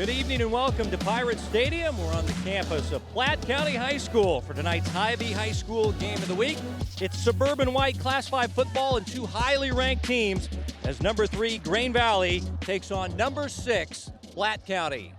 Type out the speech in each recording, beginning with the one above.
Good evening and welcome to Pirate Stadium. We're on the campus of Platte County High School for tonight's Hy-Vee High School Game of the Week. It's suburban white Class 5 football and two highly ranked teams as number 3 Grain Valley takes on number 6 Platte County.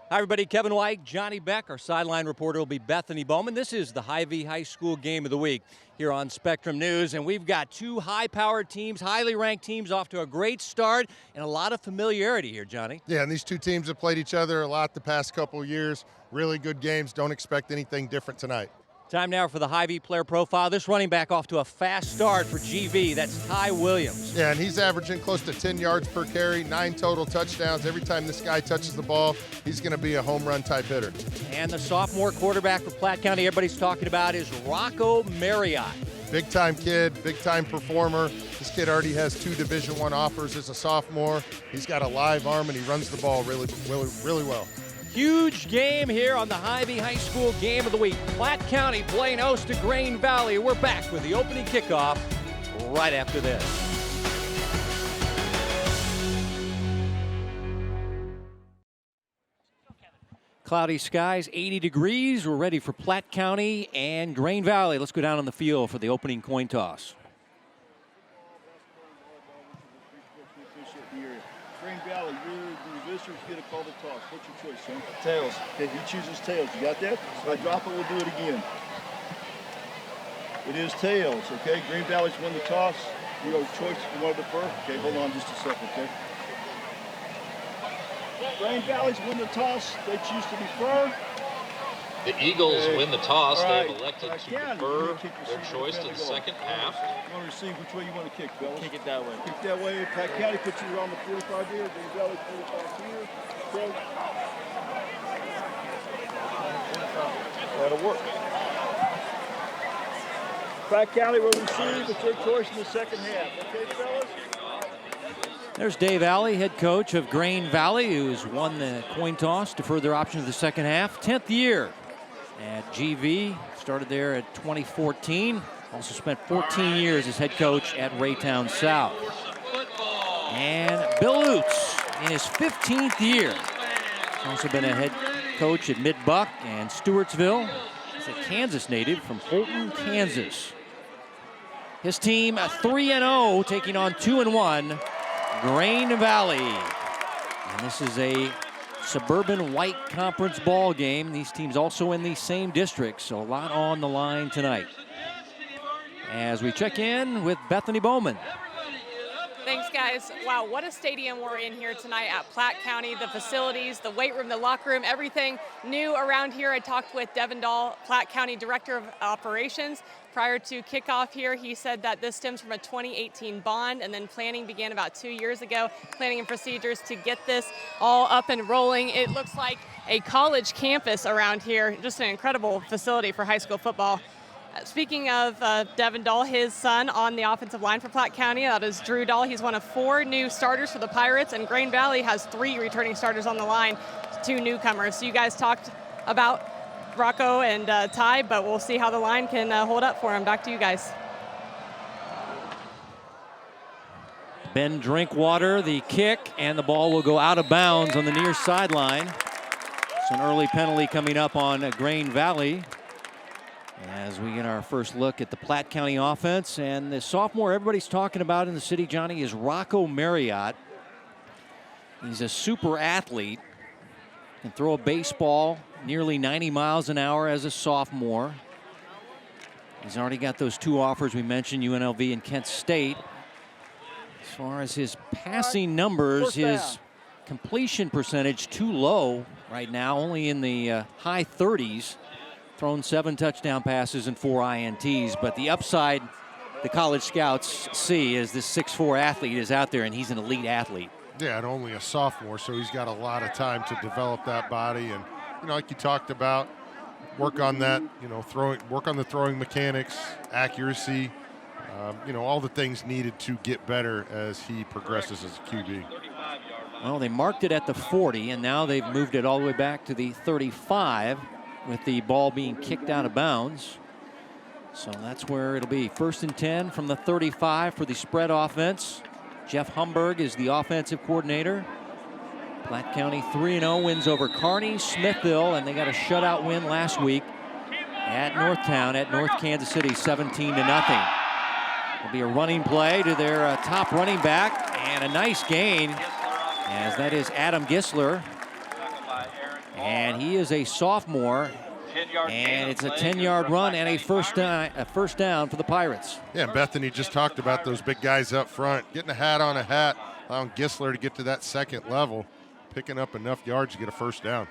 Hi everybody, Kevin White, Johnny Beck. Our sideline reporter will be Bethany Bowman. This is the Hy-Vee High School Game of the Week here on Spectrum News, and we've got two high-powered teams, highly ranked teams off to a great start and a lot of familiarity here, Johnny. Yeah, and these two teams have played each other a lot the past couple of years. Really good games. Don't expect anything different tonight. Time now for the Hy-Vee player profile. This running back off to a fast start for GV. That's Ty Williams. Yeah, and he's averaging close to 10 yards per carry, 9 total touchdowns. Every time this guy touches the ball, he's going to be a home run type hitter. And the sophomore quarterback for Platte County everybody's talking about is Rocco Marriott. Big time kid, big time performer. This kid already has 2 Division I offers as a sophomore. He's got a live arm and he runs the ball really well. Huge game here on the Hy-Vee High School Game of the Week. Platte County playing host to Grain Valley. We're back with the opening kickoff right after this. Cloudy skies, 80 degrees. We're ready for Platte County and Grain Valley. Let's go down on the field for the opening coin toss. Grain Valley, the visitors get a call to toss. What's your choice, son? Tails. Okay, he chooses tails. You got that? If I drop it, we'll do it again. It is tails, okay? Grain Valley's won the toss. You have a choice if you want to defer. Okay, hold on just a second, okay? Grain Valley's won the toss. They choose to defer. The Eagles win the toss. Right. They've elected to defer their choice to the second half. You want to receive which way you want to kick, fellas? Kick it that way. Kick that way. Platte County puts you around the 45 here. Grain Valley 45 here. Okay. That'll work. Platte County will receive. It's their choice in the second half. Okay, fellas? There's Dave Alley, head coach of Grain Valley, who's won the coin toss, deferred their option to the second half. 10th year at GV, started there at 2014. Also spent 14 years as head coach at Raytown South. And Bill Lutz in his 15th year. He's also been a head coach at Mid-Buck and Stewartsville. He's a Kansas native from Holton, Kansas. His team 3-0, taking on 2-1 Grain Valley. And this is a suburban white conference ball game. These teams also in the same district, so a lot on the line tonight. As we check in with Bethany Bowman. Thanks, guys. Wow, what a stadium we're in here tonight at Platte County. The facilities, the weight room, the locker room, everything new around here. I talked with Devin Dahl, Platte County Director of Operations. Prior to kickoff here, he said that this stems from a 2018 bond, and then planning began about 2 years ago, planning and procedures to get this all up and rolling. It looks like a college campus around here, just an incredible facility for high school football. Speaking of Devin Dahl, his son on the offensive line for Platte County, that is Drew Dahl. He's one of 4 new starters for the Pirates, and Grain Valley has 3 returning starters on the line, 2 newcomers. So you guys talked about Rocco and Ty, but we'll see how the line can hold up for him. Back to you guys. Ben Drinkwater, the kick, and the ball will go out of bounds on the near sideline. It's an early penalty coming up on Grain Valley. As we get our first look at the Platte County offense, and the sophomore everybody's talking about in the city, Johnny, is Rocco Marriott. He's a super athlete. Can throw a baseball nearly 90 miles an hour as a sophomore. He's already got those 2 offers we mentioned, UNLV and Kent State. As far as his passing numbers, his completion percentage too low right now, only in the high 30s. Thrown 7 touchdown passes and 4 INTs, but the upside the college scouts see is this 6'4" athlete is out there, and he's an elite athlete. Yeah, and only a sophomore, so he's got a lot of time to develop that body. And, you know, like you talked about, work on that, you know, work on the throwing mechanics, accuracy, you know, all the things needed to get better as he progresses as a QB. Well, they marked it at the 40, and now they've moved it all the way back to the 35. With the ball being kicked out of bounds. So that's where it'll be. 1st and 10 from the 35 for the spread offense. Jeff Humberg is the offensive coordinator. Platte County 3-0, wins over Kearney, Smithville, and they got a shutout win last week at Northtown at North Kansas City, 17-0. It'll be a running play to their top running back, and a nice gain, as that is Adam Gisler. And he is a sophomore, and it's a 10-yard run and a first down for the Pirates. Yeah, and Bethany just talked about those big guys up front, getting a hat on a hat, allowing Gisler to get to that second level, picking up enough yards to get a first down.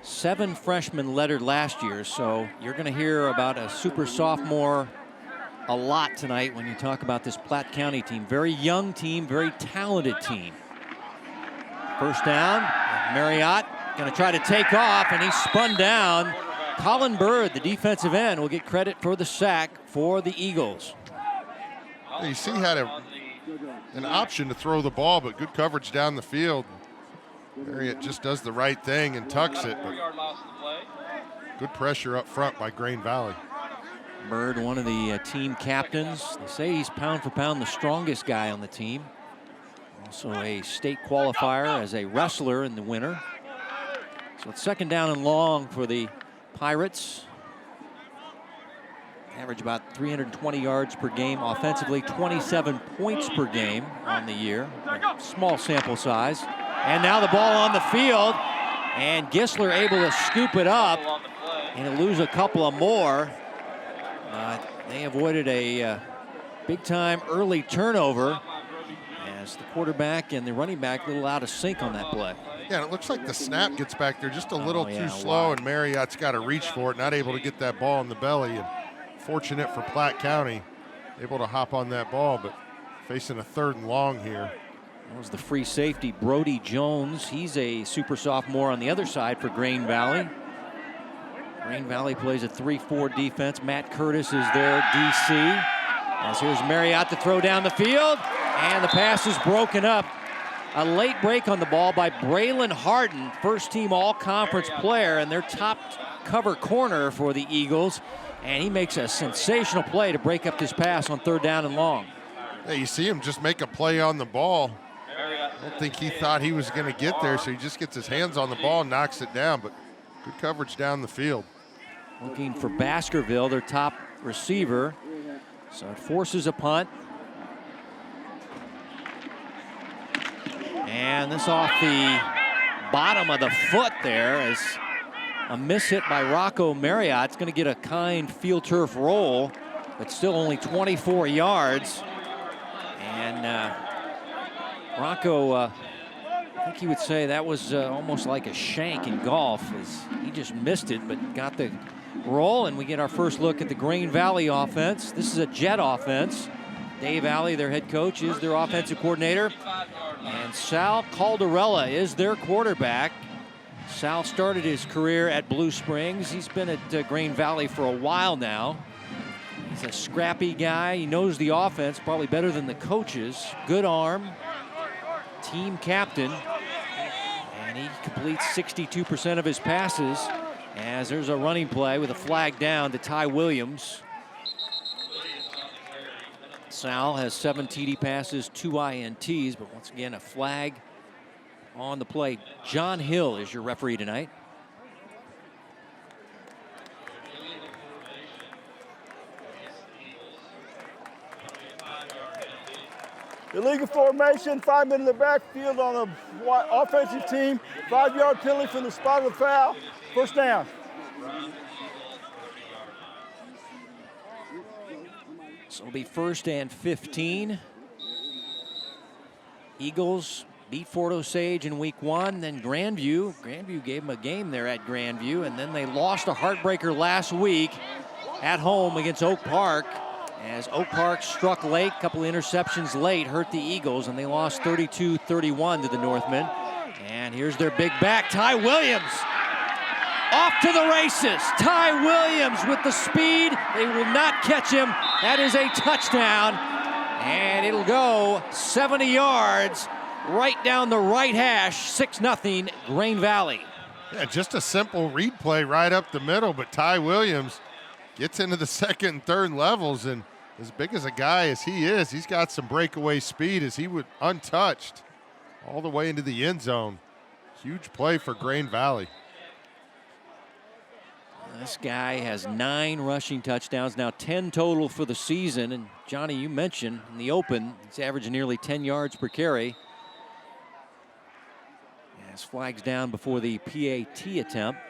7 freshmen lettered last year, so you're going to hear about a super sophomore a lot tonight when you talk about this Platte County team. Very young team, very talented team. First down, Marriott going to try to take off, and he's spun down. Colin Bird, the defensive end, will get credit for the sack for the Eagles. You see, he had an option to throw the ball, but good coverage down the field. Marriott just does the right thing and tucks it. But good pressure up front by Grain Valley. Bird, one of the team captains. They say he's pound for pound the strongest guy on the team. Also a state qualifier as a wrestler in the winter. So it's second down and long for the Pirates. Average about 320 yards per game offensively, 27 points per game on the year. Small sample size. And now the ball on the field, and Gisler able to scoop it up and lose a couple of more. They avoided a big-time early turnover, as the quarterback and the running back a little out of sync on that play. Yeah, and it looks like the snap gets back there just a little too slow, and Marriott's got to reach for it, not able to get that ball in the belly. And fortunate for Platte County, able to hop on that ball, but facing a 3rd and long here. That was the free safety, Brody Jones. He's a super sophomore on the other side for Grain Valley. Grain Valley plays a 3-4 defense. Matt Curtis is their DC. As here's Marriott to throw down the field, and the pass is broken up. A late break on the ball by Braylon Harden, first-team all-conference player and their top cover corner for the Eagles. And he makes a sensational play to break up this pass on 3rd down and long. Yeah, you see him just make a play on the ball. I don't think he thought he was going to get there, so he just gets his hands on the ball and knocks it down, but good coverage down the field. Looking for Baskerville, their top receiver. So it forces a punt. And this off the bottom of the foot there as a miss hit by Rocco Marriott. It's going to get a kind field turf roll, but still only 24 yards. And Rocco, I think he would say that was almost like a shank in golf, as he just missed it, but got the roll. And we get our first look at the Grain Valley offense. This is a jet offense. Dave Alley, their head coach, is their offensive coordinator. And Sal Caldarella is their quarterback. Sal started his career at Blue Springs. He's been at Grain Valley for a while now. He's a scrappy guy. He knows the offense probably better than the coaches. Good arm. Team captain. And he completes 62% of his passes, as there's a running play with a flag down to Ty Williams. Sal has 7 TD passes, 2 INTs, but once again, a flag on the play. John Hill is your referee tonight. Illegal formation, 5 men in the backfield on the offensive team. 5-yard penalty from the spot of the foul. First down. So it'll be 1st and 15. Eagles beat Fort Osage in week 1, then Grandview. Grandview gave them a game there at Grandview, and then they lost a heartbreaker last week at home against Oak Park, as Oak Park struck late, a couple of interceptions late, hurt the Eagles, and they lost 32-31 to the Northmen. And here's their big back, Ty Williams. Off to the races. Ty Williams with the speed. They will not catch him. That is a touchdown. And it'll go 70 yards right down the right hash. 6-0 Grain Valley. Yeah, just a simple read play right up the middle, but Ty Williams gets into the 2nd and 3rd levels, and as big as a guy as he is, he's got some breakaway speed as he would untouched. all the way into the end zone. Huge play for Grain Valley. This guy has 9 rushing touchdowns, now 10 total for the season. And Johnny, you mentioned in the open, he's averaging nearly 10 yards per carry. As flags down before the PAT attempt.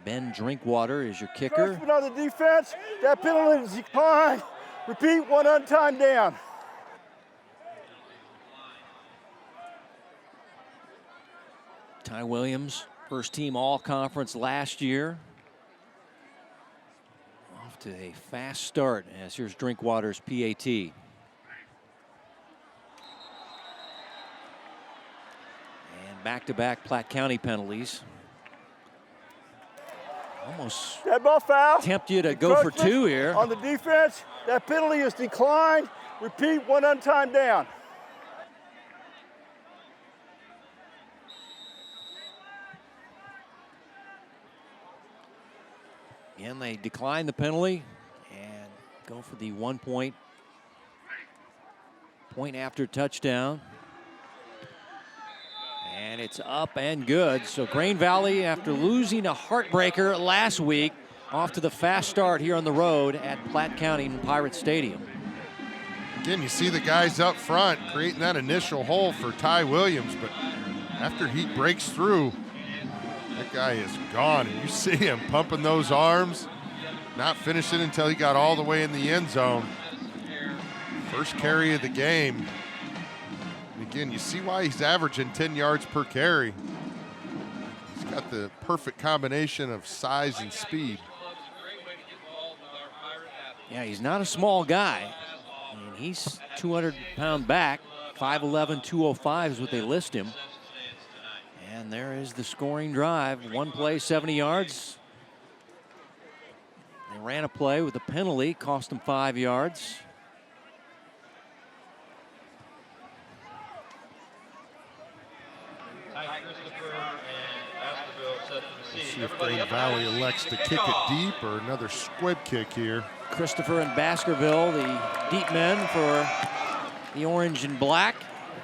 Ben Drinkwater is your kicker. Freshman on the defense, that penalty is declined. Repeat, 1 untimed down. Ty Williams, first team all-conference last year. Off to a fast start as here's Drinkwater's PAT. And back-to-back Platte County penalties. Almost That ball foul. tempt you to go for 2 here. On the defense, that penalty is declined. Repeat, 1 untimed down. Again, they decline the penalty and go for the 1 point after touchdown. And it's up and good. So Grain Valley, after losing a heartbreaker last week, off to the fast start here on the road at Platte County and Pirate Stadium. Again, you see the guys up front creating that initial hole for Ty Williams, but after he breaks through, that guy is gone. And you see him pumping those arms, not finishing until he got all the way in the end zone. First carry of the game. And again, you see why he's averaging 10 yards per carry. He's got the perfect combination of size and speed. Yeah, he's not a small guy. I mean, he's 200-pound back, 5'11", 205 is what they list him. And there is the scoring drive. 1 play, 70 yards. They ran a play with a penalty, cost them 5 yards. Let's see if Grain Valley elects to kick it deep or another squib kick here. Christopher and Baskerville, the deep men for the orange and black.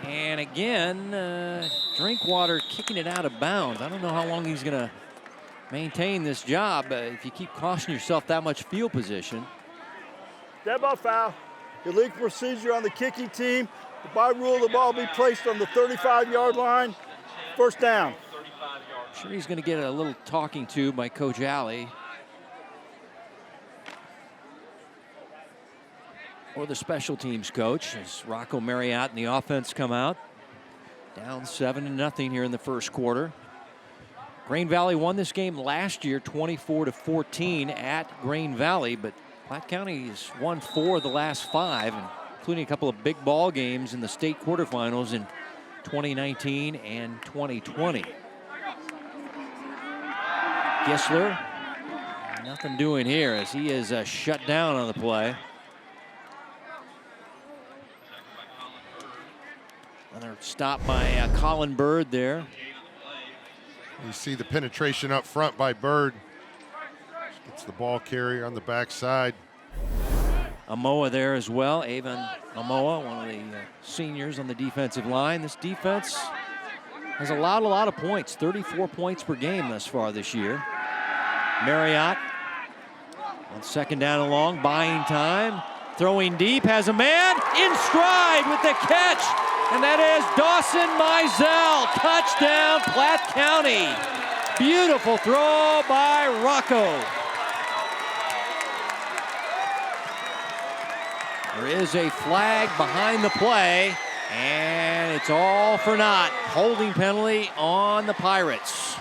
And again, Drinkwater kicking it out of bounds. I don't know how long he's going to maintain this job if you keep costing yourself that much field position. Dead ball foul. Illegal procedure on the kicking team. By rule, the ball be placed on the 35-yard line. First down. I'm sure he's going to get a little talking to by Coach Alley. Or the special teams coach as Rocco Marriott and the offense come out. Down 7-0 here in the first quarter. Grain Valley won this game last year 24-14 at Grain Valley, but Platte County has won 4 of the last 5, including a couple of big ball games in the state quarterfinals in 2019 and 2020. Gisler, nothing doing here as he is shut down on the play. Another stop by Colin Bird there. You see the penetration up front by Bird. Gets the ball carrier on the backside. Amoa there as well. Avon Amoa, one of the seniors on the defensive line. This defense has allowed a lot of points, 34 points per game thus far this year. Marriott on second down and long, buying time. Throwing deep, has a man in stride with the catch. And that is Dawson Mizell. Touchdown, Platte County. Beautiful throw by Rocco. There is a flag behind the play, and it's all for naught. Holding penalty on the Pirates.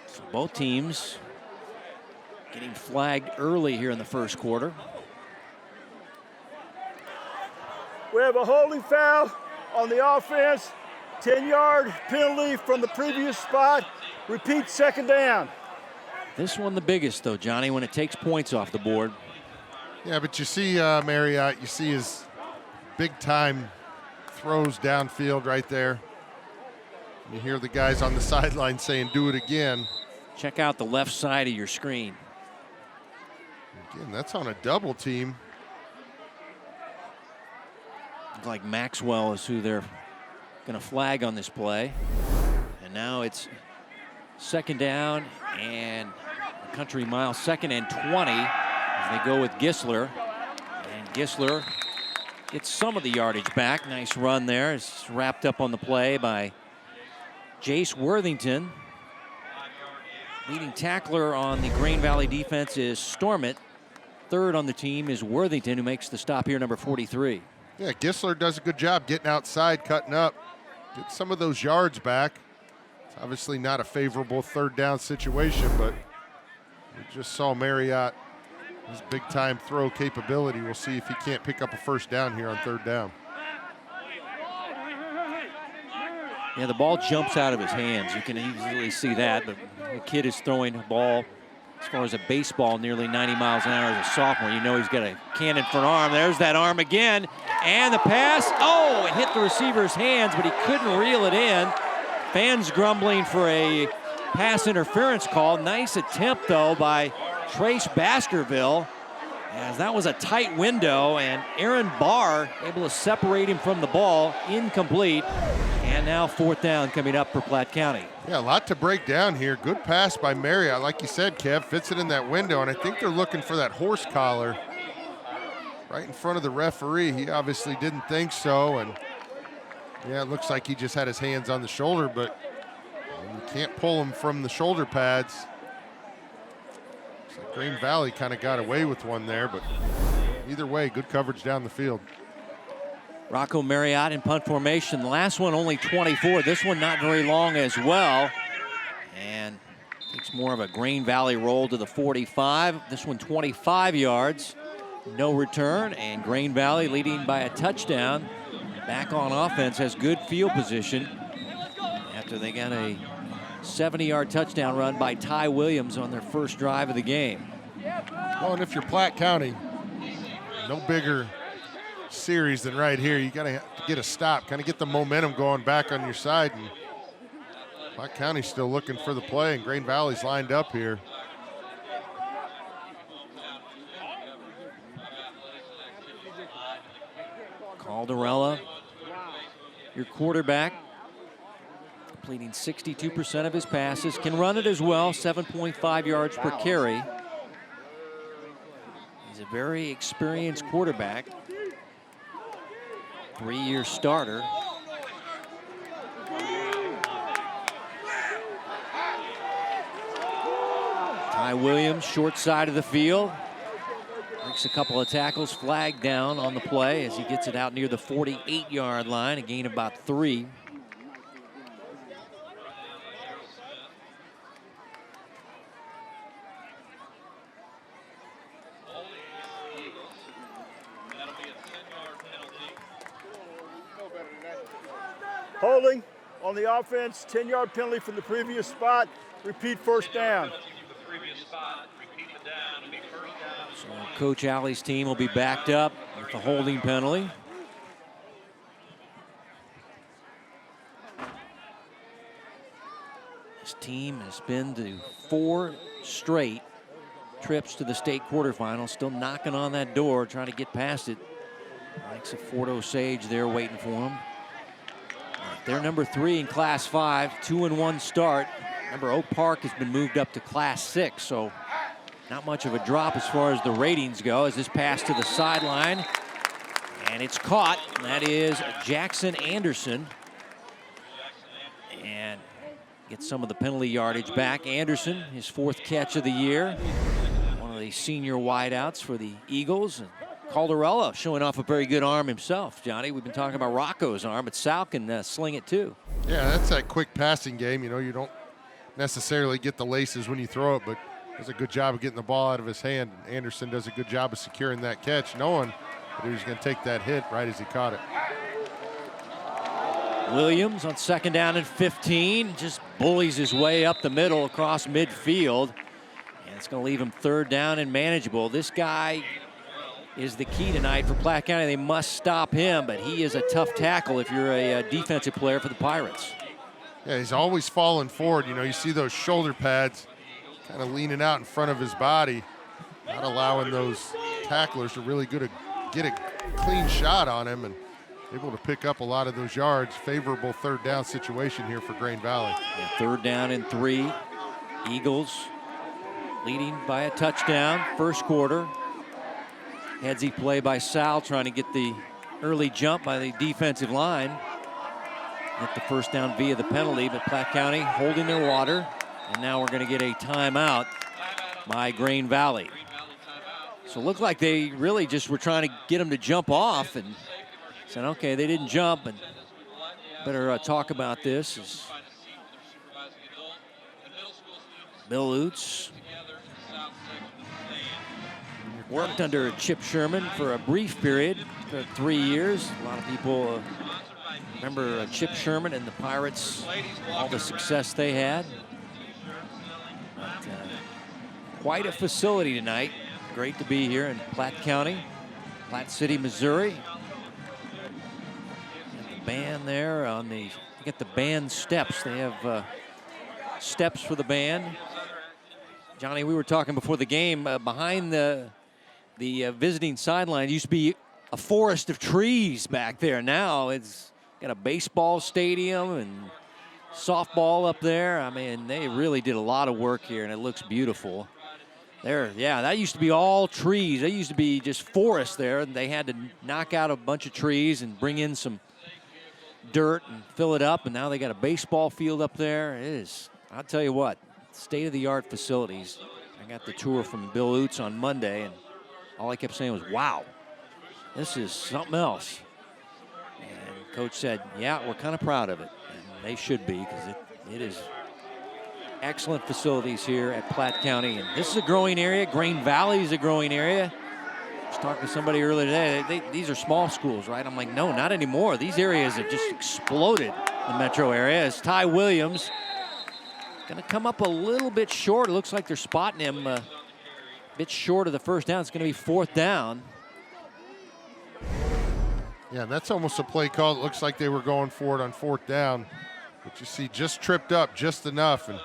So both teams getting flagged early here in the first quarter. We have a holding foul on the offense. 10-yard penalty from the previous spot. Repeat, second down. This one the biggest, though, Johnny, when it takes points off the board. Yeah, but you see Marriott, you see his big time throws downfield right there. You hear the guys on the sideline saying, do it again. Check out the left side of your screen. Again, that's on a double team. Looks like Maxwell is who they're going to flag on this play. And now it's second down and a country mile, 2nd and 20 as they go with Gisler. And Gisler gets some of the yardage back. Nice run there. It's wrapped up on the play by Jace Worthington. Leading tackler on the Grain Valley defense is Stormont. Third on the team is Worthington, who makes the stop here, number 43. Yeah, Gisler does a good job getting outside, cutting up, get some of those yards back. It's obviously not a favorable third down situation, but we just saw Marriott, his big time throw capability. We'll see if he can't pick up a first down here on third down. Yeah, the ball jumps out of his hands. You can easily see that, but the kid is throwing a ball as far as a baseball nearly 90 miles an hour as a sophomore. You know he's got a cannon for an arm. There's that arm again. And the pass. Oh, it hit the receiver's hands, but he couldn't reel it in. Fans grumbling for a pass interference call. Nice attempt, though, by Trace Baskerville, as that was a tight window, and Aaron Barr able to separate him from the ball. Incomplete. And now fourth down coming up for Platte County. Yeah, a lot to break down here. Good pass by Marriott. Like you said, Kev, fits it in that window, and I think they're looking for that horse collar right in front of the referee. He obviously didn't think so, and yeah, it looks like he just had his hands on the shoulder, but you can't pull him from the shoulder pads. So Green Valley kind of got away with one there, but either way, good coverage down the field. Rocco Marriott in punt formation. The last one only 24. This one not very long as well. And takes more of a Grain Valley roll to the 45. This one 25 yards. No return, and Grain Valley leading by a touchdown. Back on offense, has good field position after they got a 70-yard touchdown run by Ty Williams on their first drive of the game. Well, and if you're Platte County, no bigger series than right here. You got to get a stop, kind of get the momentum going back on your side. And Platte County's still looking for the play, and Grain Valley's lined up here. Calderella, your quarterback, completing 62% of his passes, can run it as well, 7.5 yards per carry. He's a very experienced quarterback, 3-year starter. Ty Williams, short side of the field. Makes a couple of tackles, flagged down on the play as he gets it out near the 48-yard line, a gain of about 3. Holding on the offense, 10-yard penalty from the previous spot. Repeat first down. So Coach Alley's team will be backed up with the holding penalty. This team has been to 4 straight trips to the state quarterfinals, still knocking on that door, trying to get past it. Likes of Fort Osage there waiting for them. They're number 3 in Class 5, 2-1 start. Remember, Oak Park has been moved up to Class 6, so not much of a drop as far as the ratings go, as this pass to the sideline, and it's caught. And that is Jackson Anderson, and gets some of the penalty yardage back. Anderson, his 4th catch of the year, one of the senior wideouts for the Eagles. And Calderella showing off a very good arm himself, Johnny. We've been talking about Rocco's arm, but Sal can sling it too. Yeah, that's that quick passing game. You know, you don't necessarily get the laces when you throw it, but does a good job of getting the ball out of his hand. Anderson does a good job of securing that catch, knowing that he was going to take that hit right as he caught it. Williams on 2nd down and 15, just bullies his way up the middle across midfield, and it's going to leave him 3rd down and manageable. This guy is the key tonight for Platte County. They must stop him, but he is a tough tackle if you're a defensive player for the Pirates. Yeah, he's always falling forward. You know, you see those shoulder pads kind of leaning out in front of his body, not allowing those tacklers to really get a clean shot on him, and able to pick up a lot of those yards. Favorable third down situation here for Grain Valley. Yeah, 3rd down and 3. Eagles leading by a touchdown, first quarter. Headsy play by Sal, trying to get the early jump by the defensive line. Get the first down via the penalty, but Platte County holding their water. And now we're going to get a timeout by Grain Valley. So it looked like they really just were trying to get them to jump off, and said, okay, they didn't jump, and better talk about this. As Bill Oots worked under Chip Sherman for a brief period, for 3 years. A lot of people remember Chip Sherman and the Pirates, all the success they had. But, quite a facility tonight. Great to be here in Platte County, Platte City, Missouri. Got the band there on the, get the band steps. They have steps for the band. Johnny, we were talking before the game, behind the visiting sideline used to be a forest of trees back there. Now it's got a baseball stadium and softball up there. I mean, they really did a lot of work here, and it looks beautiful. There, yeah, that used to be all trees. They used to be just forest there, and they had to knock out a bunch of trees and bring in some dirt and fill it up, and now they got a baseball field up there. It is, I'll tell you what, state-of-the-art facilities. I got the tour from Bill Oots on Monday, and all I kept saying was, wow, this is something else. And Coach said, yeah, we're kind of proud of it. And they should be, because it is excellent facilities here at Platte County. And this is a growing area. Grain Valley is a growing area. I was talking to somebody earlier today. These are small schools, right? I'm like, no, not anymore. These areas have just exploded, the metro area. As Ty Williams going to come up a little bit short. It looks like they're spotting him a bit short of the first down. It's going to be 4th down. Yeah, that's almost a play call. It looks like they were going for it on 4th down. But you see, just tripped up just enough. And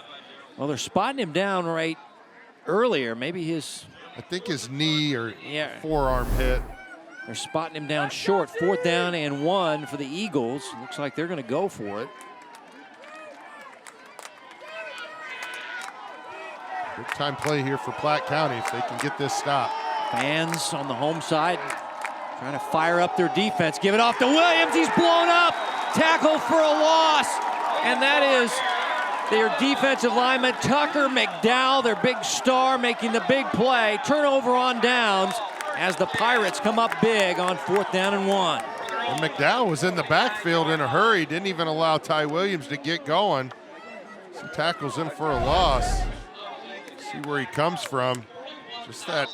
well, they're spotting him down right earlier. Maybe I think his knee or forearm hit. They're spotting him down short. 4th down and 1 for the Eagles. Looks like they're going to go for it. Big time play here for Platte County if they can get this stop. Fans on the home side trying to fire up their defense. Give it off to Williams. He's blown up. Tackle for a loss. And that is their defensive lineman, Tucker McDowell, their big star, making the big play. Turnover on downs as the Pirates come up big on 4th down and 1. And McDowell was in the backfield in a hurry. Didn't even allow Ty Williams to get going. Some tackles in for a loss. See where he comes from. Just that,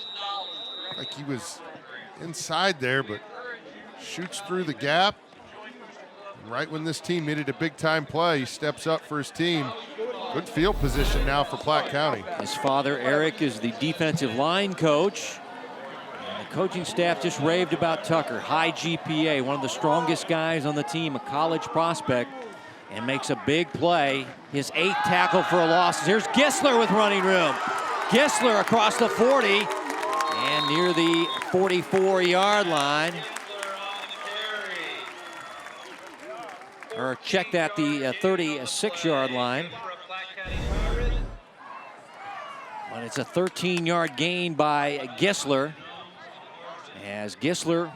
like he was inside there, but shoots through the gap. And right when this team needed a big-time play, he steps up for his team. Good field position now for Platte County. His father, Eric, is the defensive line coach. And the coaching staff just raved about Tucker. High GPA, one of the strongest guys on the team, a college prospect, and makes a big play. His 8th tackle for a loss. Here's Gisler with running room. Gisler across the 40 and near the 44-yard line. Or check that, the 36-yard line. But it's a 13-yard gain by Gisler, as Gisler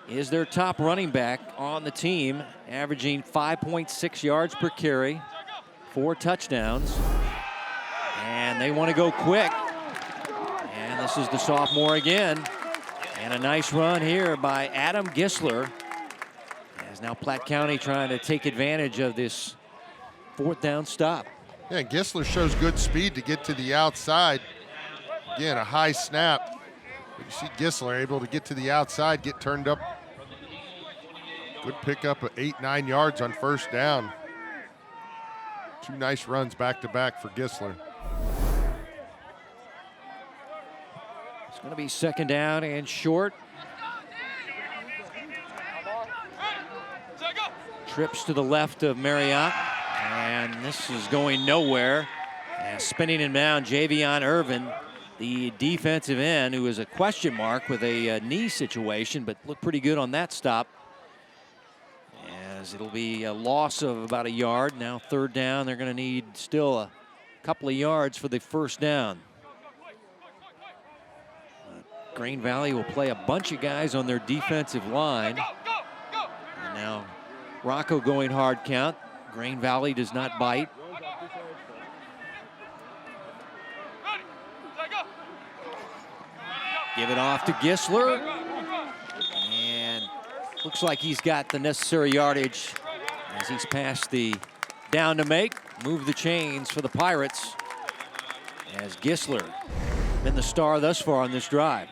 is their top running back on the team, averaging 5.6 yards per carry, 4 touchdowns. And they want to go quick. And this is the sophomore again. And a nice run here by Adam Gisler. As now Platte County trying to take advantage of this 4th down stop. Yeah, Gisler shows good speed to get to the outside. Again, a high snap. But you see Gisler able to get to the outside, get turned up. Good pickup of 8-9 yards on 1st down. 2 nice runs back to back for Gisler. It's going to be second down and short. Trips to the left of Marriott, and this is going nowhere. And spinning him down, Javion Irvin, the defensive end, who is a question mark with a knee situation, but looked pretty good on that stop. As it'll be a loss of about a yard. Now third down, they're going to need still a couple of yards for the first down. Green Valley will play a bunch of guys on their defensive line. And now Rocco going hard count. Green Valley does not bite. Give it off to Gisler. And looks like he's got the necessary yardage as he's past the down to make. Move the chains for the Pirates as Gisler been the star thus far on this drive.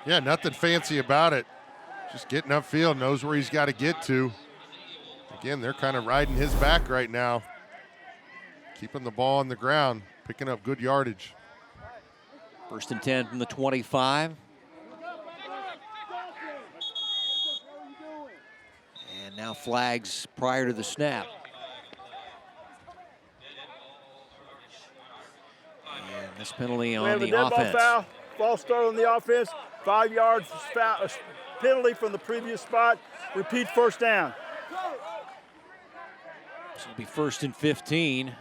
Yeah, nothing fancy about it. Just getting upfield, knows where he's got to get to. Again, they're kind of riding his back right now. Keeping the ball on the ground, picking up good yardage. First and 10 from the 25. And now flags prior to the snap. And this penalty on the offense. Foul. False start on the offense. 5 yards foul, penalty from the previous spot. Repeat first down. This will be first and 15.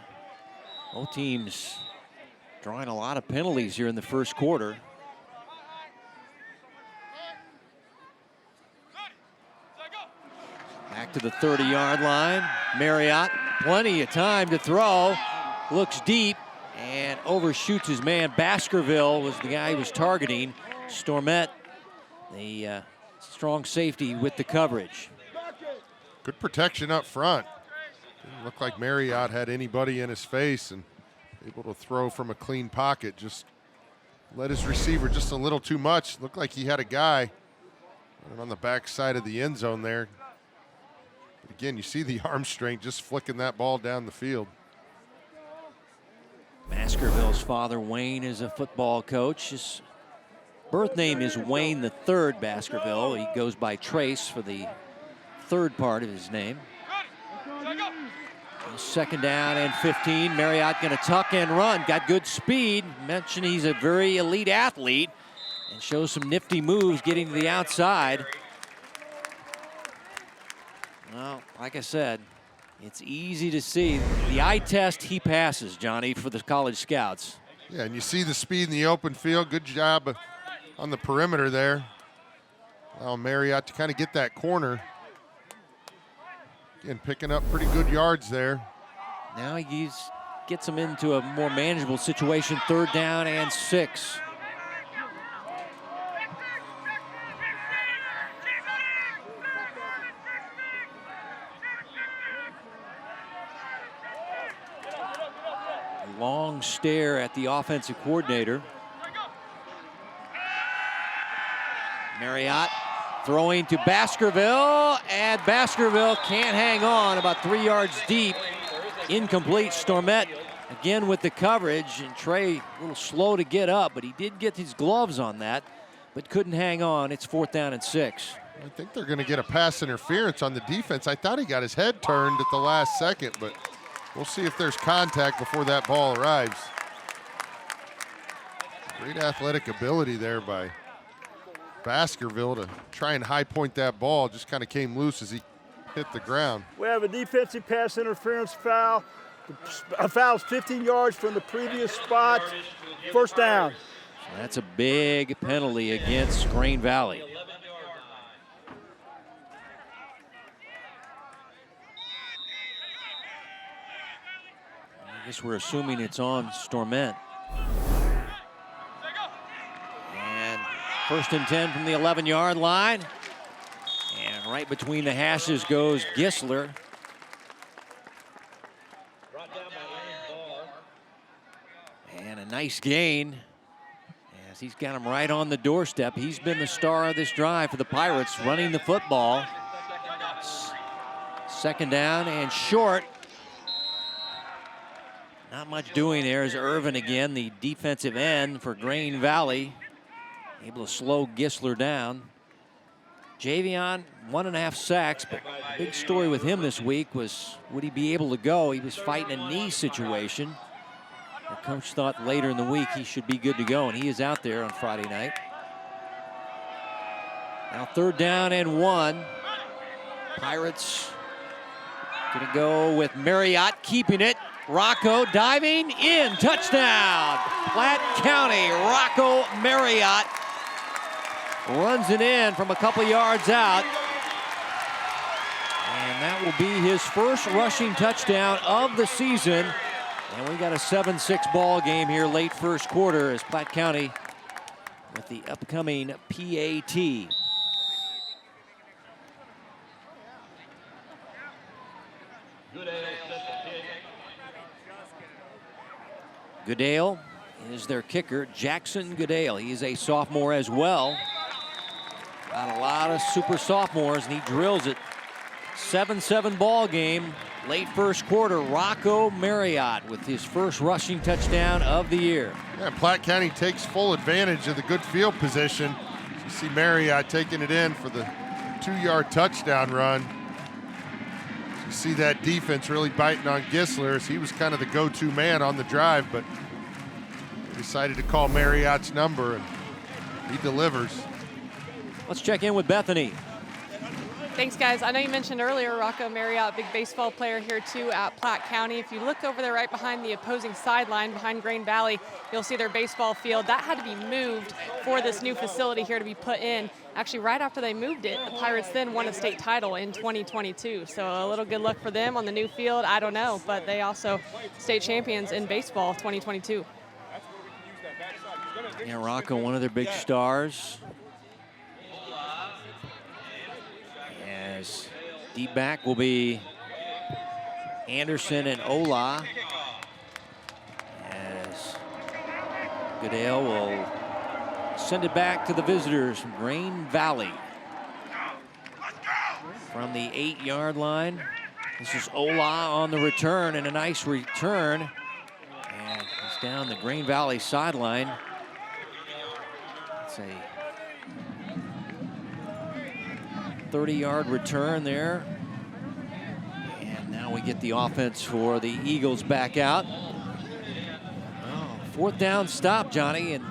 Both teams drawing a lot of penalties here in the first quarter. Back to the 30-yard line. Marriott, plenty of time to throw. Looks deep and overshoots his man. Baskerville was the guy he was targeting. Stormette, the strong safety with the coverage. Good protection up front. Didn't look like Marriott had anybody in his face and able to throw from a clean pocket. Just led his receiver just a little too much. Looked like he had a guy on the back side of the end zone there. But again, you see the arm strength just flicking that ball down the field. Baskerville's father, Wayne, is a football coach. His birth name is Wayne III Baskerville. He goes by Trace for the third part of his name. Second down and 15. Marriott going to tuck and run. Got good speed. Mentioned he's a very elite athlete and shows some nifty moves getting to the outside. Well, like I said, it's easy to see. The eye test, he passes, Johnny, for the college scouts. Yeah, and you see the speed in the open field. Good job on the perimeter there. Allow Marriott to kind of get that corner. Again, picking up pretty good yards there. Now he gets him into a more manageable situation. Third down and 6. A long stare at the offensive coordinator. Marriott throwing to Baskerville, and Baskerville can't hang on, about 3 yards deep. Incomplete. Stormette again with the coverage, and Trey a little slow to get up, but he did get his gloves on that, but couldn't hang on. It's 4th down and 6. I think they're going to get a pass interference on the defense. I thought he got his head turned at the last second, but we'll see if there's contact before that ball arrives. Great athletic ability there by Baskerville to try and high point that ball. Just kind of came loose as he hit the ground. We have a defensive pass interference foul. The foul's 15 yards from the previous spot. First down. So that's a big penalty against Green Valley. I guess we're assuming it's on Stormette. And first and 10 from the 11-yard line. And right between the hashes goes Gisler. And a nice gain as he's got him right on the doorstep. He's been the star of this drive for the Pirates, running the football. Second down and short. Not much doing there is Irvin again, the defensive end for Green Valley. able to slow Gisler down. Javion, 1.5 sacks, but the big story with him this week was, would he be able to go? He was fighting a knee situation. The coach thought later in the week he should be good to go, and he is out there on Friday night. Now 3rd down and 1. Pirates gonna go with Marriott keeping it. Rocco diving in, touchdown! Platte County, Rocco Marriott runs it in from a couple yards out. And that will be his first rushing touchdown of the season. And we got a 7-6 ball game here late first quarter as Platte County with the upcoming PAT. Goodale is their kicker, Jackson Goodale. He is a sophomore as well. Got a lot of super sophomores, and he drills it. 7-7 ball game, late first quarter. Rocco Marriott with his first rushing touchdown of the year. Yeah, Platte County takes full advantage of the good field position. You see Marriott taking it in for the 2-yard touchdown run. You see that defense really biting on Gisler as he was kind of the go-to man on the drive, but decided to call Marriott's number, and he delivers. Let's check in with Bethany. Thanks, guys. I know you mentioned earlier Rocco Marriott, big baseball player here too at Platte County. If you look over there right behind the opposing sideline, behind Grain Valley, you'll see their baseball field. That had to be moved for this new facility here to be put in. Actually, right after they moved it, the Pirates then won a state title in 2022. So a little good luck for them on the new field. I don't know, but they also state champions in baseball 2022. Yeah, Rocco, one of their big stars. As deep back will be Anderson and Ola. As Goodale will send it back to the visitors from Grain Valley. From the 8-yard line. This is Ola on the return, and a nice return. And he's down the Grain Valley sideline. It's a 30-yard return there. And now we get the offense for the Eagles back out. Oh, 4th down stop, Johnny, and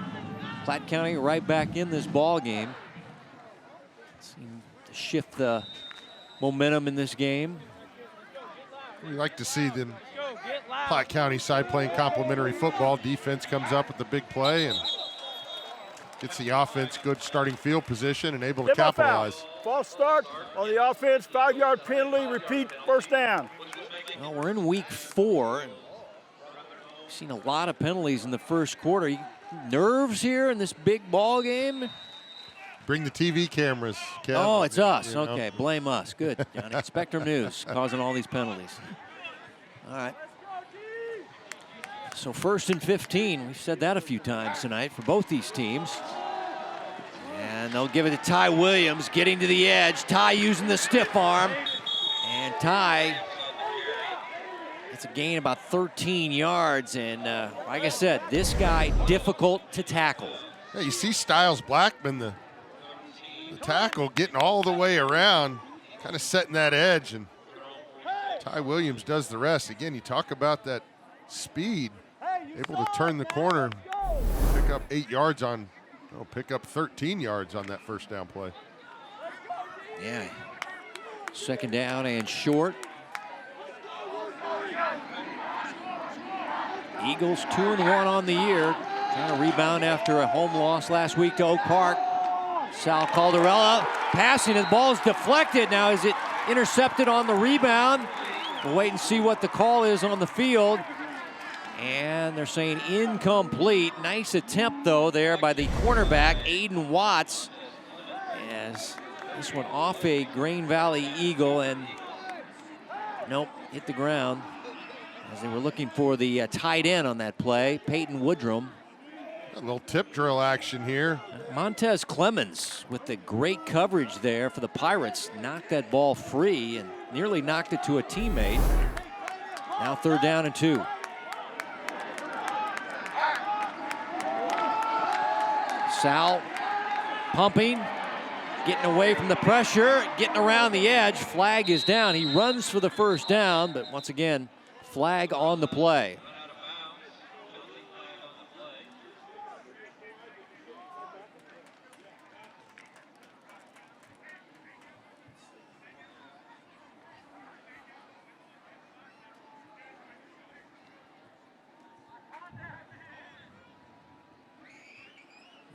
Platte County right back in this ball game. Seem to shift the momentum in this game. We like to see the Platte County side playing complementary football. Defense comes up with the big play and gets the offense good starting field position and able to capitalize. False start on the offense, 5-yard penalty, repeat, 1st down. Well, we're in week 4. We've seen a lot of penalties in the first quarter. Nerves here in this big ball game? Bring the TV cameras, Kev. Oh, it's us. You know. Okay, blame us. Good, Johnny. Spectrum News causing all these penalties. All right. So 1st and 15. We've said that a few times tonight for both these teams. And they'll give it to Ty Williams, getting to the edge. Ty using the stiff arm. And Ty, it's a gain about 13 yards. And like I said, this guy difficult to tackle. Yeah, you see Styles Blackman, the tackle, getting all the way around, kind of setting that edge. And Ty Williams does the rest. Again, you talk about that speed, able to turn the corner, pick up 8 yards on, pick up 13 yards on that 1st down play. Yeah. 2nd down and short. Eagles 2-1 on the year. Trying to rebound after a home loss last week to Oak Park. Sal Caldarella passing, the ball is deflected. Now is it intercepted on the rebound? We'll wait and see what the call is on the field. And they're saying incomplete. Nice attempt, though, there by the cornerback, Aiden Watts. As this one off a Grain Valley Eagle, and nope, hit the ground. As they were looking for the tight end on that play, Peyton Woodrum. A little tip drill action here. Montez Clemens with the great coverage there for the Pirates. Knocked that ball free and nearly knocked it to a teammate. Now 3rd down and 2. Sal pumping, getting away from the pressure, getting around the edge. Flag is down. He runs for the first down, but once again, flag on the play.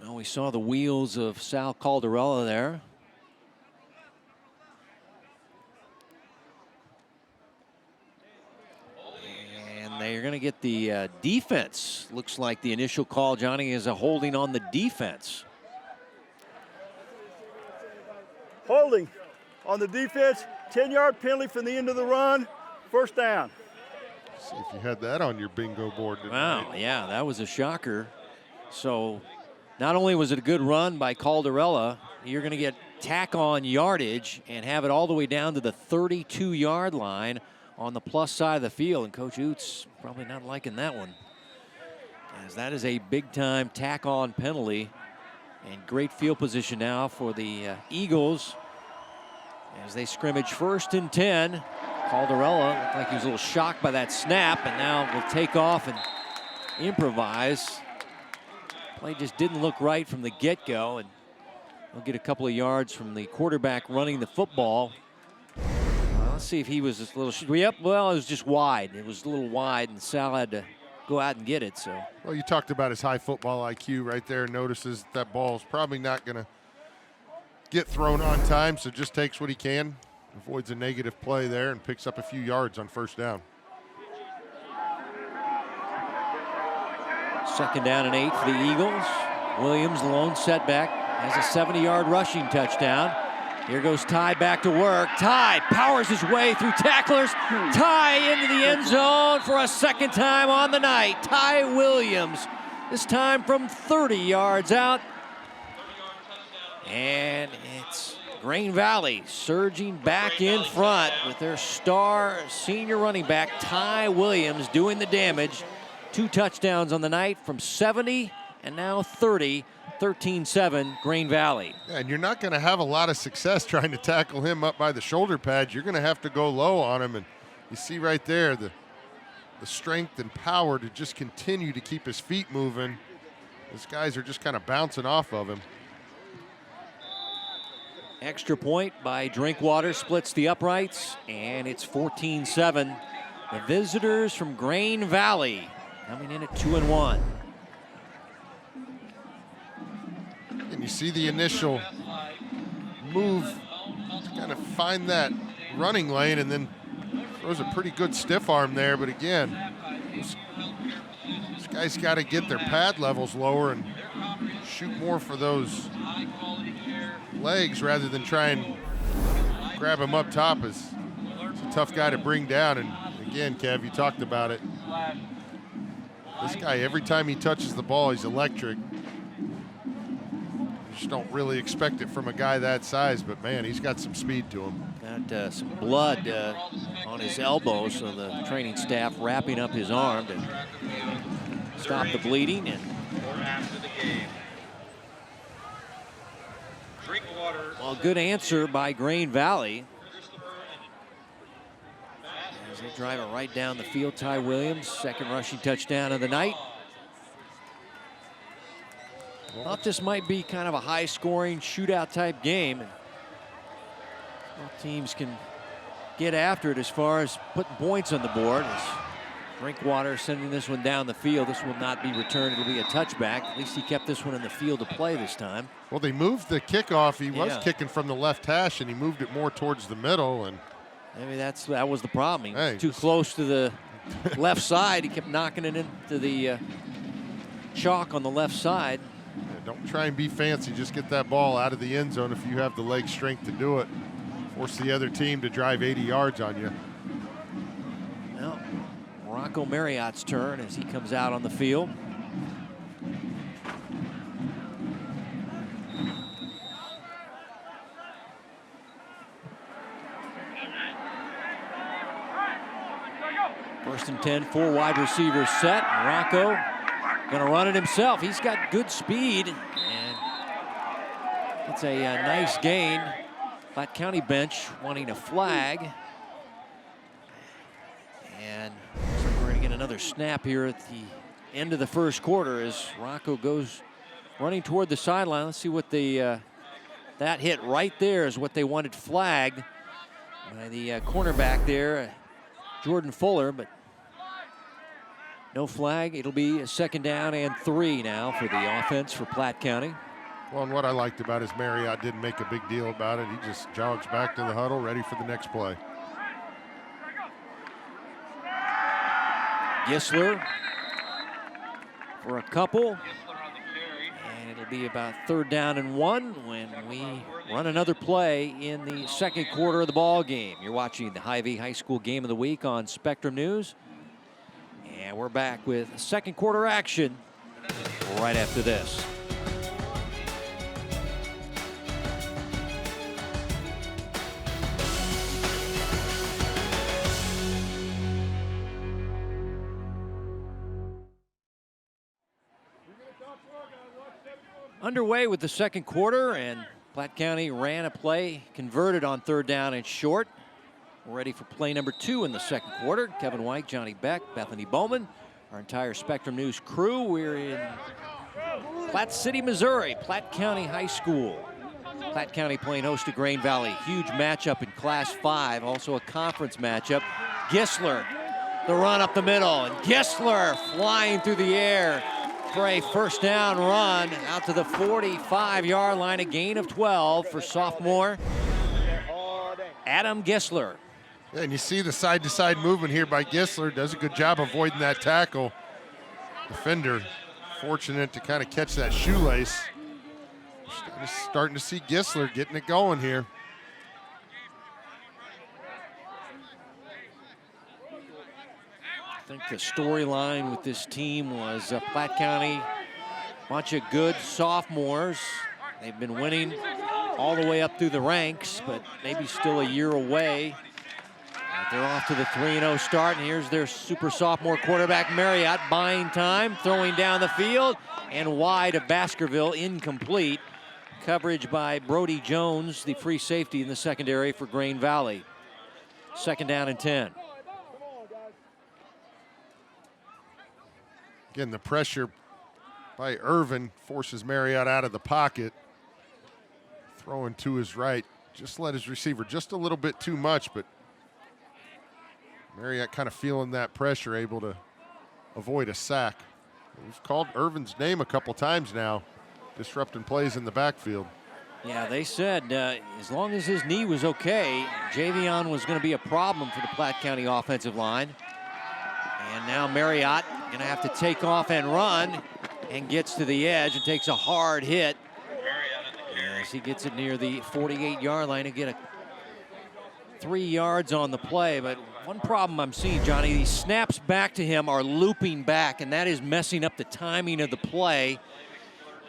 Well, we saw the wheels of Sal Caldarella there. And they're going to get the defense. Looks like the initial call, Johnny, is a holding on the defense. Holding on the defense, 10-yard penalty from the end of the run, first down. See if you had that on your bingo board tonight. Wow, yeah, that was a shocker. So not only was it a good run by Caldarella, you're going to get tack-on yardage and have it all the way down to the 32-yard line on the plus side of the field. And Coach Oots probably not liking that one, as that is a big-time tack-on penalty. And great field position now for the Eagles as they scrimmage 1st and 10. Caldarella looked like he was a little shocked by that snap, and now will take off and improvise. Play just didn't look right from the get-go, and we'll get a couple of yards from the quarterback running the football. Let's see if he was a little. Yep, well, it was just wide. It was a little wide, and Sal had to go out and get it. So. Well, you talked about his high football IQ right there. Notices that ball's probably not going to get thrown on time, so just takes what he can, avoids a negative play there, and picks up a few yards on first down. 2nd down and 8 for the Eagles. Williams, lone setback, has a 70-yard rushing touchdown. Here goes Ty back to work. Ty powers his way through tacklers. Ty into the end zone for a 2nd time on the night. Ty Williams, this time from 30 yards out. And it's Grain Valley surging back in front with their star senior running back, Ty Williams, doing the damage. 2 touchdowns on the night from 70 and now 30. 13-7, Grain Valley. Yeah, and you're not going to have a lot of success trying to tackle him up by the shoulder pads. You're going to have to go low on him, and you see right there the strength and power to just continue to keep his feet moving. These guys are just kind of bouncing off of him. Extra point by Drinkwater splits the uprights, and it's 14-7. The visitors from Grain Valley coming in at 2-1. And you see the initial move to kind of find that running lane, and then throws a pretty good stiff arm there. But again, these guys got to get their pad levels lower and shoot more for those legs rather than try and grab him up top. It's a tough guy to bring down. And again, Kev, you talked about it. This guy, every time he touches the ball, he's electric. Just don't really expect it from a guy that size, but man, he's got some speed to him. Got some blood on his elbow, so the training staff wrapping up his arm to stop the bleeding. And well, good answer by Grain Valley as they drive it right down the field. Ty Williams, 2nd rushing touchdown of the night. Thought this might be kind of a high-scoring shootout type game. Both teams can get after it as far as putting points on the board. As Drinkwater sending this one down the field. This will not be returned. It'll be a touchback. At least he kept this one in the field to play this time. Well, they moved the kickoff. He was kicking from the left hash, and he moved it more towards the middle. And maybe that was the problem. He was too close to the left side. He kept knocking it into the chalk on the left side. Don't try and be fancy. Just get that ball out of the end zone if you have the leg strength to do it. Force the other team to drive 80 yards on you. Well, Rocco Marriott's turn as he comes out on the field. First and 10, 4 wide receivers set. Rocco gonna run it himself. He's got good speed, and It's a nice gain. Platte County bench wanting a flag. And so we're going to get another snap here at the end of the first quarter as Rocco goes running toward the sideline. Let's see what the that hit right there is what they wanted flagged by the cornerback there, Jordan Fuller, but no flag. It'll be a 2nd down and 3 now for the offense for Platte County. Well, and what I liked about it is Marriott didn't make a big deal about it. He just jogs back to the huddle, ready for the next play. Gisler for a couple. And it'll be about 3rd down and 1 when we run another play in the second quarter of the ball game. You're watching the Hy-Vee High School Game of the Week on Spectrum News. And we're back with second quarter action right after this. Underway with the second quarter, and Platte County ran a play, converted on 3rd down and short. We're ready for play number 2 in the second quarter. Kevin White, Johnny Beck, Bethany Bowman, our entire Spectrum News crew. We're in Platte City, Missouri, Platte County High School. Platte County playing host to Grain Valley. Huge matchup in Class 5, also a conference matchup. Gisler, the run up the middle, and Gisler flying through the air for a 1st down run out to the 45-yard line, a gain of 12 for sophomore Adam Gisler. Yeah, and you see the side-to-side movement here by Gisler. Does a good job avoiding that tackle. Defender fortunate to kind of catch that shoelace. Starting to see Gisler getting it going here. I think the storyline with this team was Platte County, bunch of good sophomores. They've been winning all the way up through the ranks, but maybe still a year away. But they're off to the 3-0 start, and here's their super sophomore quarterback, Marriott, buying time, throwing down the field, and wide of Baskerville, incomplete. Coverage by Brody Jones, the free safety in the secondary for Grain Valley. 2nd down and 10. Again, the pressure by Irvin forces Marriott out of the pocket. Throwing to his right, just let his receiver just a little bit too much, but Marriott kind of feeling that pressure, able to avoid a sack. We've called Irvin's name a couple times now, disrupting plays in the backfield. Yeah, they said as long as his knee was okay, Javion was going to be a problem for the Platte County offensive line. And now Marriott going to have to take off and run, and gets to the edge and takes a hard hit as he gets it near the 48-yard line to get a 3 yards on the play. But one problem I'm seeing, Johnny, these snaps back to him are looping back, and that is messing up the timing of the play.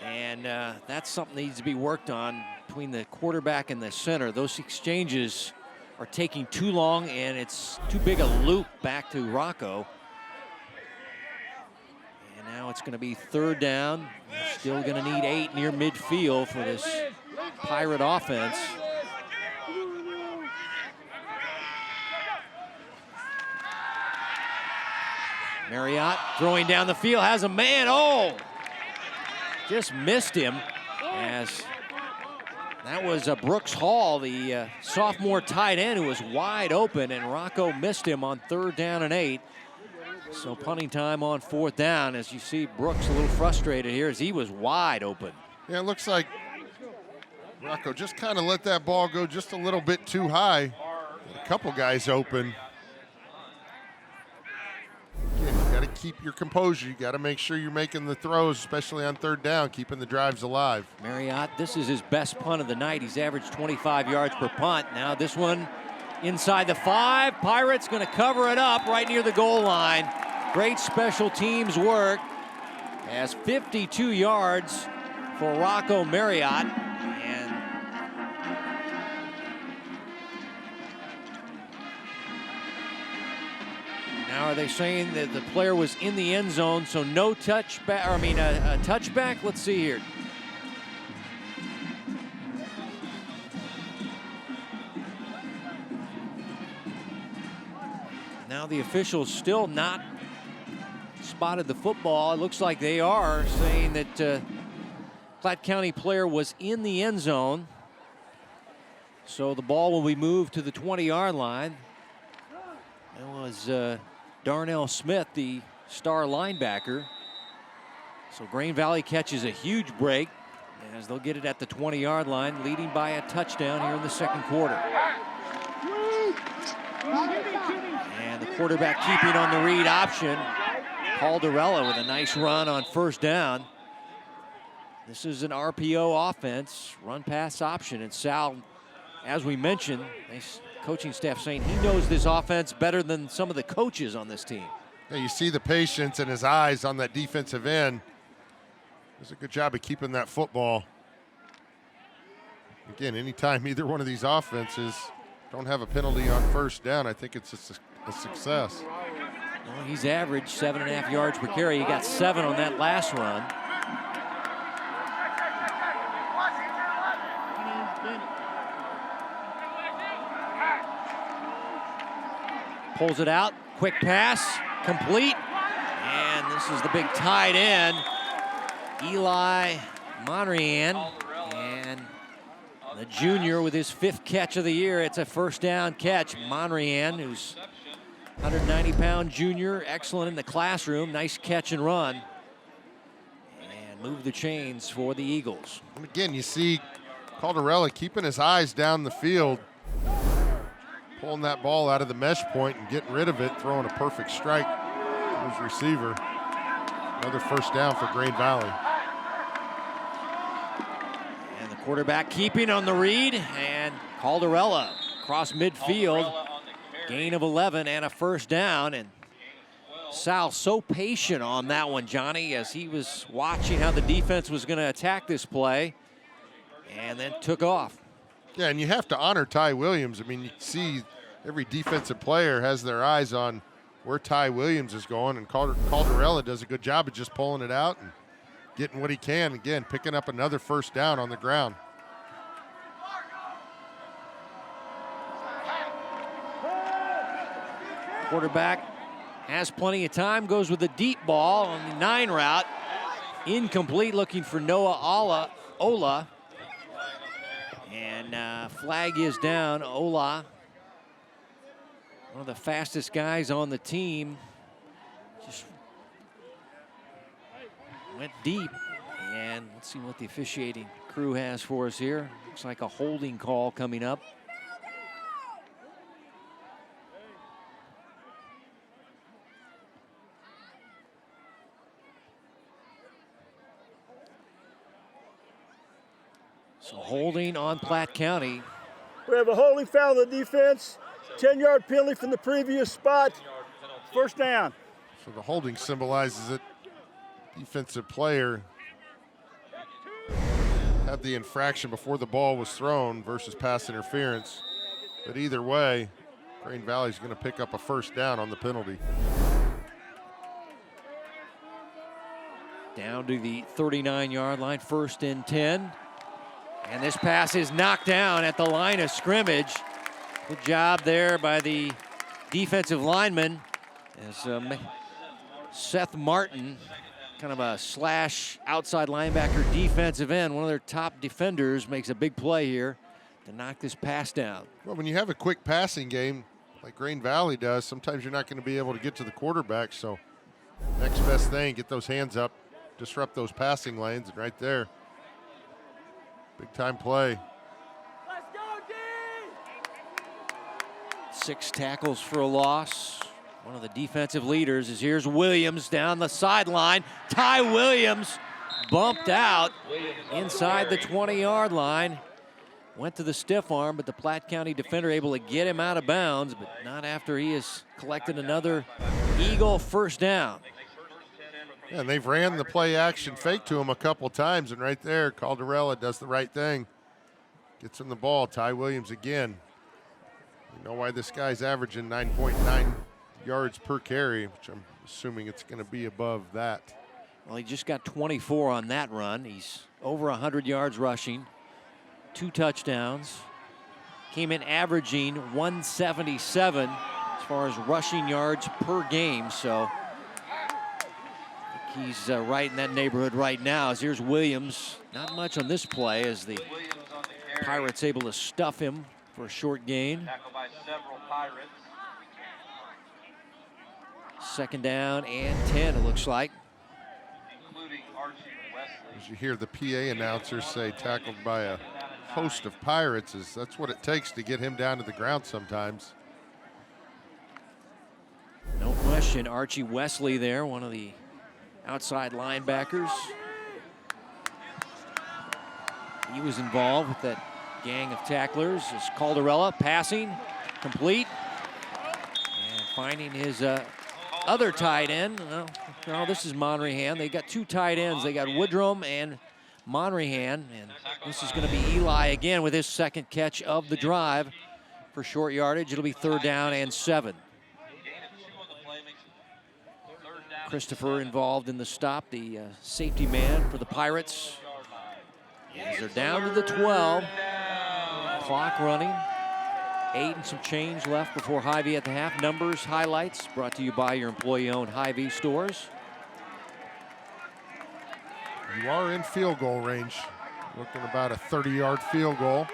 And that's something that needs to be worked on between the quarterback and the center. Those exchanges are taking too long, and it's too big a loop back to Rocco. And now it's going to be 3rd down. Still going to need 8 near midfield for this Pirate offense. Marriott throwing down the field, has a man. Oh, just missed him, as that was Brooks Hall, the sophomore tight end, who was wide open, and Rocco missed him on 3rd down and 8. So punting time on 4th down, as you see Brooks a little frustrated here as he was wide open. Yeah, it looks like Rocco just kind of let that ball go just a little bit too high. A couple guys open. Again, you got to keep your composure. You got to make sure you're making the throws, especially on 3rd down, keeping the drives alive. Marriott, this is his best punt of the night. He's averaged 25 yards per punt. Now this one inside the 5. Pirates going to cover it up right near the goal line. Great special teams work. Has 52 yards for Rocco Marriott. And now are they saying that the player was in the end zone, so no touchback, a touchback? Let's see here. Now the officials still not spotted the football. It looks like they are saying that Platte County player was in the end zone. So the ball will be moved to the 20-yard line. It was Darnell Smith, the star linebacker. So Grain Valley catches a huge break as they'll get it at the 20-yard line, leading by a touchdown here in the second quarter. And the quarterback keeping on the read option. Caldarella with a nice run on first down. This is an RPO offense, run pass option, and Sal, as we mentioned, coaching staff saying he knows this offense better than some of the coaches on this team. Yeah, you see the patience in his eyes on that defensive end. Does a good job of keeping that football. Again, anytime either one of these offenses don't have a penalty on first down, I think it's a success. Well, he's averaged 7.5 yards per carry. He got 7 on that last run. Pulls it out, quick pass, complete. And this is the big tight end, Eli Monrian. And the junior with his 5th catch of the year. It's a first down catch. Monrian, who's 190-pound junior, excellent in the classroom. Nice catch and run. And move the chains for the Eagles. And again, you see Caldarella keeping his eyes down the field, pulling that ball out of the mesh point and getting rid of it, throwing a perfect strike to his receiver. Another first down for Grain Valley. And the quarterback keeping on the read, and Caldarella across midfield. Gain of 11 and a first down. And Sal so patient on that one, Johnny, as he was watching how the defense was going to attack this play, and then took off. Yeah, and you have to honor Ty Williams. I mean, you see every defensive player has their eyes on where Ty Williams is going, and Caldarella does a good job of just pulling it out and getting what he can. Again, picking up another first down on the ground. Quarterback has plenty of time, goes with a deep ball on the 9 route. Incomplete, looking for Noah Ola. And flag is down. Ola, one of the fastest guys on the team, just went deep. And let's see what the officiating crew has for us here. Looks like a holding call coming up. So holding on Platte County. We have a holding foul on the defense, 10-yard penalty from the previous spot, first down. So the holding symbolizes it. Defensive player had the infraction before the ball was thrown versus pass interference. But either way, Grain Valley's going to pick up a first down on the penalty. Down to the 39-yard line, 1st and 10. And this pass is knocked down at the line of scrimmage. Good job there by the defensive lineman as Seth Martin, kind of a slash outside linebacker defensive end, one of their top defenders, makes a big play here to knock this pass down. Well, when you have a quick passing game like Grain Valley does, sometimes you're not going to be able to get to the quarterback. So next best thing, get those hands up, disrupt those passing lanes, and right there, big time play. Let's go, D! 6 tackles for a loss. One of the defensive leaders is here's Williams down the sideline. Ty Williams bumped out inside the 20-yard line. Went to the stiff arm, but the Platte County defender able to get him out of bounds, but not after he has collected another Eagle first down. Yeah, and they've ran the play action fake to him a couple times, and right there, Caldarella does the right thing. Gets him the ball. Ty Williams again. You know why this guy's averaging 9.9 yards per carry, which I'm assuming it's going to be above that. Well, he just got 24 on that run. He's over 100 yards rushing, 2 touchdowns. Came in averaging 177. His as far as rushing yards per game. So I think he's right in that neighborhood right now. As here's Williams. Not much on this play as the Pirates able to stuff him for a short gain. Second down and 10, it looks like. As you hear the PA announcer say, tackled by a host of Pirates, that's what it takes to get him down to the ground sometimes. No question, Archie Wesley there, one of the outside linebackers. He was involved with that gang of tacklers. As Calderella passing, complete. And finding his other tight end. No, this is Monrehan. They got two tight ends. They got Woodrum and Monrehan. And this is going to be Eli again with his second catch of the drive for short yardage. It'll be 3rd down and 7. Christopher involved in the stop, the safety man for the Pirates. As they're down to the 12. Clock running. 8 and some change left before Hy-Vee at the half. Numbers, highlights, brought to you by your employee-owned Hy-Vee stores. You are in field goal range. Looking about a 30-yard field goal.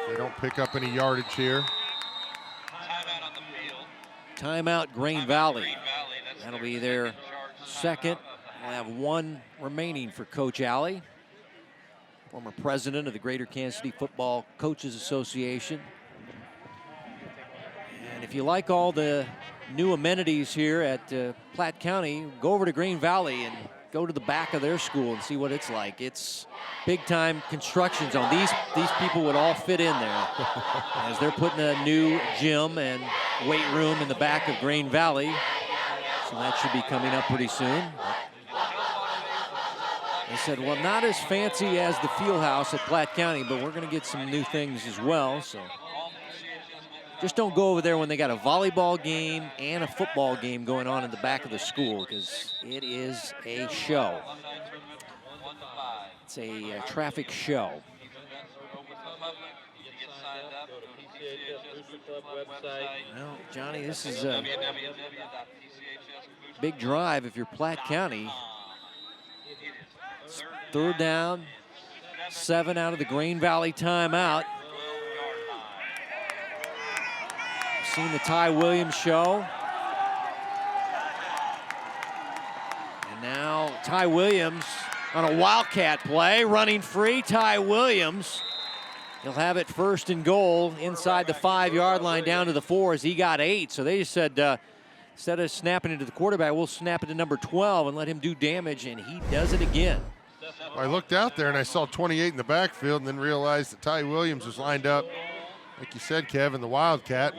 They don't pick up any yardage here. Timeout, Grain Valley. That'll be their second. We'll have 1 remaining for Coach Alley, former president of the Greater Kansas City Football Coaches Association. And if you like all the new amenities here at Platte County, go over to Grain Valley and go to the back of their school and see what it's like. It's big-time construction zone. These people would all fit in there as they're putting a new gym and weight room in the back of Grain Valley. So that should be coming up pretty soon. They said, well, not as fancy as the field house at Platte County, but we're going to get some new things as well. So just don't go over there when they got a volleyball game and a football game going on in the back of the school, because it is a show. It's a traffic show. Well, Johnny, this is a big drive if you're Platte County. 3rd down, 7 out of the Grain Valley timeout. Seen the Ty Williams show. And now Ty Williams on a Wildcat play, running free. Ty Williams, he'll have it 1st and goal inside the 5-yard line down to the 4 as he got 8. So they just said, instead of snapping it to the quarterback, we'll snap it to number 12 and let him do damage, and he does it again. I looked out there and I saw 28 in the backfield and then realized that Ty Williams was lined up, like you said, Kevin, the Wildcat.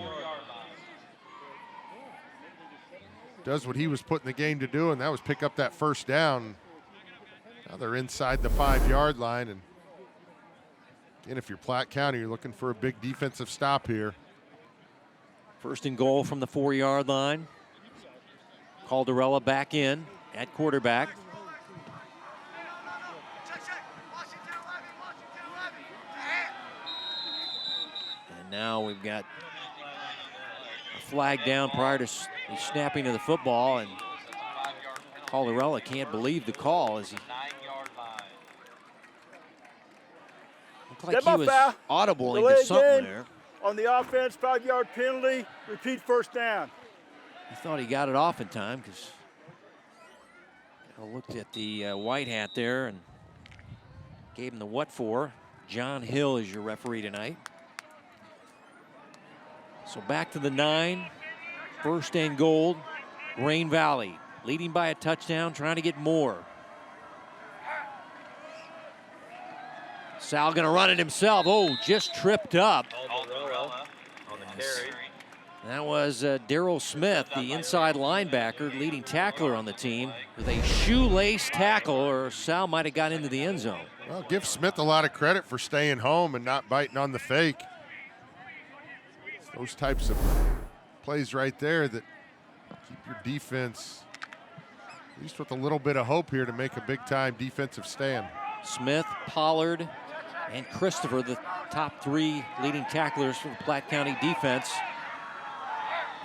Does what he was put in the game to do, and that was pick up that 1st down. Now they're inside the 5-yard line, and again, if you're Platte County, you're looking for a big defensive stop here. 1st and goal from the 4-yard line. Calderella back in at quarterback. And now we've got a flag down prior to the snapping of the football, and Calderella can't believe the call as he looked like he was audible into something there. On the offense, 5-yard penalty, repeat 1st down. I thought he got it off in time because I looked at the white hat there and gave him the what for. John Hill is your referee tonight. So back to the 9, 1st and goal, Grain Valley, leading by a touchdown, trying to get more. Sal gonna run it himself. Oh, just tripped up. That was Darrell Smith, the inside linebacker, leading tackler on the team, with a shoelace tackle, or Sal might have got into the end zone. Well, give Smith a lot of credit for staying home and not biting on the fake. It's those types of plays right there that keep your defense at least with a little bit of hope here to make a big-time defensive stand. Smith, Pollard, and Christopher, the top 3 leading tacklers for the Platte County defense.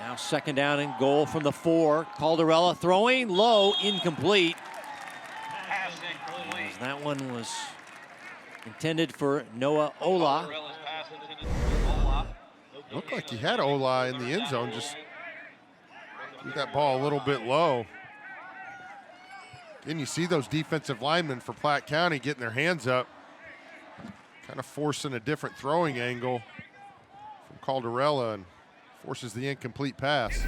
Now 2nd down and goal from the 4. Caldarella throwing low, incomplete. As that one was intended for Noah Ola. Looked like he had Ola in the end zone, just threw that ball a little bit low. And you see those defensive linemen for Platte County getting their hands up, kind of forcing a different throwing angle from Caldarella and forces the incomplete pass.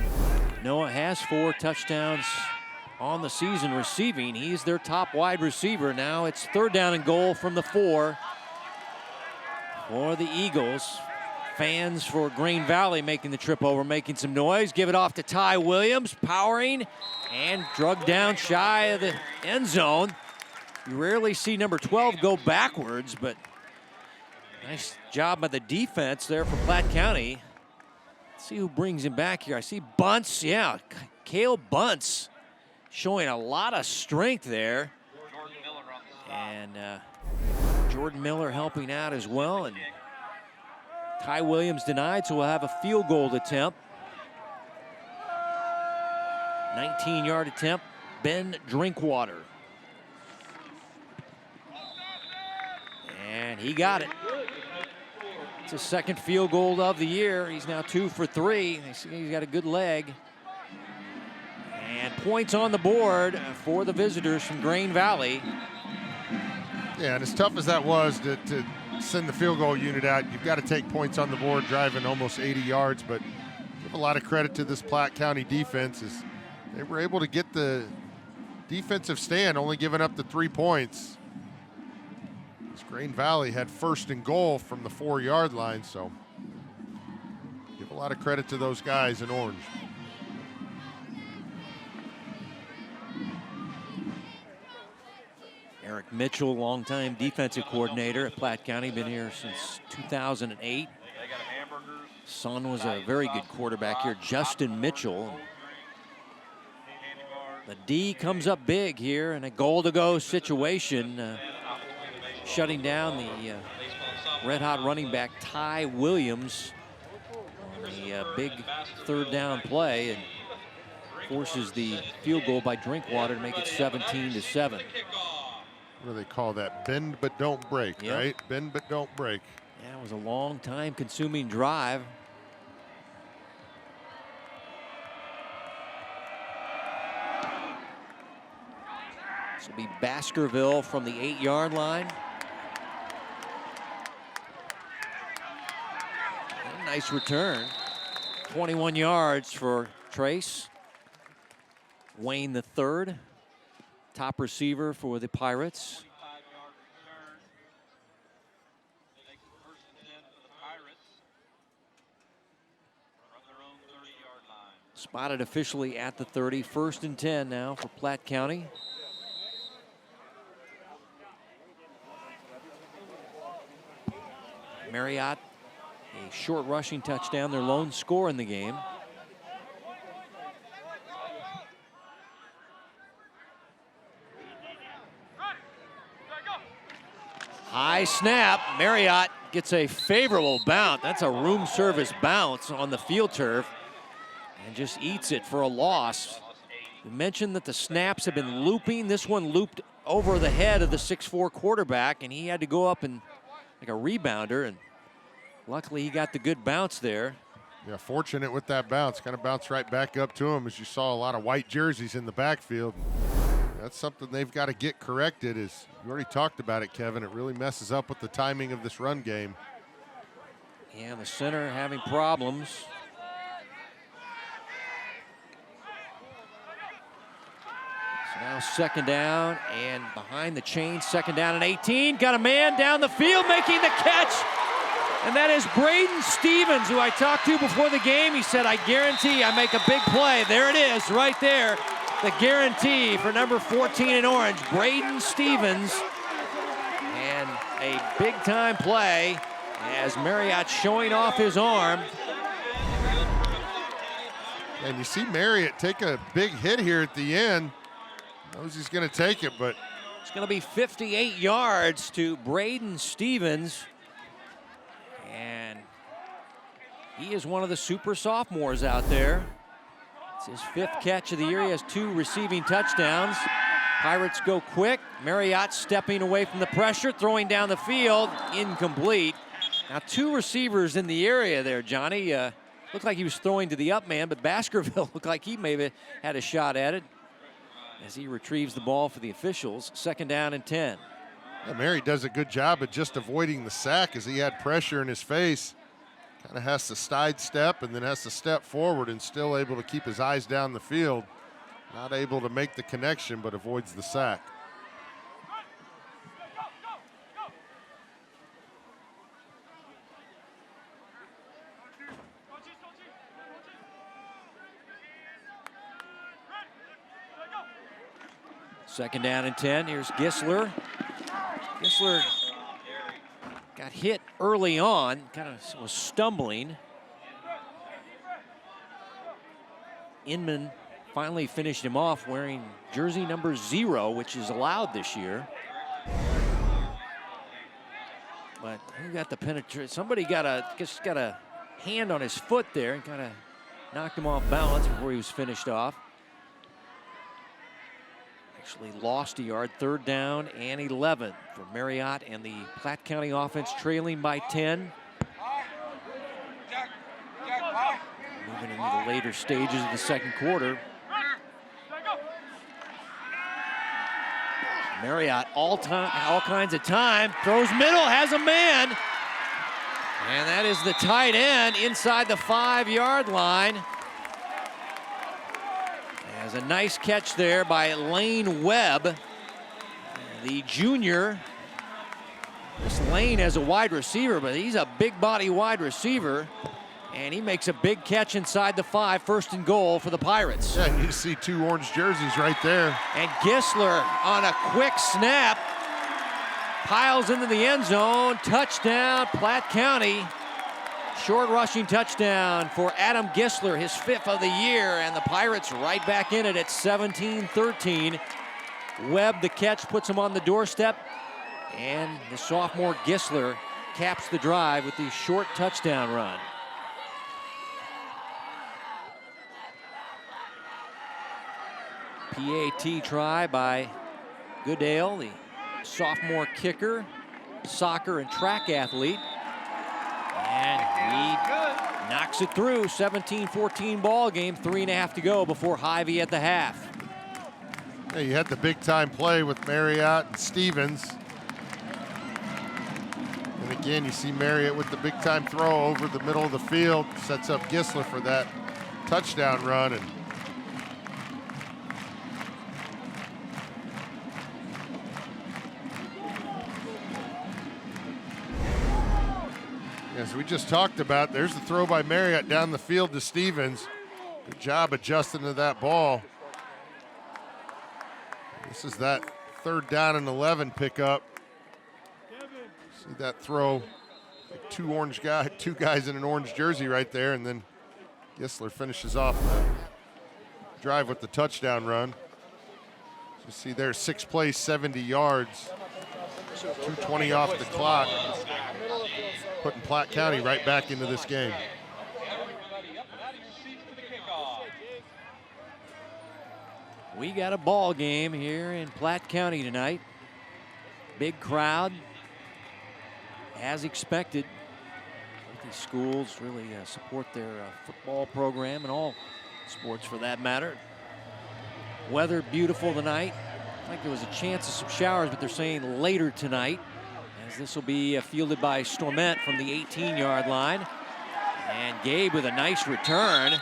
Noah has 4 touchdowns on the season receiving. He's their top wide receiver. Now it's 3rd down and goal from the 4 for the Eagles. Fans for Green Valley making the trip over, making some noise. Give it off to Ty Williams, powering and drugged down shy of the end zone. You rarely see number 12 go backwards, but nice job by the defense there for Platte County. Let's see who brings him back here. I see Bunce, yeah, Cale Bunce showing a lot of strength there. And Jordan Miller helping out as well. And Ty Williams denied, so we'll have a field goal attempt. 19-yard attempt, Ben Drinkwater. And he got it. It's his 2nd field goal of the year. He's now 2 for 3. They see he's got a good leg. And points on the board for the visitors from Green Valley. Yeah, and as tough as that was to send the field goal unit out, you've got to take points on the board, driving almost 80 yards. But give a lot of credit to this Platte County defense as they were able to get the defensive stand, only giving up the 3 points. This Green Valley had 1st and goal from the 4-yard line, so give a lot of credit to those guys in orange. Eric Mitchell, longtime defensive coordinator at Platte County, been here since 2008. Son was a very good quarterback here, Justin Mitchell. The D comes up big here in a goal-to-go situation, shutting down the red-hot running back Ty Williams on the big 3rd down play, and forces the field goal by Drinkwater to make it 17-7. What do they call that? Bend but don't break, yep. Right? Bend but don't break. Yeah, it was a long time consuming drive. This will be Baskerville from the 8-yard line. And a nice return. 21 yards for Trace. Wayne the 3rd. Top receiver for the Pirates. Spotted officially at the 30. 1st and 10 now for Platte County. Marriott, a short rushing touchdown, their lone score in the game. High snap, Marriott gets a favorable bounce. That's a room service bounce on the field turf and just eats it for a loss. You mentioned that the snaps have been looping. This one looped over the head of the 6'4" quarterback, and he had to go up and like a rebounder, and luckily he got the good bounce there. Yeah, fortunate with that bounce. Kind of bounced right back up to him as you saw a lot of white jerseys in the backfield. That's something they've got to get corrected. Is you already talked about it, Kevin. It really messes up with the timing of this run game. Yeah, the center having problems. So now 2nd down and behind the chain, 2nd down and 18. Got a man down the field making the catch. And that is Braden Stevens, who I talked to before the game. He said, I guarantee I make a big play. There it is right there. The guarantee for number 14 in orange, Braden Stevens. And a big-time play as Marriott showing off his arm. And you see Marriott take a big hit here at the end. Knows he's going to take it, but it's going to be 58 yards to Braden Stevens. And He is one of the super sophomores out there. It's his 5th catch of the year. He has 2 receiving touchdowns. Pirates go quick. Marriott stepping away from the pressure, throwing down the field, incomplete. Now 2 receivers in the area there, Johnny. Looked like he was throwing to the up man, but Baskerville looked like he maybe had a shot at it as he retrieves the ball for the officials. 2nd down and 10. Yeah, Mary does a good job of just avoiding the sack as he had pressure in his face. Kind of has to sidestep and then has to step forward and still able to keep his eyes down the field. Not able to make the connection, but avoids the sack. Second down and 10. Here's Gisler. Gisler got hit early on, kind of was stumbling. Inman finally finished him off wearing jersey number 0, which is allowed this year. But who got the penetration? Somebody got a hand on his foot there and kind of knocked him off balance before he was finished off. Actually lost a yard. 3rd down and 11 for Marriott and the Platte County offense trailing by 10. Moving into the later stages of the 2nd quarter. Marriott all kinds of time, throws middle, has a man. And that is the tight end inside the 5-yard line. Has a nice catch there by Lane Webb, the junior. This Lane as a wide receiver, but he's a big body wide receiver. And he makes a big catch inside the 5, 1st and goal for the Pirates. Yeah, you see 2 orange jerseys right there. And Gisler on a quick snap piles into the end zone. Touchdown, Platte County. Short rushing touchdown for Adam Gisler, his 5th of the year, and the Pirates right back in it at 17-13. Webb, the catch, puts him on the doorstep, and the sophomore Gisler caps the drive with the short touchdown run. PAT try by Goodale, the sophomore kicker, soccer and track athlete. And he knocks it through. 17-14 ball game, 3.5 to go before Hy-Vee at the half. Yeah, you had the big time play with Marriott and Stevens. And again, you see Marriott with the big time throw over the middle of the field, sets up Gisler for that touchdown run. And as we just talked about, there's the throw by Marriott down the field to Stevens. Good job adjusting to that ball. This is that 3rd down and 11 pickup. See that throw, like 2 guys in an orange jersey right there, and then Gisler finishes off the drive with the touchdown run. You see there, 6 plays, 70 yards, 2:20 off the clock. Putting Platte County right back into this game. We got a ball game here in Platte County tonight. Big crowd, as expected. These schools really support their football program and all sports for that matter. Weather beautiful tonight. I think there was a chance of some showers, but they're saying later tonight, as this will be fielded by Storment from the 18-yard line. And Gabe with a nice return.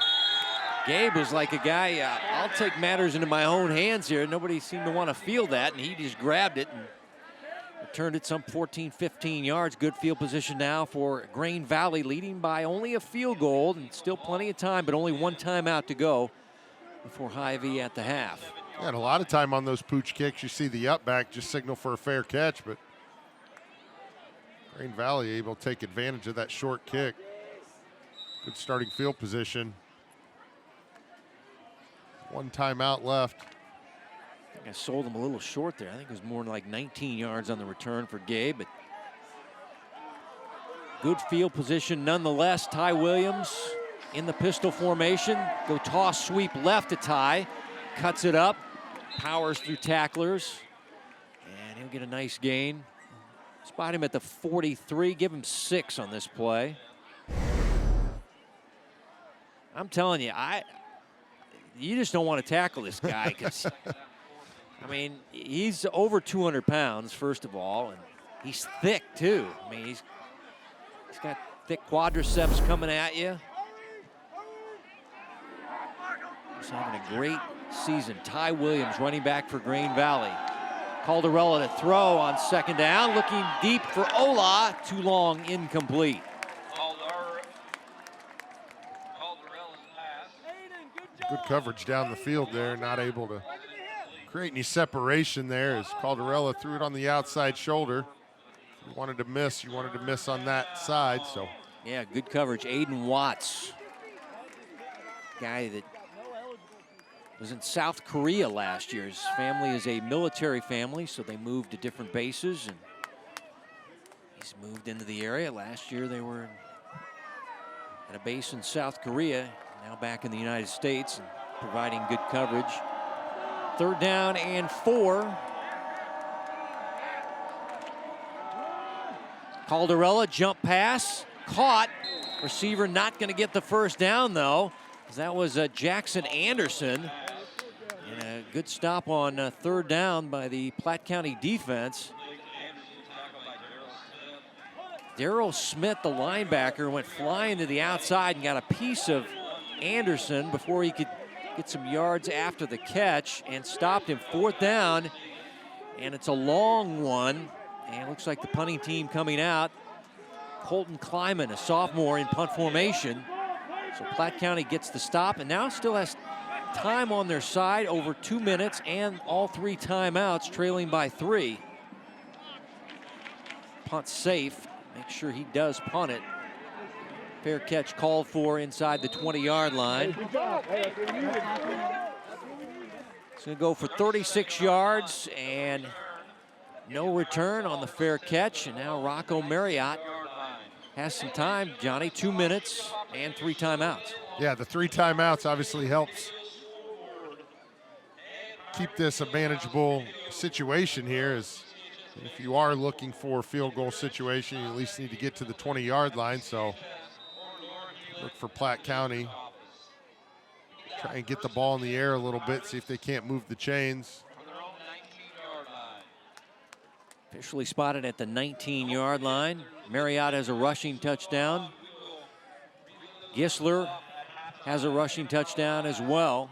Gabe was like a guy, I'll take matters into my own hands here. Nobody seemed to want to field that, and he just grabbed it and returned it some 14, 15 yards. Good field position now for Grain Valley, leading by only a field goal, and still plenty of time, but only 1 timeout to go before Hy-Vee at the half. Yeah, and a lot of time on those pooch kicks, you see the up back just signal for a fair catch, but Grain Valley able to take advantage of that short kick. Good starting field position. 1 timeout left. I think I sold him a little short there. I think it was more like 19 yards on the return for Gabe, but Good field position nonetheless. Ty Williams in the pistol formation. Go toss sweep left to Ty. Cuts it up. Powers through tacklers. And he'll get a nice gain. Spot him at the 43. Give him 6 on this play. I'm telling you, you just don't want to tackle this guy because, I mean, he's over 200 pounds, first of all, and he's thick, too. I mean, he's got thick quadriceps coming at you. He's having a great season. Ty Williams, running back for Grain Valley. Caldarella to throw on second down, looking deep for Ola. Too long, incomplete. Good coverage down the field there, not able to create any separation there as Caldarella threw it on the outside shoulder. If you wanted to miss on that side, so. Yeah, good coverage. Aiden Watts, guy that was in South Korea last year. His family is a military family, so they moved to different bases, and he's moved into the area. Last year they were at a base in South Korea, now back in the United States and providing good coverage. 3rd down and 4. Caldarella, jump pass, caught. Receiver not going to get the first down, though, because that was Jackson Anderson. And a good stop on 3rd down by the Platte County defense. Darrell Smith, the linebacker, went flying to the outside and got a piece of Anderson before he could get some yards after the catch and stopped him. 4th down, and it's a long one. And it looks like the punting team coming out. Colton Kleiman, a sophomore in punt formation. So Platte County gets the stop and now still has time on their side, over 2 minutes and all 3 timeouts, trailing by 3. Punt safe. Make sure he does punt it. Fair catch called for inside the 20-yard line. It's going to go for 36 yards and no return on the fair catch. And now Rocco Marriott has some time. Johnny, 2 minutes and 3 timeouts. Yeah, the 3 timeouts obviously helps keep this a manageable situation here. As if you are looking for a field goal situation, you at least need to get to the 20-yard line. So look for Platte County. Try and get the ball in the air a little bit, see if they can't move the chains. Officially spotted at the 19-yard line. Marriott has a rushing touchdown. Gisler has a rushing touchdown as well.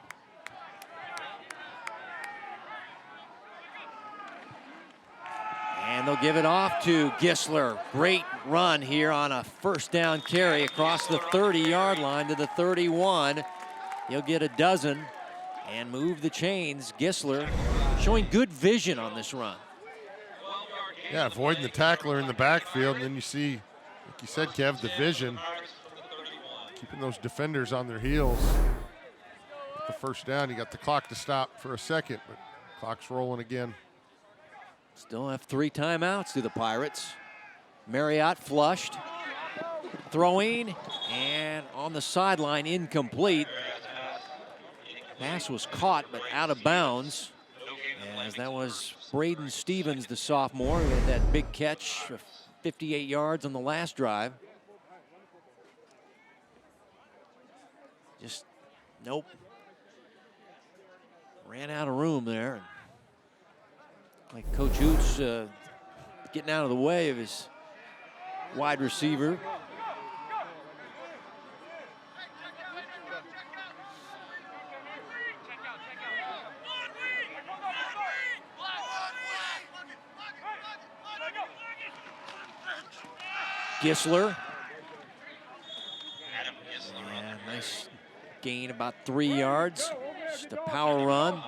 And they'll give it off to Gisler. Great run here on a 1st down carry across the 30-yard line to the 31. He'll get a dozen and move the chains. Gisler showing good vision on this run. Yeah, avoiding the tackler in the backfield. And then you see, like you said, Kev, the vision. Keeping those defenders on their heels. At the 1st down, you got the clock to stop for a second, but clock's rolling again. Still have 3 timeouts to the Pirates. Marriott flushed. Throwing, and on the sideline, incomplete. Pass was caught, but out of bounds. As that was Braden Stevens, the sophomore, who had that big catch of 58 yards on the last drive. Just, nope. Ran out of room there. Like Coach Hoots getting out of the way of his wide receiver. Gisler. Yeah, nice gain, about 3 yards. Just a power run.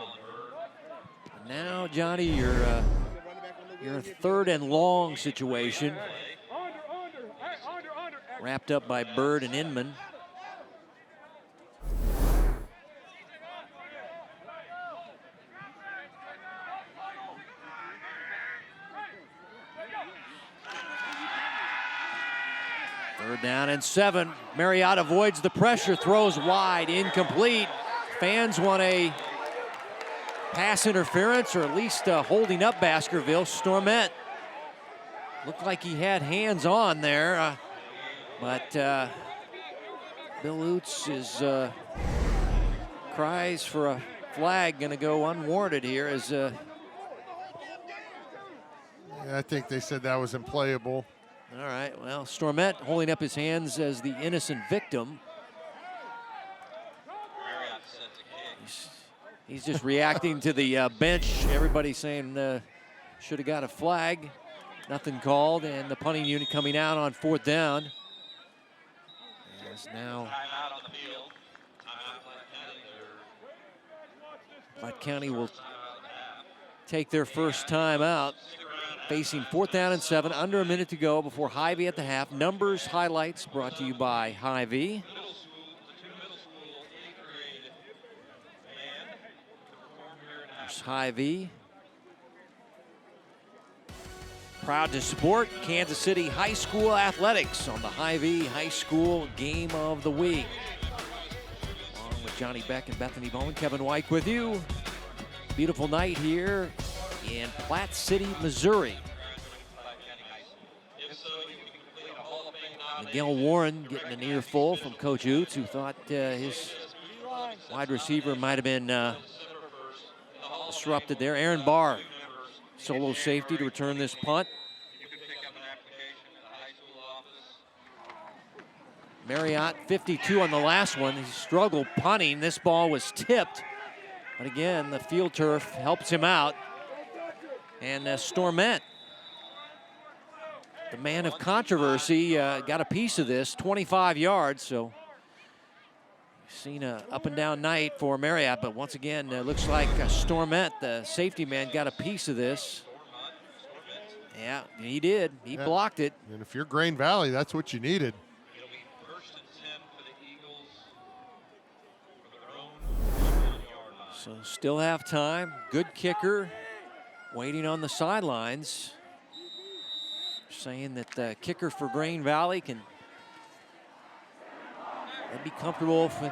Now, Johnny, you're a 3rd and long situation. Wrapped up by Bird and Inman. Third down and 7. Marriott avoids the pressure, throws wide, incomplete. Fans want a pass interference, or at least holding up Baskerville. Stormette looked like he had hands on there, but Bill Oots' cries for a flag going to go unwarranted here as Yeah, I think they said that was unplayable. all right, well, Stormette holding up his hands as the innocent victim. He's just reacting to the bench. Everybody saying should have got a flag. Nothing called, and the punting unit coming out on 4th down. As now Platte County will take their first time out, facing 4th down and 7, under a minute to go before Hy-Vee at the half. Numbers highlights brought to you by Hy-Vee. There's Hy-Vee. Proud to support Kansas City High School athletics on the Hy-Vee High School Game of the Week. Along with Johnny Beck and Bethany Bowman, Kevin White with you. Beautiful night here in Platte City, Missouri. Miguel Warren getting an earful from Coach Oots, who thought his wide receiver might have been disrupted there. Aaron Barr, solo safety to return this punt. Marriott 52 on the last one. He struggled punting. This ball was tipped. But again, the field turf helps him out. And Stormette, the man of controversy, got a piece of this, 25 yards. So we've seen an up and down night for Marriott, but once again, looks like Stormette, the safety man, got a piece of this. Yeah, he did. He blocked it. And if you're Grain Valley, that's what you needed. So still have time. Good kicker, waiting on the sidelines. Saying that the kicker for Grain Valley can be comfortable for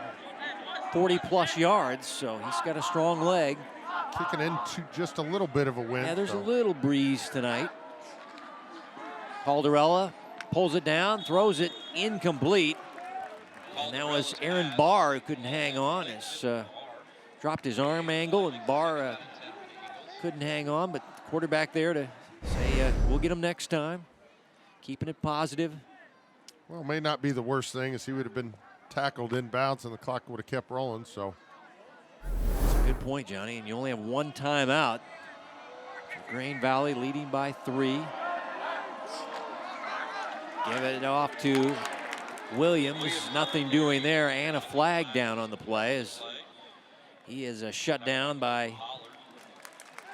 40-plus yards, so he's got a strong leg. Kicking into just a little bit of a wind. Yeah, there's a little breeze tonight. Calderella pulls it down, throws it incomplete. And that was Aaron Barr who couldn't hang on. As dropped his arm angle, and Barr couldn't hang on, but the quarterback there to say, we'll get him next time. Keeping it positive. Well, it may not be the worst thing, as he would have been tackled inbounds and the clock would have kept rolling, so. That's a good point, Johnny, and you only have one timeout. Grain Valley leading by 3. Give it off to Williams. Nothing doing there, and a flag down on the play as he is shut down by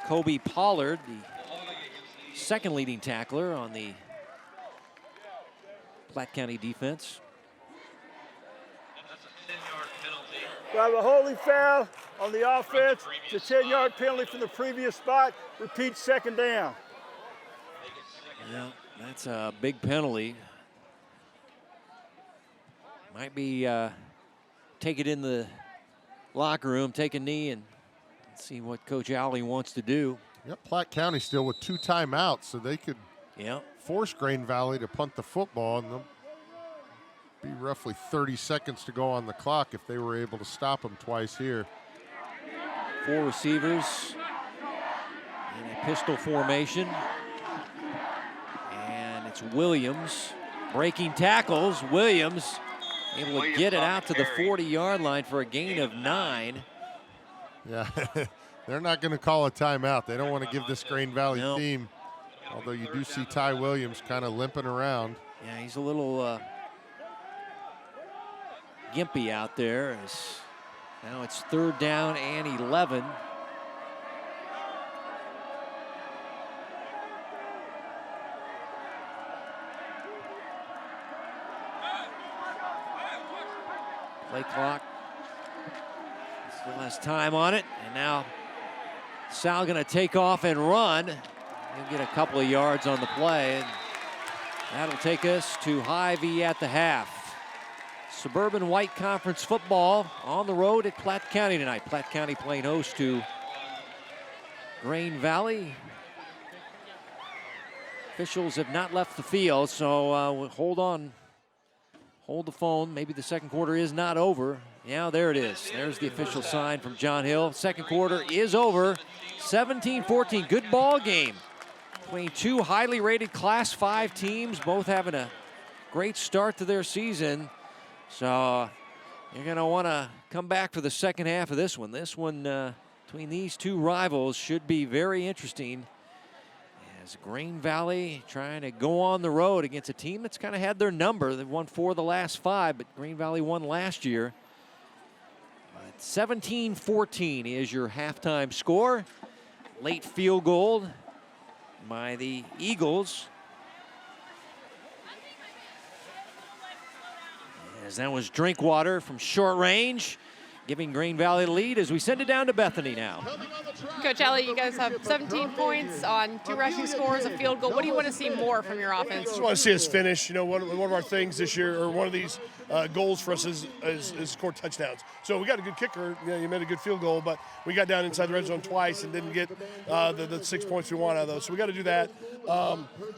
Kobe Pollard, the second leading tackler on the Platte County defense. We have a holding foul on the offense. It's a 10-yard penalty from the previous spot. Repeat, 2nd down. Yeah, that's a big penalty. Might be take it in the locker room, take a knee, and see what Coach Alley wants to do. Yep, Platte County still with 2 timeouts, so they could force Grain Valley to punt the football, and they'll be roughly 30 seconds to go on the clock if they were able to stop them twice here. 4 receivers in a pistol formation. And it's Williams breaking tackles. Williams able to get it out to the 40-yard line for a gain of 9. Yeah, they're not going to call a timeout. They don't want to give this Grain Valley team, although you do see Ty Williams kind of limping around. Yeah, he's a little gimpy out there. Now it's 3rd down and 11. Play clock still has time on it, and now Sal going to take off and run. He'll get a couple of yards on the play. And That'll take us to Hy-Vee at the half. Suburban White Conference football on the road at Platte County tonight. Platte County playing host to Grain Valley. Officials have not left the field, so hold on. Hold the phone. Maybe the second quarter is not over. Yeah, there it is. There's the official sign from John Hill. Second quarter is over. 17-14. Good ball game between two highly rated Class 5 teams, both having a great start to their season. So you're going to want to come back for the second half of this one. This one between these two rivals should be very interesting. As Grain Valley trying to go on the road against a team that's kind of had their number. They've won 4 of the last 5, but Grain Valley won last year. 17-14 is your halftime score. Late field goal by the Eagles. As that was Drinkwater from short range, giving Grain Valley the lead as we send it down to Bethany now. Coach Ellie, you guys have 17 points on 2 rushing scores, a field goal. What do you want to see more from your offense? I just want to see us finish. You know, one of our things this year, or one of these goals for us is score touchdowns. So we got a good kicker. You know, you made a good field goal, but we got down inside the red zone twice and didn't get the 6 points we want out of those. So we got to do that.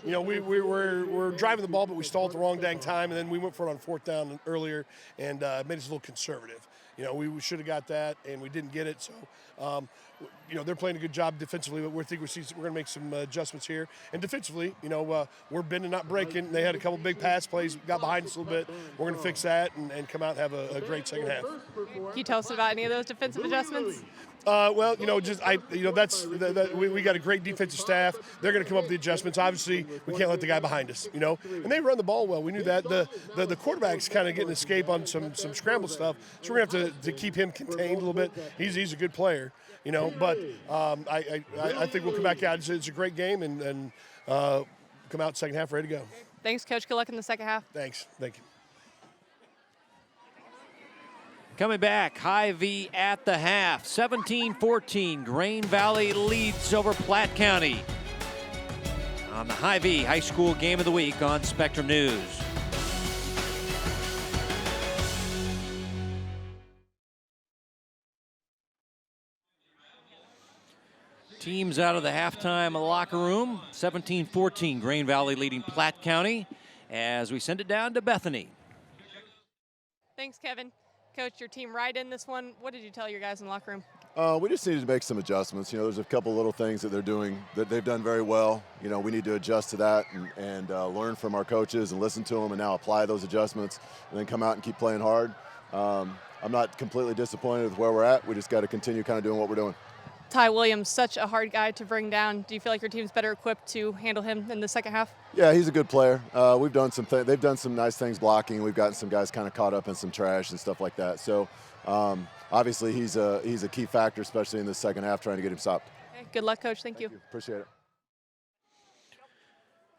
You know, we're driving the ball, but we stalled at the wrong dang time, and then we went for it on 4th down earlier and made us a little conservative. You know, we should have got that, and we didn't get it. So, you know, they're playing a good job defensively, but we're going to make some adjustments here. And defensively, you know, we're bending, not breaking. They had a couple big pass plays, got behind us a little bit. We're going to fix that and come out and have a great second half. Can you tell us about any of those defensive adjustments? Well, you know, we got a great defensive staff. They're going to come up with the adjustments. Obviously, we can't let the guy behind us, you know. And they run the ball well. We knew that. The quarterback's kind of getting escape on some scramble stuff, so we're going to have to keep him contained a little bit. He's a good player, you know. But I think we'll come back out. It's a great game and come out second half ready to go. Thanks, Coach. Good luck in the second half. Thanks. Thank you. Coming back, Hy-Vee at the half. 17-14, Grain Valley leads over Platte County on the Hy-Vee High School Game of the Week on Spectrum News. Teams out of the halftime locker room. 17-14, Grain Valley leading Platte County as we send it down to Bethany. Thanks, Kevin. Coach, your team right in this one. What did you tell your guys in the locker room? We just needed to make some adjustments. You know, there's a couple little things that they're doing that they've done very well. You know, we need to adjust to that and learn from our coaches and listen to them and now apply those adjustments and then come out and keep playing hard. I'm not completely disappointed with where we're at. We just got to continue kind of doing what we're doing. Ty Williams, such a hard guy to bring down. Do you feel like your team's better equipped to handle him in the second half? Yeah, he's a good player. We've done they've done some nice things blocking. We've gotten some guys kind of caught up in some trash and stuff like that. So obviously he's a key factor, especially in the second half, trying to get him stopped. Okay, good luck, Coach. Thank you. Appreciate it.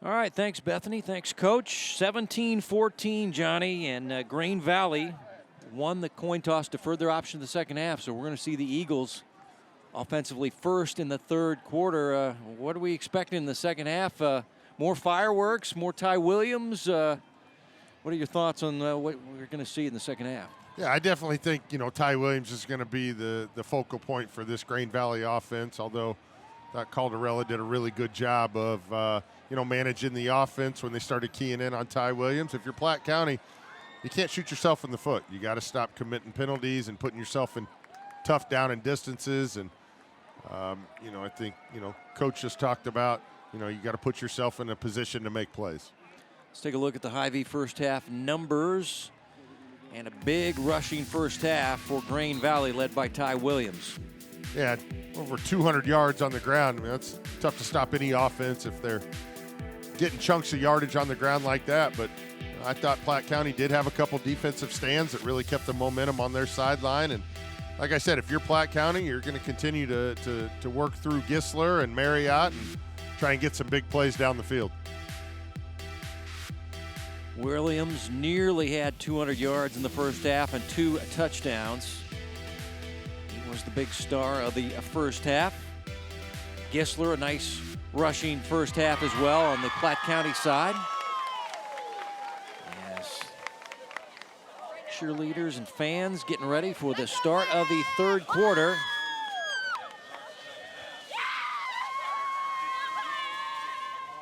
All right, thanks, Bethany. Thanks, Coach. 17-14, Johnny, and Grain Valley won the coin toss, deferred their option to the second half. So we're going to see the Eagles offensively first in the third quarter. What are we expecting in the second half? More fireworks, more Ty Williams. What are your thoughts on what we're going to see in the second half? Yeah, I definitely think, you know, Ty Williams is going to be the focal point for this Grain Valley offense, although I thought Calderella did a really good job of, you know, managing the offense when they started keying in on Ty Williams. If you're Platte County, you can't shoot yourself in the foot. You got to stop committing penalties and putting yourself in tough down and distances. And you know, I think, you know, Coach just talked about, you know, you got to put yourself in a position to make plays. Let's take a look at the Hy-Vee first half numbers. And a big rushing first half for Grain Valley, led by Ty Williams. Yeah, over 200 yards on the ground. I mean, that's tough to stop any offense if they're getting chunks of yardage on the ground like that. But I thought Platte County did have a couple defensive stands that really kept the momentum on their sideline. And like I said, if you're Platte County, you're going to continue to work through Gisler and Marriott and try and get some big plays down the field. Williams nearly had 200 yards in the first half and 2 touchdowns. He was the big star of the first half. Gisler, a nice rushing first half as well on the Platte County side. cheerleaders and fans getting ready for the start of the third quarter.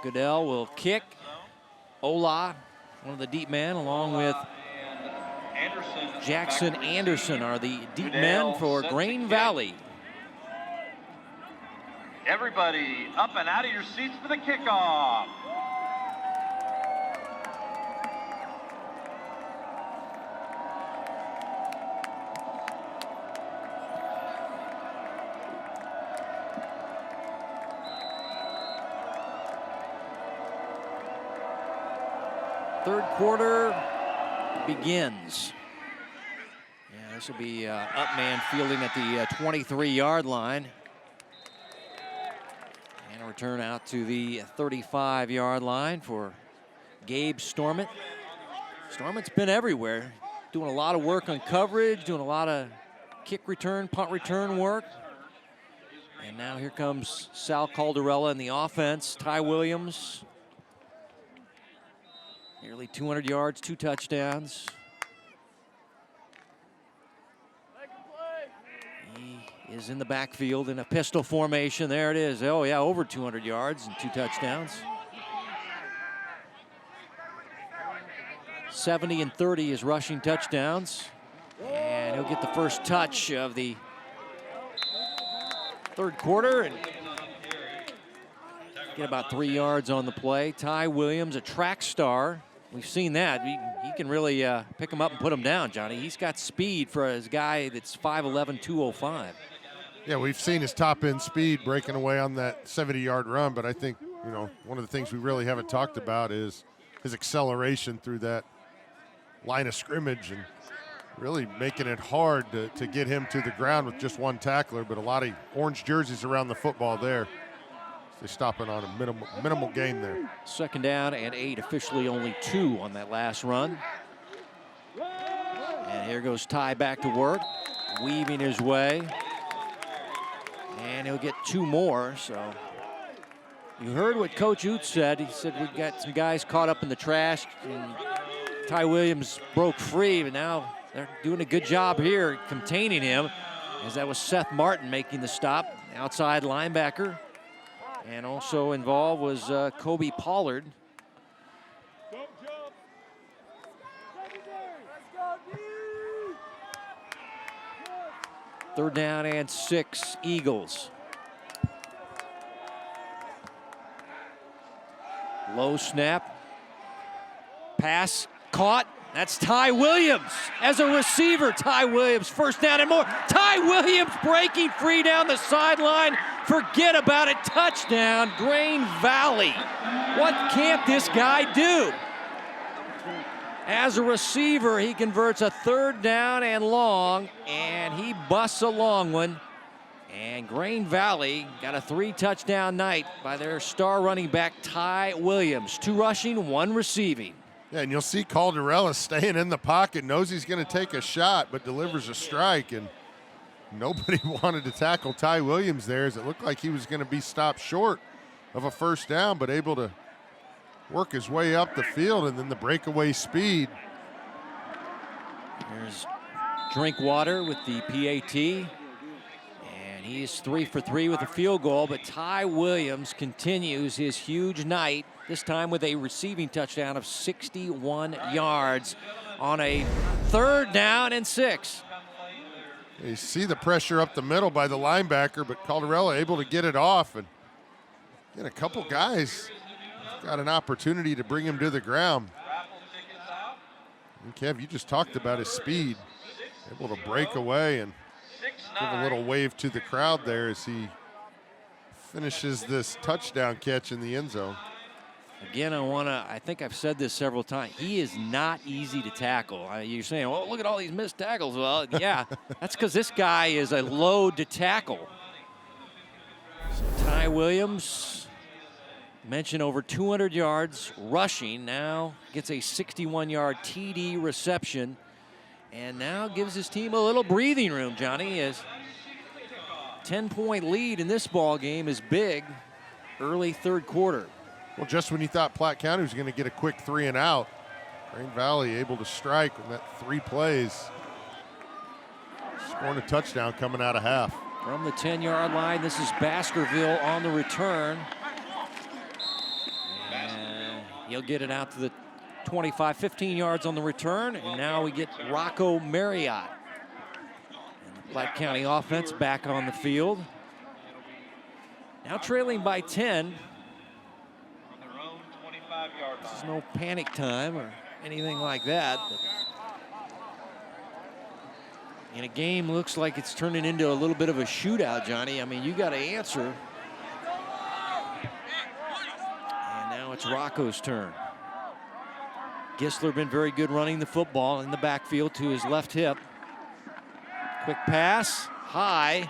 Goodell will kick. Ola, one of the deep men, along with Jackson Anderson are the deep men for Grain Valley. Everybody up and out of your seats for the kickoff. Third quarter begins. Yeah, this will be up man fielding at the 23-yard line. And a return out to the 35-yard line for Gabe Stormont. Stormont's been everywhere, doing a lot of work on coverage, doing a lot of kick return, punt return work. And now here comes Sal Caldarella in the offense. Ty Williams, nearly 200 yards, 2 touchdowns. He is in the backfield in a pistol formation. There it is. Oh, yeah, over 200 yards and 2 touchdowns. 70 and 30 is rushing touchdowns. And he'll get the first touch of the third quarter and get about 3 yards on the play. Ty Williams, a track star. We've seen that. He can really pick him up and put him down, Johnny. He's got speed for a guy that's 5'11", 205. Yeah, we've seen his top-end speed breaking away on that 70-yard run, but I think, you know, one of the things we really haven't talked about is his acceleration through that line of scrimmage and really making it hard to get him to the ground with just one tackler, but a lot of orange jerseys around the football there. They're stopping on a minimal gain there. Second down and 8, officially only 2 on that last run. And here goes Ty back to work, weaving his way. And he'll get 2 more, so. You heard what Coach Oots said. He said, we've got some guys caught up in the trash, and Ty Williams broke free, but now they're doing a good job here containing him, as that was Seth Martin making the stop, outside linebacker. And also involved was Kobe Pollard. Third down and 6, Eagles. Low snap. Pass caught. That's Ty Williams as a receiver. Ty Williams, first down and more. Ty Williams breaking free down the sideline. Forget about it, touchdown, Grain Valley. What can't this guy do? As a receiver, he converts a third down and long, and he busts a long one. And Grain Valley got a 3-touchdown night by their star running back, Ty Williams. 2 rushing, 1 receiving. Yeah, and you'll see Caldarella staying in the pocket, knows he's going to take a shot, but delivers a strike. And nobody wanted to tackle Ty Williams there, as it looked like he was going to be stopped short of a first down, but able to work his way up the field, and then the breakaway speed. There's Drinkwater with the PAT. And he's 3 for 3 with a field goal, but Ty Williams continues his huge night, this time with a receiving touchdown of 61 yards on a third down and 6. You see the pressure up the middle by the linebacker, but Caldarella able to get it off, and get a couple guys got an opportunity to bring him to the ground. And Kev, you just talked about his speed, able to break away and give a little wave to the crowd there as he finishes this touchdown catch in the end zone. Again, I think I've said this several times, he is not easy to tackle. You're saying, well, look at all these missed tackles. Well, yeah, that's because this guy is a load to tackle. So Ty Williams, mentioned over 200 yards rushing, now gets a 61-yard TD reception, and now gives his team a little breathing room, Johnny, as 10-point lead in this ball game is big early third quarter. Well, just when you thought Platte County was going to get a quick 3 and out, Green Valley able to strike in that 3 plays. Scoring a touchdown coming out of half. From the 10-yard line, this is Baskerville on the return. And he'll get it out to the 25, 15 yards on the return. And now we get Rocco Marriott. And the Platte County offense back on the field. Now trailing by 10. This is no panic time or anything like that. And a game looks like it's turning into a little bit of a shootout, Johnny. I mean, you got to answer. And now it's Rocco's turn. Gisler been very good running the football in the backfield to his left hip. Quick pass, high.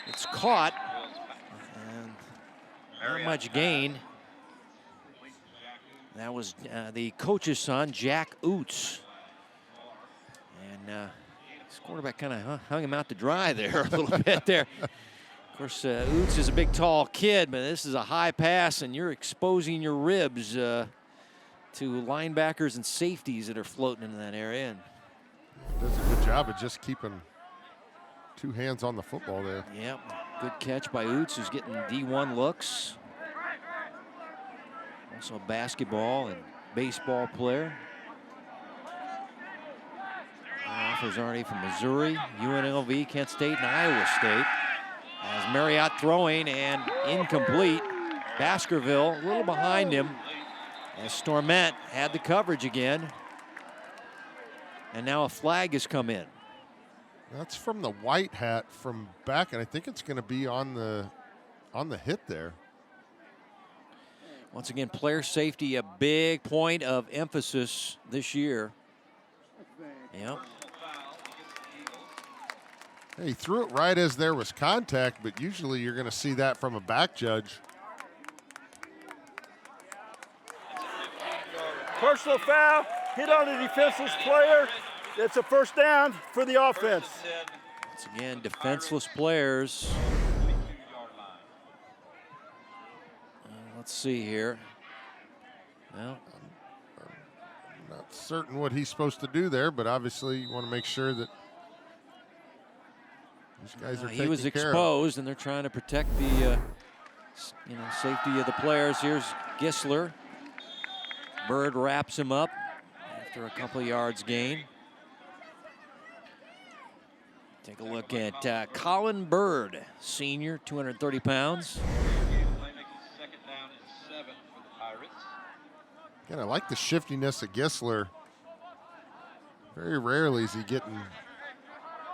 It's caught. And not much gain. That was the coach's son, Jack Oots. And this quarterback kind of hung him out to dry there a little bit there. Of course, Oots is a big, tall kid, but this is a high pass, and you're exposing your ribs to linebackers and safeties that are floating in that area. And does a good job of just keeping 2 hands on the football there. Yep, good catch by Oots, who's getting D1 looks. Also a basketball and baseball player. Offers already from Missouri, UNLV, Kent State, and Iowa State. As Marriott throwing and incomplete. Baskerville a little behind him as Stormette had the coverage again. And now a flag has come in. That's from the white hat from back, and I think it's going to be on the hit there. Once again, player safety, a big point of emphasis this year. Yep. Hey, he threw it right as there was contact, but usually you're going to see that from a back judge. Personal foul, hit on a defenseless player. It's a first down for the offense. Once again, defenseless players. Let's see here. Well, I'm not certain what he's supposed to do there, but obviously you want to make sure that these guys are taken care of. He was exposed, and they're trying to protect the safety of the players. Here's Gisler. Bird wraps him up after a couple of yards gain. Take a look at Colin Bird, senior, 230 pounds. Again, I like the shiftiness of Gisler. Very rarely is he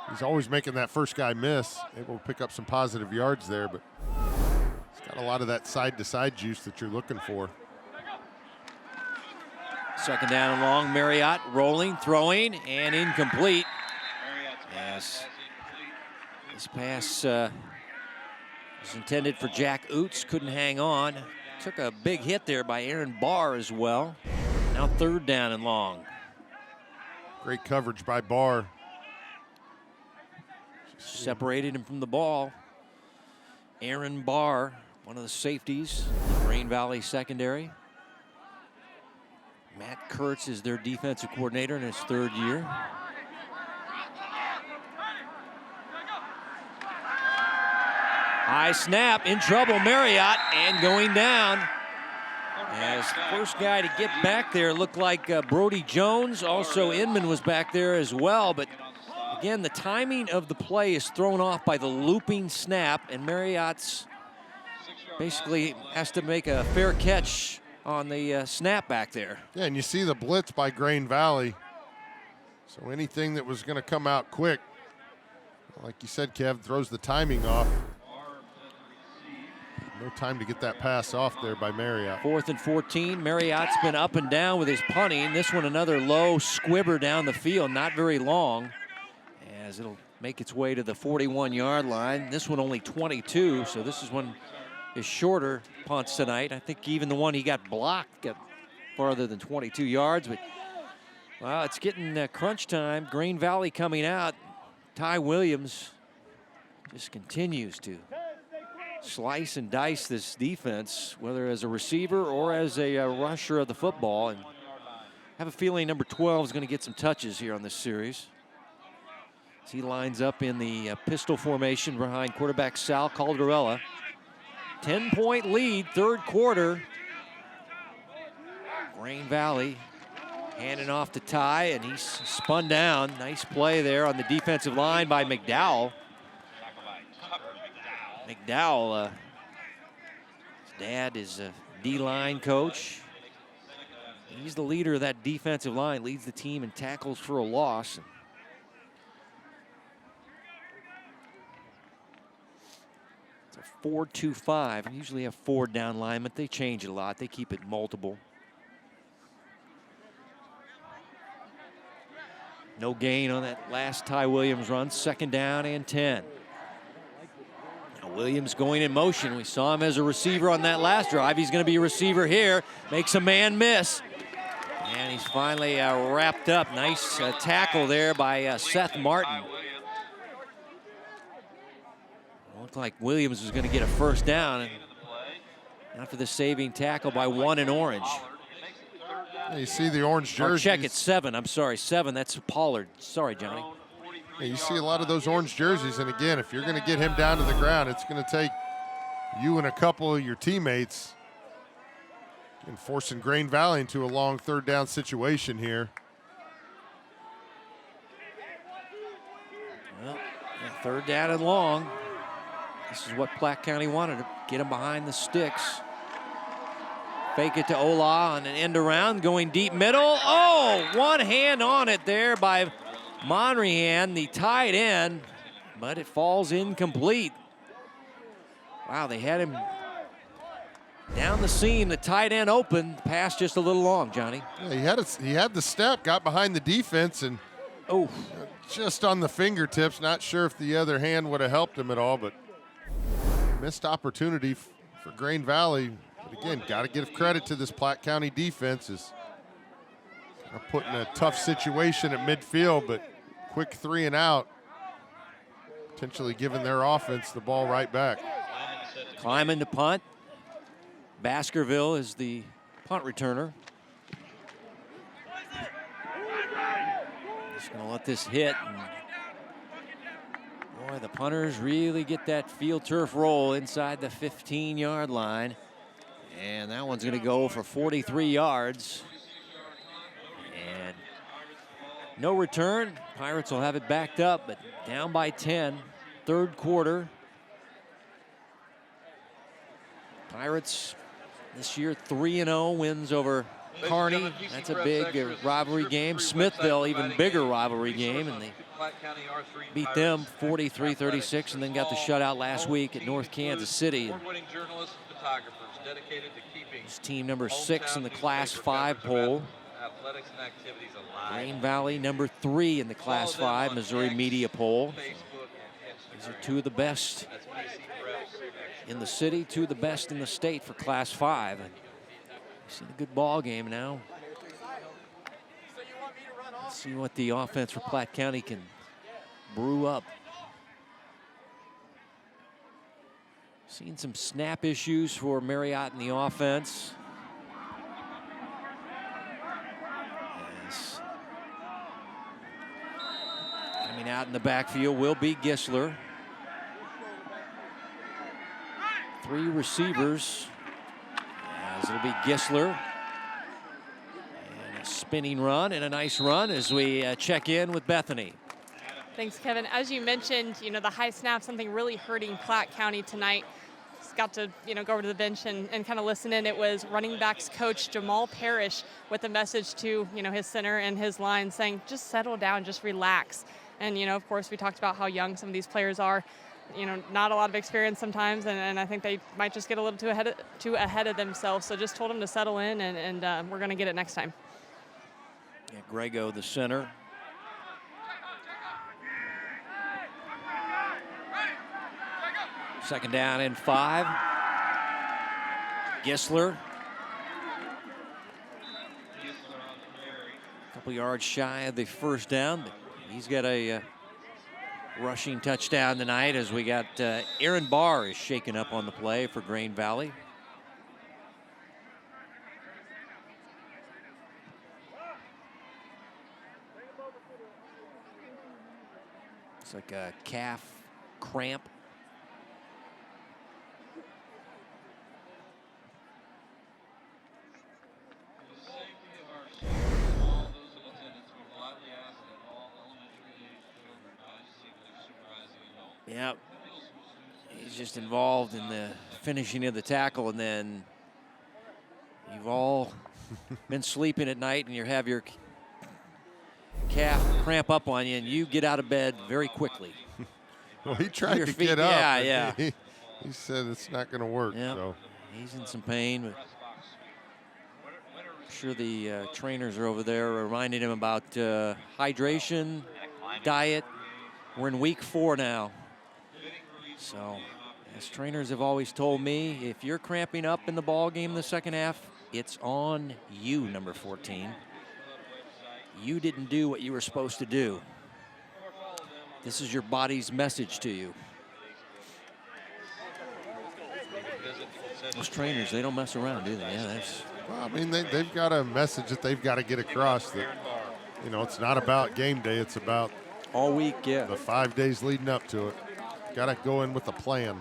he's always making that first guy miss, able to pick up some positive yards there, but he's got a lot of that side-to-side juice that you're looking for. Second down and long, Marriott rolling, throwing, and incomplete. Yes. This pass was intended for Jack Oots, couldn't hang on. Took a big hit there by Aaron Barr as well. Now third down and long. Great coverage by Barr. Separated him from the ball. Aaron Barr, one of the safeties, Green Valley secondary. Matt Kurtz is their defensive coordinator in his 3rd year. High snap, in trouble, Marriott, and going down. As first guy to get back there looked like Brody Jones. Also, Inman was back there as well. But again, the timing of the play is thrown off by the looping snap, and Marriott's basically has to make a fair catch on the snap back there. Yeah, and you see the blitz by Green Valley. So anything that was going to come out quick, like you said, Kev, throws the timing off. No time to get that pass off there by Marriott. 4th and 14. Marriott's been up and down with his punting. This one another low squibber down the field, not very long, as it'll make its way to the 41-yard line. This one only 22, so this is one of his shorter punts tonight. I think even the one he got blocked got farther than 22 yards. But, well, it's getting crunch time. Green Valley coming out. Ty Williams just continues to slice and dice this defense, whether as a receiver or as a rusher of the football. And have a feeling number 12 is going to get some touches here on this series. As he lines up in the pistol formation behind quarterback Sal Caldarella. 10-point lead, third quarter. Grain Valley handing off to Ty, and he's spun down. Nice play there on the defensive line by McDowell. McDowell, his dad is a D-line coach. He's the leader of that defensive line, leads the team in tackles for a loss. It's a 4-2-5, and usually have 4 down linemen. They change it a lot. They keep it multiple. No gain on that last Ty Williams run. 2nd down and 10. Now Williams going in motion. We saw him as a receiver on that last drive. He's going to be a receiver here. Makes a man miss. And he's finally wrapped up. Nice tackle there by Seth Martin. Looked like Williams was going to get a first down. And after the saving tackle by one in orange. You see the orange jersey. Or check it, 7. I'm sorry, 7. That's Pollard. Sorry, Johnny. Yeah, you see a lot of those orange jerseys, and again, if you're going to get him down to the ground, it's going to take you and a couple of your teammates and forcing Grain Valley into a long 3rd down situation here. Well, yeah, 3rd down and long. This is what Platte County wanted, to get him behind the sticks. Fake it to Ola on an end around, going deep middle. Oh, one hand on it there by Monrihan, the tight end, but it falls incomplete. Wow, they had him down the seam, the tight end open, pass just a little long, Johnny. Yeah, he had the step, got behind the defense, and just on the fingertips. Not sure if the other hand would have helped him at all, but missed opportunity for Grain Valley. But again, got to give credit to this Platte County defense. Is put in a tough situation at midfield, but quick 3 and out, potentially giving their offense the ball right back. Climbing to punt. Baskerville is the punt returner. Just going to let this hit. And boy, the punters really get that field turf roll inside the 15-yard line. And that one's going to go for 43 yards. And no return. Pirates will have it backed up, but down by 10. 3rd quarter. Pirates this year 3-0, wins over Kearney. That's a big rivalry game. Smithville, even bigger rivalry game, and they beat them 43-36, and then got the shutout last week at North Kansas City. It's team number 6 in the Class 5 poll. Grain Valley number 3 in the Class 5 Missouri Media poll. These are 2 of the best in the city, 2 of the best in the state for Class 5. And we've seen a good ball game now. Let's see what the offense for Platte County can brew up. Seen some snap issues for Marriott in the offense. Yes. Coming out in the backfield will be Gisler. 3 receivers, as it'll be Gisler. And a spinning run and a nice run as we check in with Bethany. Thanks, Kevin. As you mentioned, the high snap, something really hurting Platte County tonight. Just got to, go over to the bench and kind of listen in. It was running backs coach Jamal Parrish with a message to, his center and his line saying, just settle down, just relax. And, of course, we talked about how young some of these players are. Not a lot of experience sometimes, and I think they might just get a little too ahead of themselves. So just told them to settle in, and we're going to get it next time. Yeah, Grego, the center. Second down and 5. Gisler. A couple yards shy of the first down, but he's got a rushing touchdown tonight as we got Aaron Barr is shaken up on the play for Grain Valley. Looks like a calf cramp. Yep. He's just involved in the finishing of the tackle, and then you've all been sleeping at night and you have your calf cramp up on you and you get out of bed very quickly. Well, he tried to feet, get up. Yeah. He said it's not going to work. Yep. So He's in some pain, but I'm sure the trainers are over there reminding him about hydration, diet. We're in week 4 now. So, as trainers have always told me, if you're cramping up in the ball game in the second half, it's on you, number 14. You didn't do what you were supposed to do. This is your body's message to you. Those trainers, they don't mess around, do they? Yeah, well, I mean, they've got a message that they've got to get across that, you know, it's not about game day. It's about all week, yeah. The 5 days leading up to it. Got to go in with a plan.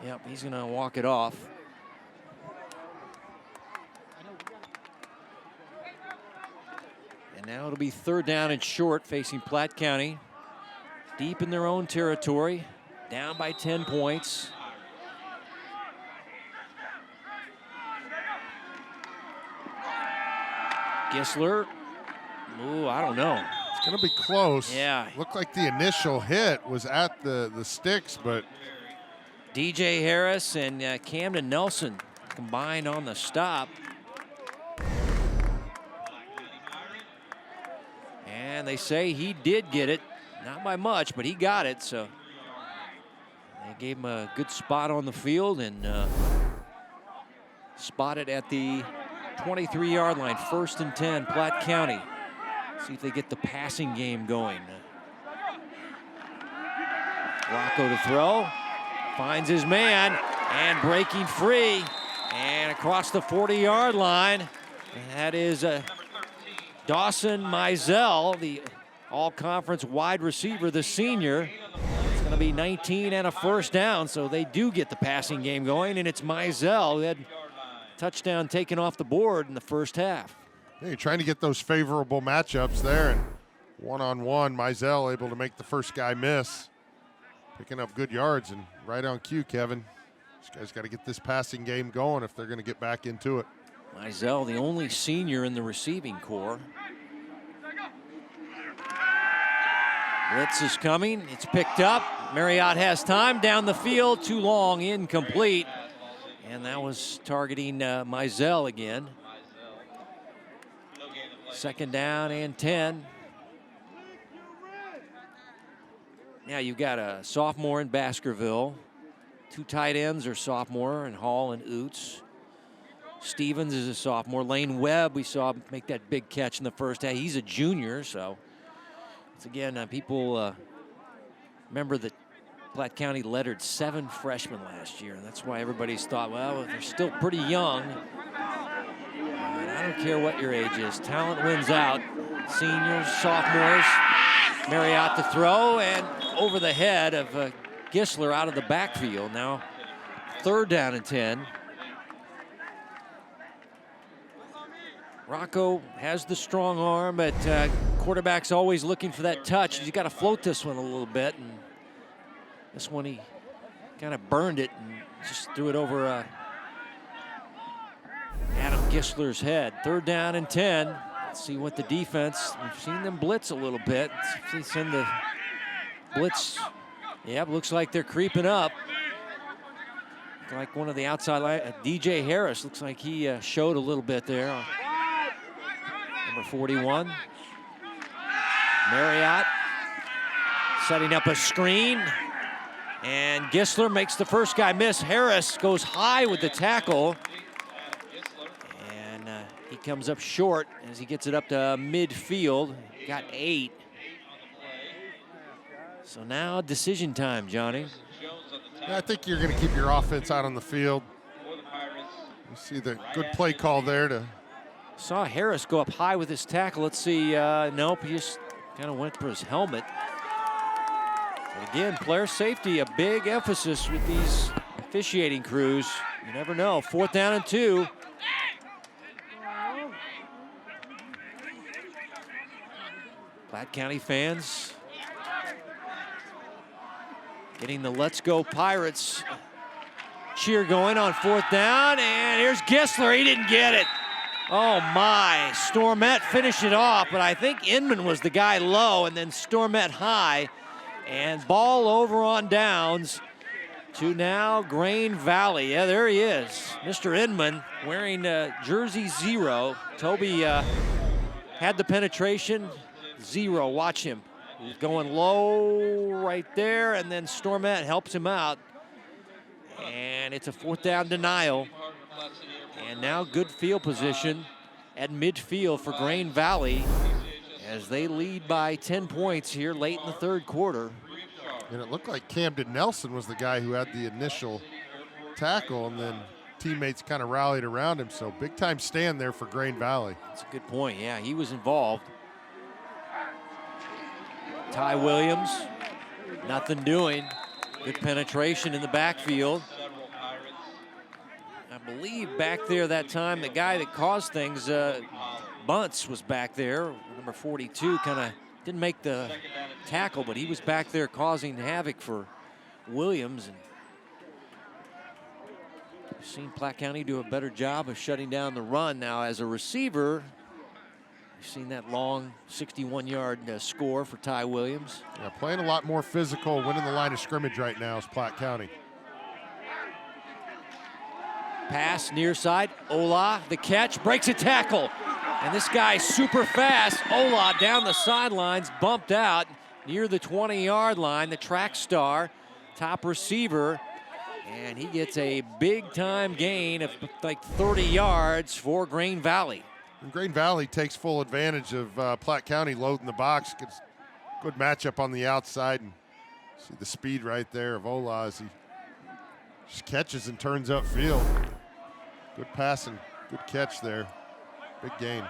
Yep, he's going to walk it off. And now it'll be 3rd down and short facing Platte County. Deep in their own territory, down by 10 points. Gisler. Ooh, I don't know. It's going to be close. Yeah. Looked like the initial hit was at the sticks, but DJ Harris and Camden Nelson combined on the stop. And they say he did get it. Not by much, but he got it. So they gave him a good spot on the field and spotted at the 23-yard line. 1st and 10, Platte County. See if they get the passing game going. Rocco to throw. Finds his man and breaking free. And across the 40-yard line. And that is Dawson Mizell, the all-conference wide receiver, the senior. It's going to be 19 and a 1st down, so they do get the passing game going, and it's Mizell who had touchdown taken off the board in the first half. Yeah, you're trying to get those favorable matchups there, and one-on-one, Mizell able to make the first guy miss. Picking up good yards, and right on cue, Kevin. This guy's got to get this passing game going if they're going to get back into it. Mizell, the only senior in the receiving corps. Blitz is coming. It's picked up. Marriott has time down the field. Too long, incomplete. And that was targeting Mizell again. 2nd down and 10. Now you've got a sophomore in Baskerville. 2 tight ends are sophomore, and Hall and Oots. Stevens is a sophomore. Lane Webb, we saw make that big catch in the first half. He's a junior, so it's again, people remember that Platte County lettered 7 freshmen last year, and that's why everybody's thought, well, they're still pretty young. And I don't care what your age is. Talent wins out. Seniors, sophomores. Marriott to throw, and over the head of Gisler out of the backfield. Now 3rd down and 10. Rocco has the strong arm, but quarterback's always looking for that touch. He's got to float this one a little bit, and this one he kind of burned it and just threw it over Adam Gisler's head. 3rd down and 10. Let's see what the defense, we've seen them blitz a little bit. They send the blitz. Yep, looks like they're creeping up. Like one of the outside line, DJ Harris, looks like he showed a little bit there. Number 41. Marriott setting up a screen. And Gisler makes the first guy miss. Harris goes high with the tackle. And he comes up short as he gets it up to midfield. Got 8. So now decision time, Johnny. Yeah, I think you're going to keep your offense out on the field. You see the good play call there to. Saw Harris go up high with his tackle. Let's see. Nope, he just kind of went for his helmet. But again, player safety, a big emphasis with these officiating crews. You never know. 4th down and 2. Platte County fans getting the Let's Go Pirates cheer going on 4th down. And here's Gissler. He didn't get it. Oh my, Stormette finished it off, but I think Inman was the guy low and then Stormette high. And ball over on downs to now Grain Valley. Yeah, there he is. Mr. Inman wearing jersey 0. Toby had the penetration. 0, watch him. He's going low right there, and then Stormette helps him out. And it's a 4th down denial. And now good field position at midfield for Grain Valley as they lead by 10 points here late in the 3rd quarter. And it looked like Camden Nelson was the guy who had the initial tackle, and then teammates kind of rallied around him. So big time stand there for Grain Valley. That's a good point. Yeah, he was involved. Ty Williams, nothing doing. Good penetration in the backfield. I believe back there that time, the guy that caused things, Bunce was back there. Number 42 kind of didn't make the tackle, but he was back there causing havoc for Williams. And we've seen Platte County do a better job of shutting down the run. Now as a receiver, you've seen that long 61-yard score for Ty Williams. Yeah, playing a lot more physical, winning the line of scrimmage right now is Platte County. Pass near side, Ola, the catch, breaks a tackle. And this guy's super fast. Ola down the sidelines, bumped out near the 20-yard line, the track star, top receiver. And he gets a big-time gain of like 30 yards for Grain Valley. And Grain Valley takes full advantage of Platte County loading the box. Gets good matchup on the outside. And see the speed right there of Ola as he just catches and turns upfield. Good pass and good catch there. Big gain.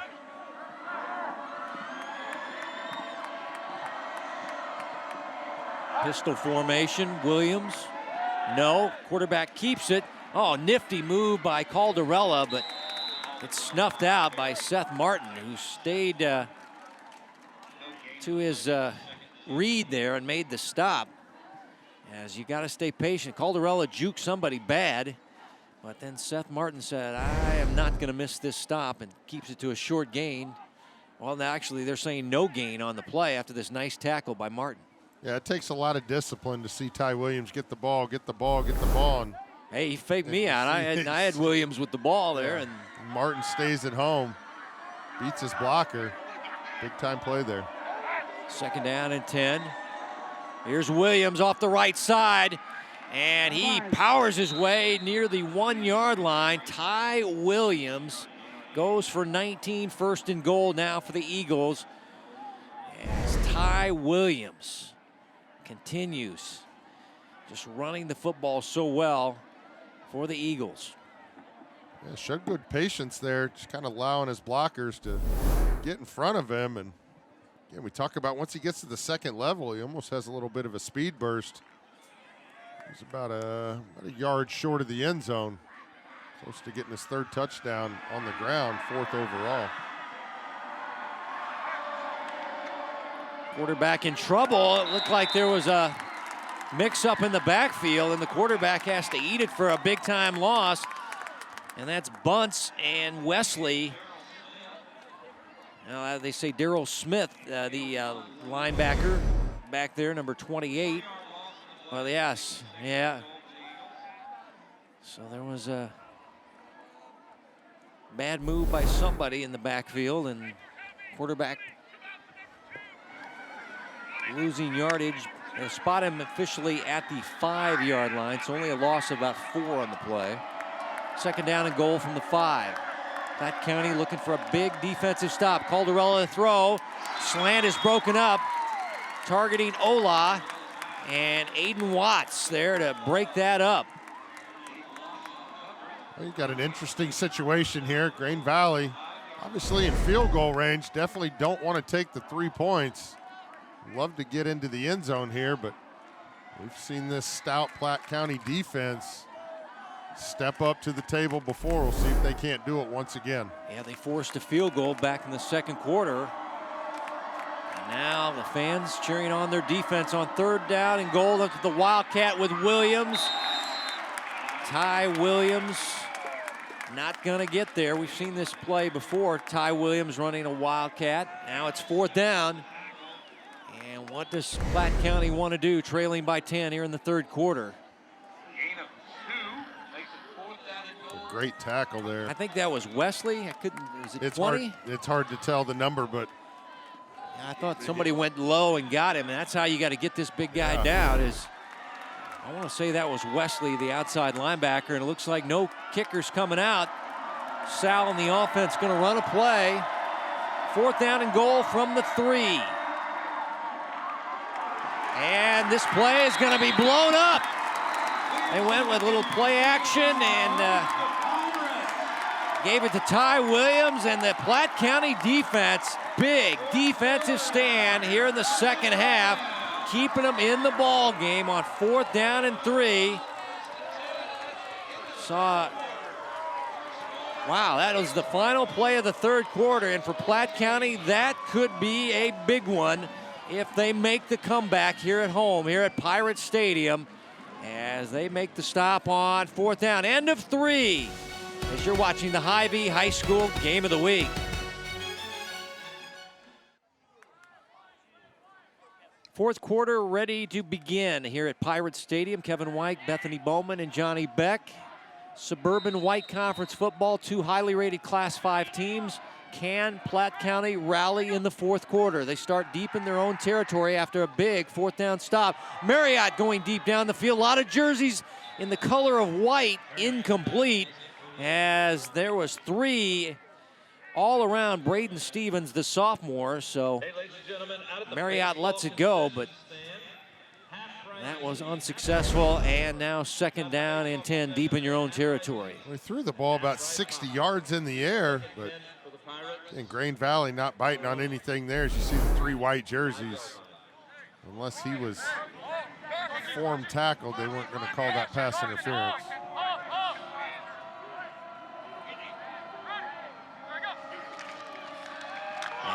Pistol formation, Williams. No, quarterback keeps it. Oh, nifty move by Caldarella, but it's snuffed out by Seth Martin, who stayed to his read there and made the stop. As you got to stay patient. Caldarella juked somebody bad, but then Seth Martin said, I am not going to miss this stop, and keeps it to a short gain. Well, now actually they're saying no gain on the play after this nice tackle by Martin. Yeah, it takes a lot of discipline to see Ty Williams get the ball, get the ball, get the ball. And hey, he faked me out. I had Williams with the ball there. Yeah. And Martin stays at home, beats his blocker. Big time play there. 2nd down and 10. Here's Williams off the right side, and he powers his way near the 1-yard line. Ty Williams goes for 19, 1st and goal now for the Eagles. As Ty Williams continues just running the football so well for the Eagles. Yeah, showed good patience there, just kind of allowing his blockers to get in front of him. And again, we talk about once he gets to the 2nd level, he almost has a little bit of a speed burst. He's about a yard short of the end zone, close to getting his 3rd touchdown on the ground, 4th overall. Quarterback in trouble. It looked like there was a mix-up in the backfield, and the quarterback has to eat it for a big-time loss. And that's Bunce and Wesley. Now, they say Darrell Smith, the linebacker back there, number 28. Well, yes, yeah. So there was a bad move by somebody in the backfield, and quarterback losing yardage. They'll spot him officially at the 5-yard line. It's only a loss of about 4 on the play. 2nd down and goal from the 5. Platte County looking for a big defensive stop. Caldarella to throw. Slant is broken up. Targeting Ola. And Aiden Watts there to break that up. Well, you got an interesting situation here. Grain Valley, obviously in field goal range, definitely don't want to take the 3 points. Love to get into the end zone here, but We've seen this stout Platte County defense step up to the table before. We'll see if they can't do it once again. Yeah, they forced a field goal back in the second quarter. And now the fans cheering on their defense on 3rd down and goal. Look at the Wildcat with Williams. Ty Williams not gonna get there. We've seen this play before. Ty Williams running a Wildcat. Now it's 4th down. And what does Platte County want to do, trailing by 10 here in the 3rd quarter? Gain of 2 makes it 4th down and goal. Great tackle there. I think that was Wesley. I couldn't, is it 20? It's hard to tell the number, but I thought somebody went low and got him, and that's how you got to get this big guy down. Is I want to say that was Wesley, the outside linebacker, and it looks like no kickers coming out. Sal and the offense going to run a play. 4th down and goal from the 3. And this play is going to be blown up. They went with a little play action and gave it to Ty Williams, and the Platte County defense, big defensive stand here in the second half, keeping them in the ball game on 4th down and 3. Wow, that was the final play of the 3rd quarter, and for Platte County, that could be a big one if they make the comeback here at home, here at Pirate Stadium, as they make the stop on 4th down. End of 3, as you're watching the Hy-Vee High School Game of the Week. Fourth quarter ready to begin here at Pirate Stadium. Kevin White, Bethany Bowman, and Johnny Beck. Suburban White Conference football, 2 highly rated Class 5 teams. Can Platte County rally in the 4th quarter? They start deep in their own territory after a big 4th down stop. Marriott going deep down the field. A lot of jerseys in the color of white, incomplete, as there was 3 all around Braden Stevens, the sophomore. So Marriott lets it go, but that was unsuccessful, and now 2nd down and 10 deep in your own territory. We threw the ball about 60 yards in the air, but in Grain Valley not biting on anything there. As you see the 3 white jerseys, unless he was form tackled, they weren't going to call that pass interference.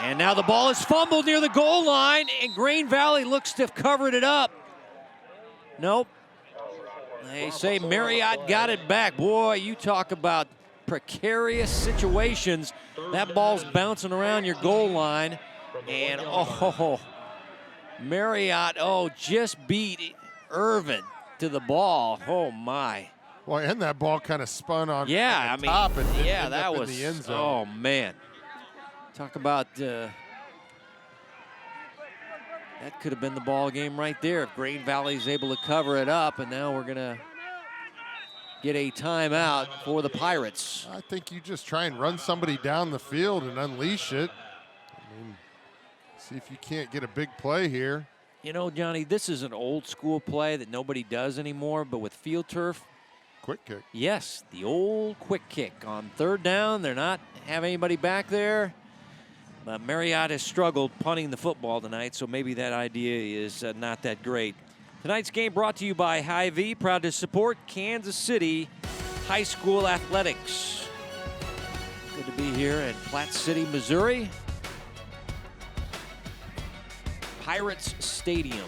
And now the ball is fumbled near the goal line, and Grain Valley looks to have covered it up. Nope. They say Marriott got it back. Boy, you talk about precarious situations. That ball's bouncing around your goal line, and Marriott, just beat Irvin to the ball. Oh my. Well, and that ball kind of spun on top and ended that up was in the end zone. Oh man. Talk about that could have been the ball game right there if Grain Valley's able to cover it up, and now we're gonna get a timeout for the Pirates. I think you just try and run somebody down the field and unleash it. I mean, see if you can't get a big play here. You know, Johnny, this is an old school play that nobody does anymore, but with field turf. Quick kick. Yes, the old quick kick on 3rd down. They're not have anybody back there. But Marriott has struggled punting the football tonight, so maybe that idea is not that great. Tonight's game brought to you by Hy-Vee, proud to support Kansas City High School athletics. Good to be here in Platte City, Missouri. Pirates Stadium.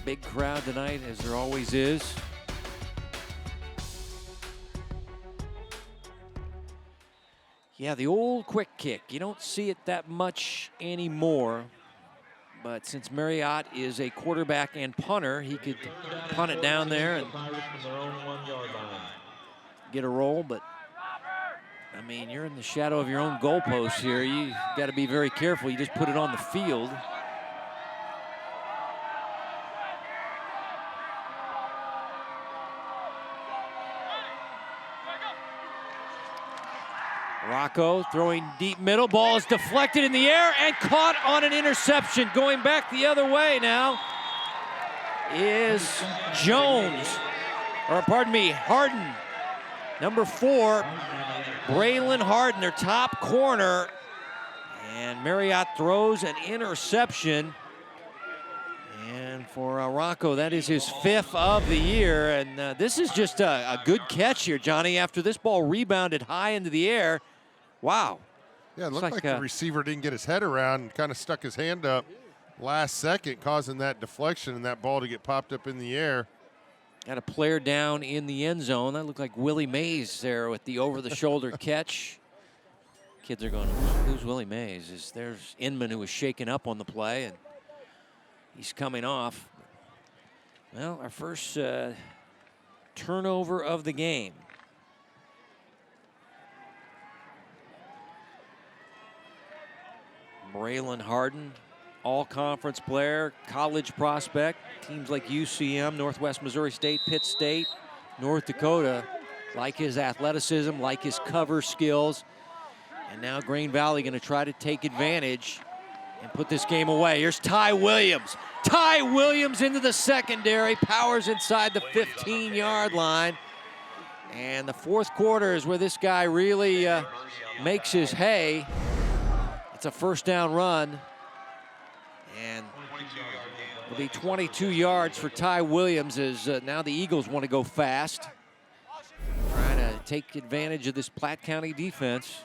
Big crowd tonight, as there always is. Yeah, the old quick kick. You don't see it that much anymore. But since Marriott is a quarterback and punter, he could punt it down there and get a roll. But, I mean, you're in the shadow of your own goalpost here. You got to be very careful. You just put it on the field. Rocco throwing deep middle. Ball is deflected in the air and caught on an interception. Going back the other way now is Jones, or pardon me, Harden. Number 4, Braylon Harden, their top corner. And Marriott throws an interception. And for Rocco, that is his 5th of the year. And this is just a good catch here, Johnny, after this ball rebounded high into the air. Wow. Yeah, it looked like the receiver didn't get his head around and kind of stuck his hand up last second, causing that deflection and that ball to get popped up in the air. Got a player down in the end zone. That looked like Willie Mays there with the over-the-shoulder catch. Kids are going, who's Willie Mays? There's Inman, who was shaken up on the play, and he's coming off. Well, our first turnover of the game. Braylon Harden, all-conference player, college prospect. Teams like UCM, Northwest Missouri State, Pitt State, North Dakota like his athleticism, like his cover skills. And now Grain Valley going to try to take advantage and put this game away. Here's Ty Williams. Ty Williams into the secondary, powers inside the 15-yard line. And the fourth quarter is where this guy really makes his hay. It's a first down run. And it'll be 22 yards for Ty Williams as now the Eagles want to go fast. Trying to take advantage of this Platte County defense.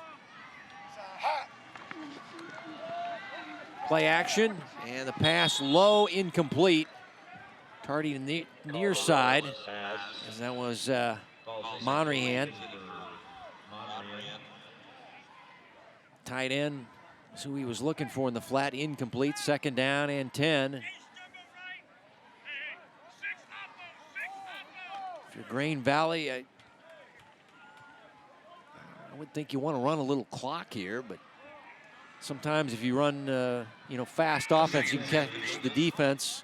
Play action, and the pass low, incomplete. Tardy the near side, as that was Monrihan. Tight end is who he was looking for in the flat, incomplete. 2nd down and 10. If you're Grain Valley, I would think you want to run a little clock here, but sometimes if you run, fast offense, you can catch the defense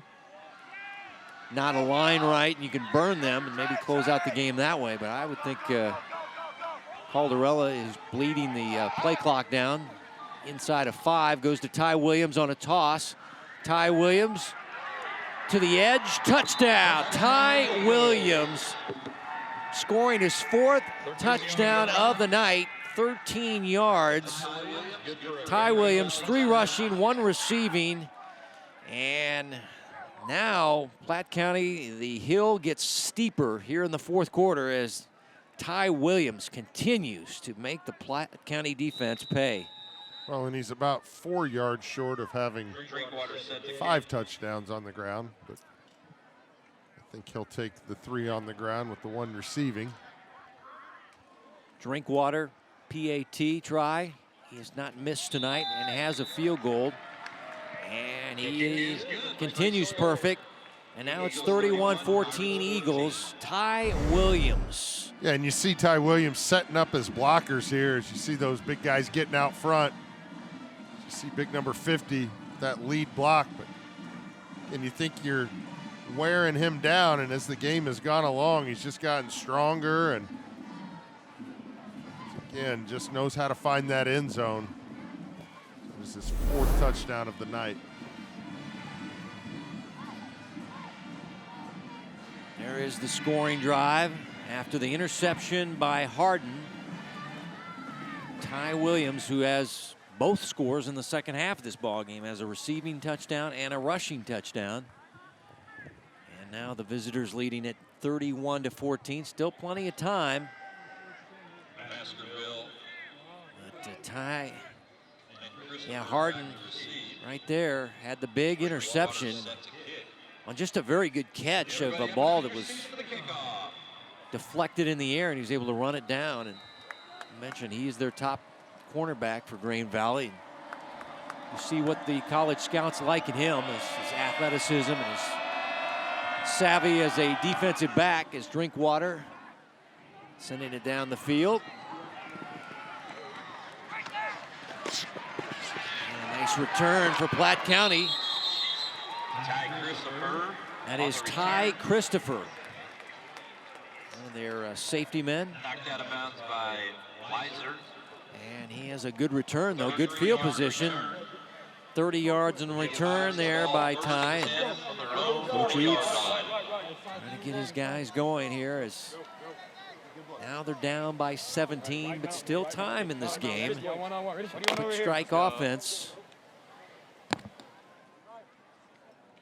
not align right, and you can burn them and maybe close out the game that way. But I would think Caldarella is bleeding the play clock down. Inside of 5, goes to Ty Williams on a toss. Ty Williams to the edge, touchdown. Ty Williams scoring his 4th touchdown of the night. 13 yards. Ty Williams, 3 rushing, 1 receiving. And now Platte County, the hill gets steeper here in the fourth quarter as Ty Williams continues to make the Platte County defense pay. Well, and he's about 4 yards short of having 5 touchdowns on the ground, but I think he'll take the 3 on the ground with the 1 receiving. Drinkwater, PAT try. He has not missed tonight and has a field goal. And he continues perfect. And now it's 31-14 Eagles. Ty Williams. Yeah, and you see Ty Williams setting up his blockers here as you see those big guys getting out front. You see big number 50, that lead block, and you think you're wearing him down, and as the game has gone along, he's just gotten stronger and again, just knows how to find that end zone. This is his 4th touchdown of the night. There is the scoring drive after the interception by Harden. Ty Williams, who has both scores in the second half of this ball game, has a receiving touchdown and a rushing touchdown. And now the visitors leading at 31-14. Still plenty of time. But Ty, Harden right there had the big interception on just a very good catch of a ball that was deflected in the air, and he was able to run it down. And I mentioned he's their top cornerback for Grain Valley. You see what the college scouts like in him, his athleticism and his savvy as a defensive back, as Drinkwater sending it down the field. And a nice return for Platte County. That is Ty Christopher, one of their safety men. Knocked out of bounds by Weiser. And he has a good return, though. Good field position. 30 yards in return there by Ty. And Coach Eads trying to get his guys going here as now they're down by 17, but still time in this game. Quick strike offense.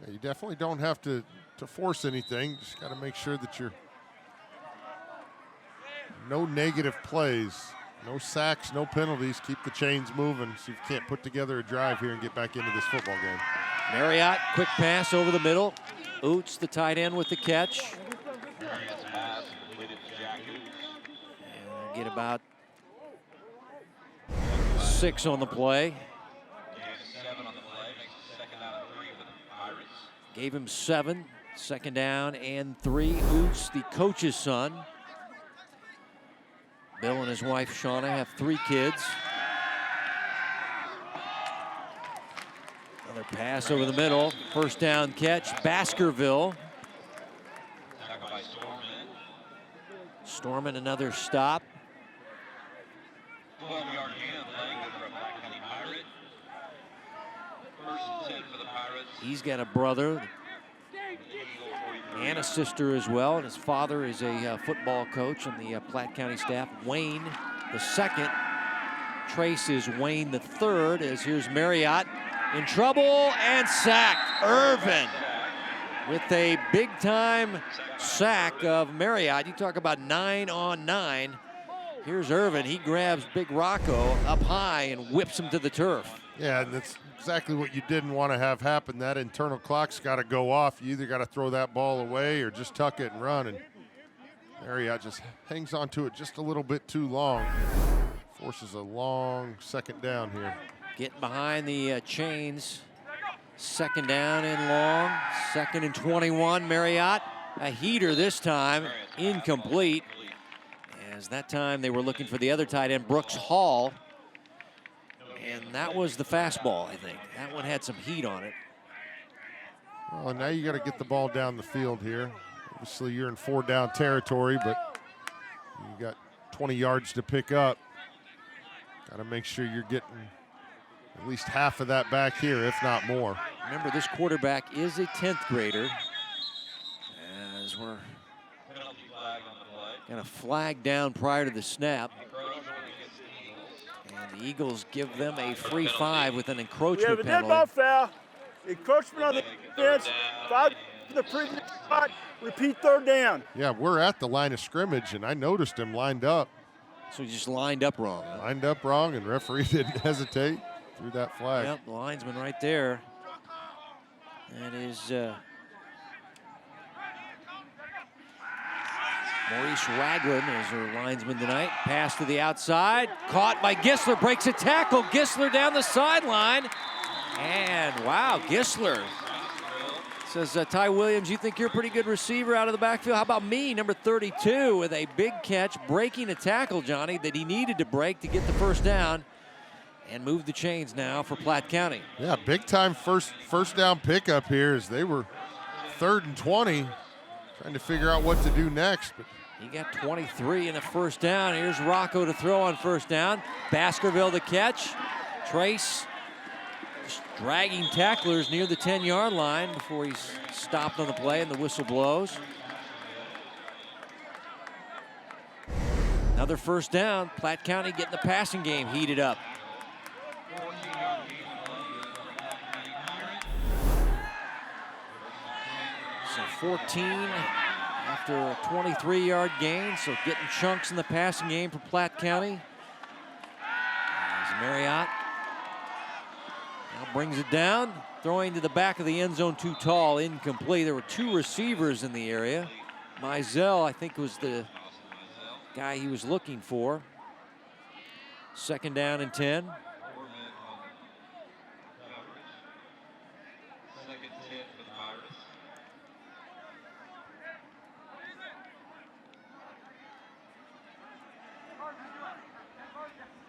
Yeah, you definitely don't have to force anything. Just got to make sure that you're no negative plays, no sacks, no penalties. Keep the chains moving so you can't put together a drive here and get back into this football game. Marriott, quick pass over the middle. Oots, the tight end, with the catch. And get about 6 on the play. Gave him 7, 2nd down and 3. Oots, the coach's son. Bill and his wife Shauna have 3 kids. Another pass over the middle. 1st down catch, Baskerville. Storman, another stop. He's got a brother and a sister as well, and his father is a football coach on the Platte County staff. Wayne the second. Trace is Wayne the third, as here's Marriott in trouble and sacked. Irvin with a big-time sack of Marriott. You talk about 9 on 9. Here's Irvin. He grabs Big Rocco up high and whips him to the turf. Yeah, and that's exactly what you didn't want to have happen. That internal clock's got to go off. You either got to throw that ball away or just tuck it and run. And Marriott just hangs on to it just a little bit too long. Forces a long 2nd down here. Getting behind the chains. 2nd down and long. 2nd and 21. Marriott, a heater this time. Incomplete. As that time they were looking for the other tight end, Brooks Hall. And that was the fastball, I think. That one had some heat on it. Well, now you got to get the ball down the field here. Obviously, you're in 4-down territory, but you got 20 yards to pick up. Got to make sure you're getting at least half of that back here, if not more. Remember, this quarterback is a 10th grader. As we're going to flag down prior to the snap. And the Eagles give them a free 5 with an encroachment penalty. We have a dead penalty. ball foul. Encroachment on the defense. 5 to the previous spot. Repeat 3rd down. Yeah, we're at the line of scrimmage, and I noticed him lined up. So he just lined up wrong. Huh? Lined up wrong, and referee didn't hesitate. Threw that flag. Yep, the linesman right there. That is Maurice Ragland is her linesman tonight. Pass to the outside. Caught by Gisler. Breaks a tackle. Gisler down the sideline. And wow, Gisler. Says Ty Williams, you think you're a pretty good receiver out of the backfield? How about me, number 32, with a big catch, breaking a tackle, Johnny, that he needed to break to get the 1st down and move the chains now for Platte County. Yeah, big time first down pickup here as they were 3rd and 20, trying to figure out what to do next. But he got 23 in the 1st down. Here's Rocco to throw on 1st down. Baskerville the catch. Trace just dragging tacklers near the 10-yard line before he's stopped on the play and the whistle blows. Another 1st down. Platte County getting the passing game heated up. So 14 after a 23-yard gain, so getting chunks in the passing game for Platte County. As Marriott now brings it down, throwing to the back of the end zone, too tall, incomplete. There were 2 receivers in the area. Mizell, I think, was the guy he was looking for. 2nd down and 10.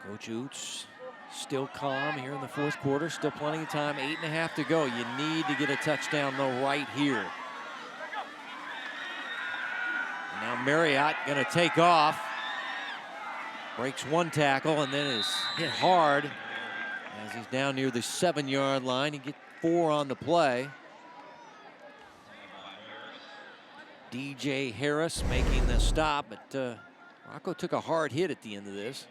Coach Oots still calm here in the 4th quarter. Still plenty of time, 8.5 to go. You need to get a touchdown though right here. And now Marriott gonna take off. Breaks 1 tackle and then is hit hard as he's down near the 7-yard line. He gets 4 on the play. DJ Harris making the stop, but Rocco took a hard hit at the end of this.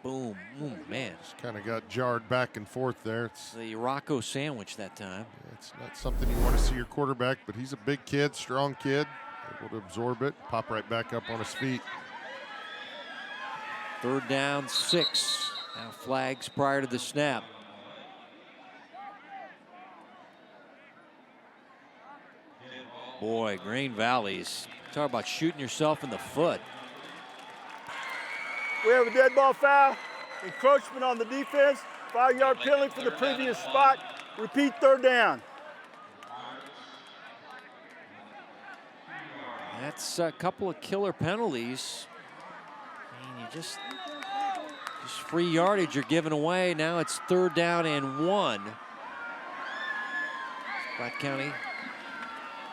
Boom. Ooh, man. Just kind of got jarred back and forth there. It's The Rocco sandwich that time. It's not something you want to see your quarterback, but he's a big kid, strong kid, able to absorb it, pop right back up on his feet. 3rd down, 6. Now flags prior to the snap. Boy, Green Valley's talk about shooting yourself in the foot. We have a dead ball foul, encroachment on the defense, 5-yard penalty for the previous spot. Repeat 3rd down. That's a couple of killer penalties. I mean, you just free yardage you're giving away. Now it's 3rd down and 1. Platte County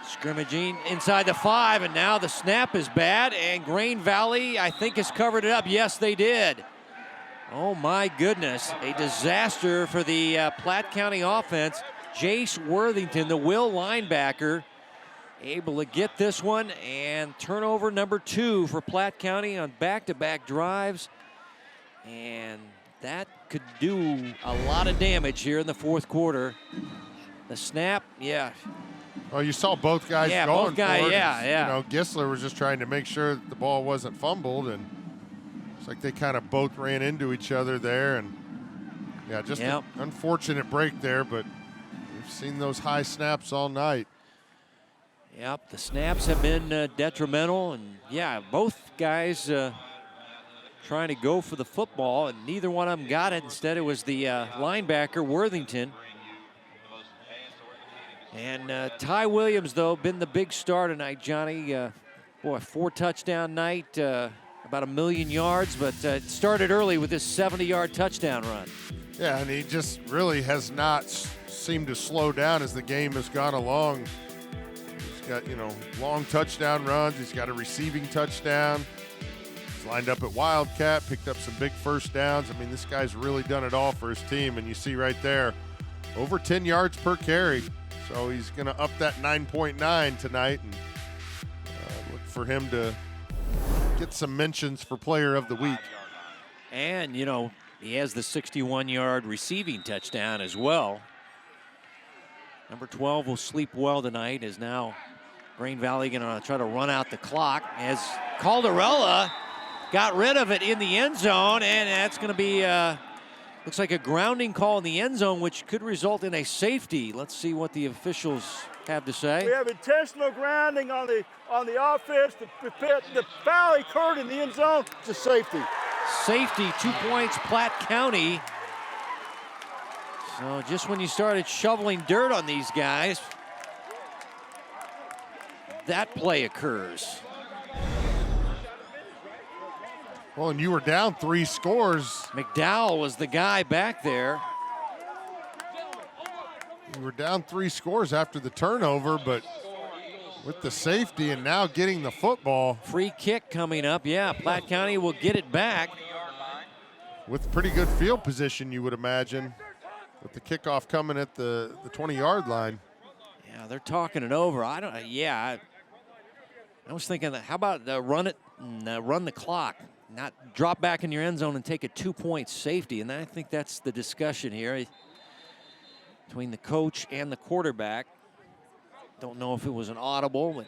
scrimmaging inside the 5, and now the snap is bad, and Green Valley, I think, has covered it up. Yes, they did. Oh, my goodness. A disaster for the Platte County offense. Jace Worthington, the Will linebacker, able to get this one, and turnover number 2 for Platte County on back-to-back drives. And that could do a lot of damage here in the 4th quarter. The snap, yeah. Well, you saw both guys going both guys, for it. yeah. You know, Gisler was just trying to make sure that the ball wasn't fumbled, and it's like they kind of both ran into each other there. And, yeah, just an unfortunate break there, but we've seen those high snaps all night. Yep, the snaps have been detrimental, and, yeah, both guys trying to go for the football, and neither one of them got it. Instead, it was the linebacker, Worthington. And Ty Williams, though, been the big star tonight, Johnny. Boy, 4-touchdown night, about 1 million yards, but it started early with this 70-yard touchdown run. Yeah, and he just really has not seemed to slow down as the game has gone along. He's got, you know, long touchdown runs. He's got a receiving touchdown. He's lined up at Wildcat, picked up some big 1st downs. I mean, this guy's really done it all for his team, and you see right there, over 10 yards per carry. So he's going to up that 9.9 tonight, and look for him to get some mentions for Player of the Week. And, you know, he has the 61-yard receiving touchdown as well. Number 12 will sleep well tonight, as now Green Valley going to try to run out the clock as Caldarella got rid of it in the end zone, and that's going to be looks like a grounding call in the end zone, which could result in a safety. Let's see what the officials have to say. We have intentional grounding on the offense. The foul occurred in the end zone. It's a safety. Safety, 2 points, Platte County. So just when you started shoveling dirt on these guys, that play occurs. Well, and you were down 3 scores. McDowell was the guy back there. You were down 3 scores after the turnover, but with the safety and now getting the football. Free kick coming up. Yeah, Platte County will get it back. With pretty good field position, you would imagine, with the kickoff coming at the 20-yard line. Yeah, they're talking it over. I was thinking that, how about run it and run the clock? Not drop back in your end zone and take a 2-point safety. And I think that's the discussion here between the coach and the quarterback. Don't know if it was an audible, but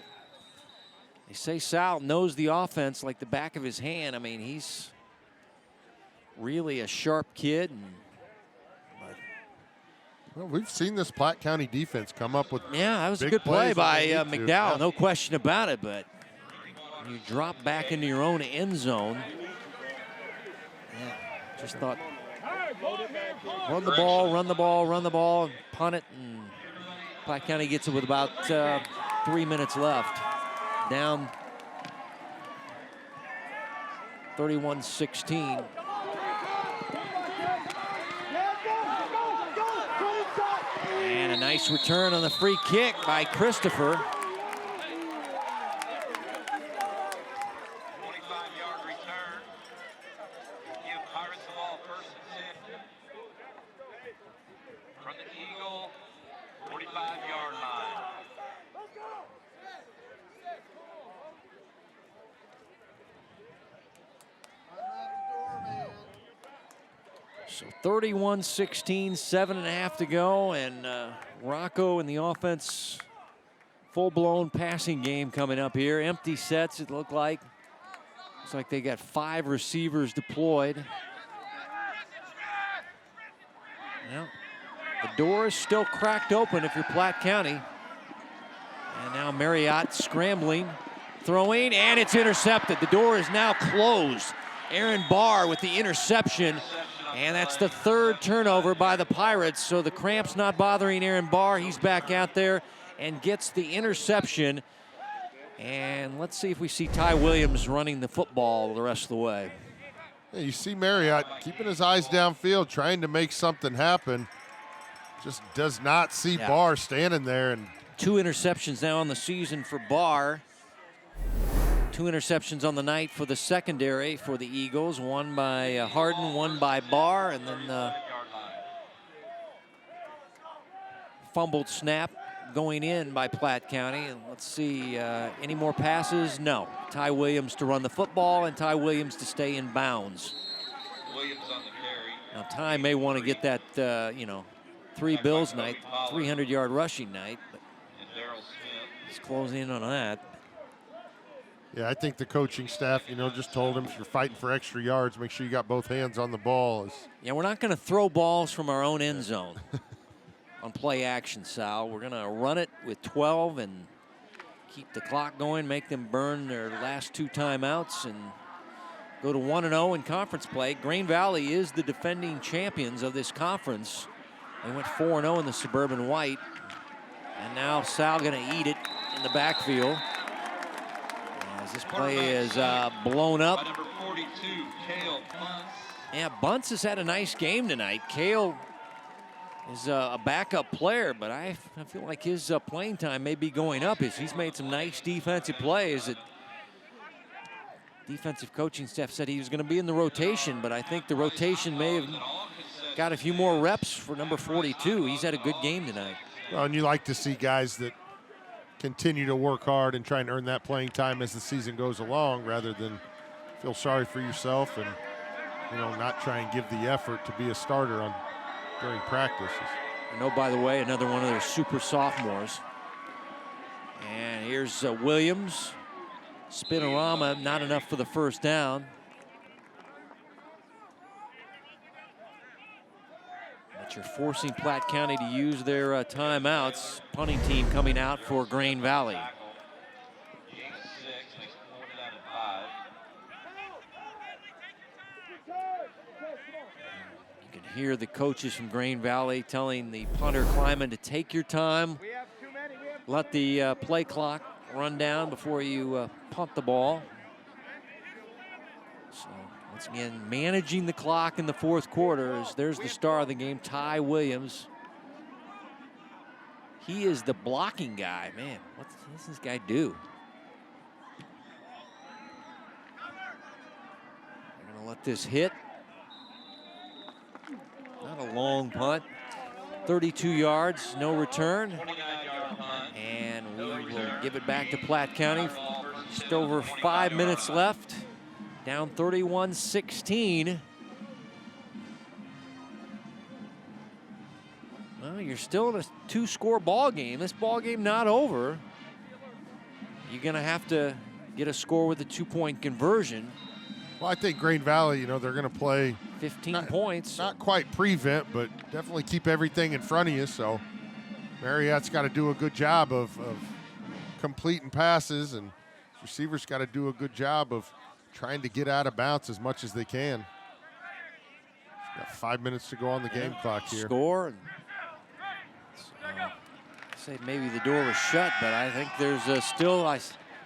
they say Sal knows the offense like the back of his hand. I mean, he's really a sharp kid. Well, we've seen this Platte County defense come up with that was a good play by McDowell, no question about it, but you drop back into your own end zone. Yeah, just thought, run the ball, and punt it, and Platte County gets it with about 3 minutes left. Down 31-16. And a nice return on the free kick by Christopher. 25-yard return. Give Pirates the ball 1st and 10. From the Eagle, 45-yard line. So 31-16, 7.5 to go, and Rocco in the offense, full-blown passing game coming up here. Empty sets, it looked like. Looks like they got 5 receivers deployed. Well, the door is still cracked open if you're Platte County. And now Marriott scrambling, throwing, and it's intercepted. The door is now closed. Aaron Barr with the interception, and that's the 3rd turnover by the Pirates. So the cramps not bothering Aaron Barr. He's back out there and gets the interception. And let's see if we see Ty Williams running the football the rest of the way. Yeah, you see Marriott keeping his eyes downfield, trying to make something happen. Just does not see Barr standing there. And 2 interceptions now on the season for Barr. 2 interceptions on the night for the secondary for the Eagles. 1 by Harden, 1 by Barr, and then fumbled snap going in by Platte County. And let's see, any more passes? No. Ty Williams to run the football and Ty Williams to stay in bounds. Williams on the carry. Now Ty may want to get that, 3 Bills night, 300-yard rushing night, but he's closing in on that. yeah, I think the coaching staff, just told him if you're fighting for extra yards, make sure you got both hands on the ball. Yeah, we're not going to throw balls from our own end zone on play action, Sal. We're going to run it with 12 and keep the clock going, make them burn their last 2 timeouts, and go to 1-0 in conference play. Green Valley is the defending champions of this conference. They went 4-0 in the Suburban White. And now Sal going to eat it in the backfield. As this play is blown up. Number 42, Cale Bunce. Yeah, Bunce has had a nice game tonight. Cale is a backup player, but I feel like his playing time may be going up. He's made some nice defensive plays. That defensive coaching staff said he was going to be in the rotation, but I think the rotation may have got a few more reps for number 42. He's had a good game tonight. Well, and you like to see guys that continue to work hard and try and earn that playing time as the season goes along, rather than feel sorry for yourself and not try and give the effort to be a starter during practices. I know, by the way, another one of their super sophomores. And here's Williams. Spinorama, not enough for the first down. But you're forcing Platte County to use their timeouts. Punting team coming out for Grain Valley. You can hear the coaches from Grain Valley telling the punter Kleiman to take your time. Let the play clock run down before you punt the ball. So once again, managing the clock in the 4th quarter. There's the star of the game, Ty Williams. He is the blocking guy. Man, what does this guy do? They're going to let this hit. Not a long punt. 32 yards, no return. And we will give it back to Platte County. Just over 5 minutes left. Down 31-16. Well, you're still in a 2-score ball game. This ball game not over. You're going to have to get a score with a 2-point conversion. Well, I think Grain Valley, they're going to play 15 points. Not quite prevent, but definitely keep everything in front of you. So Marriott's got to do a good job of completing passes, and receivers got to do a good job of trying to get out of bounds as much as they can. Got 5 minutes to go on the game clock here. Score. Say maybe the door was shut, but I think there's still, I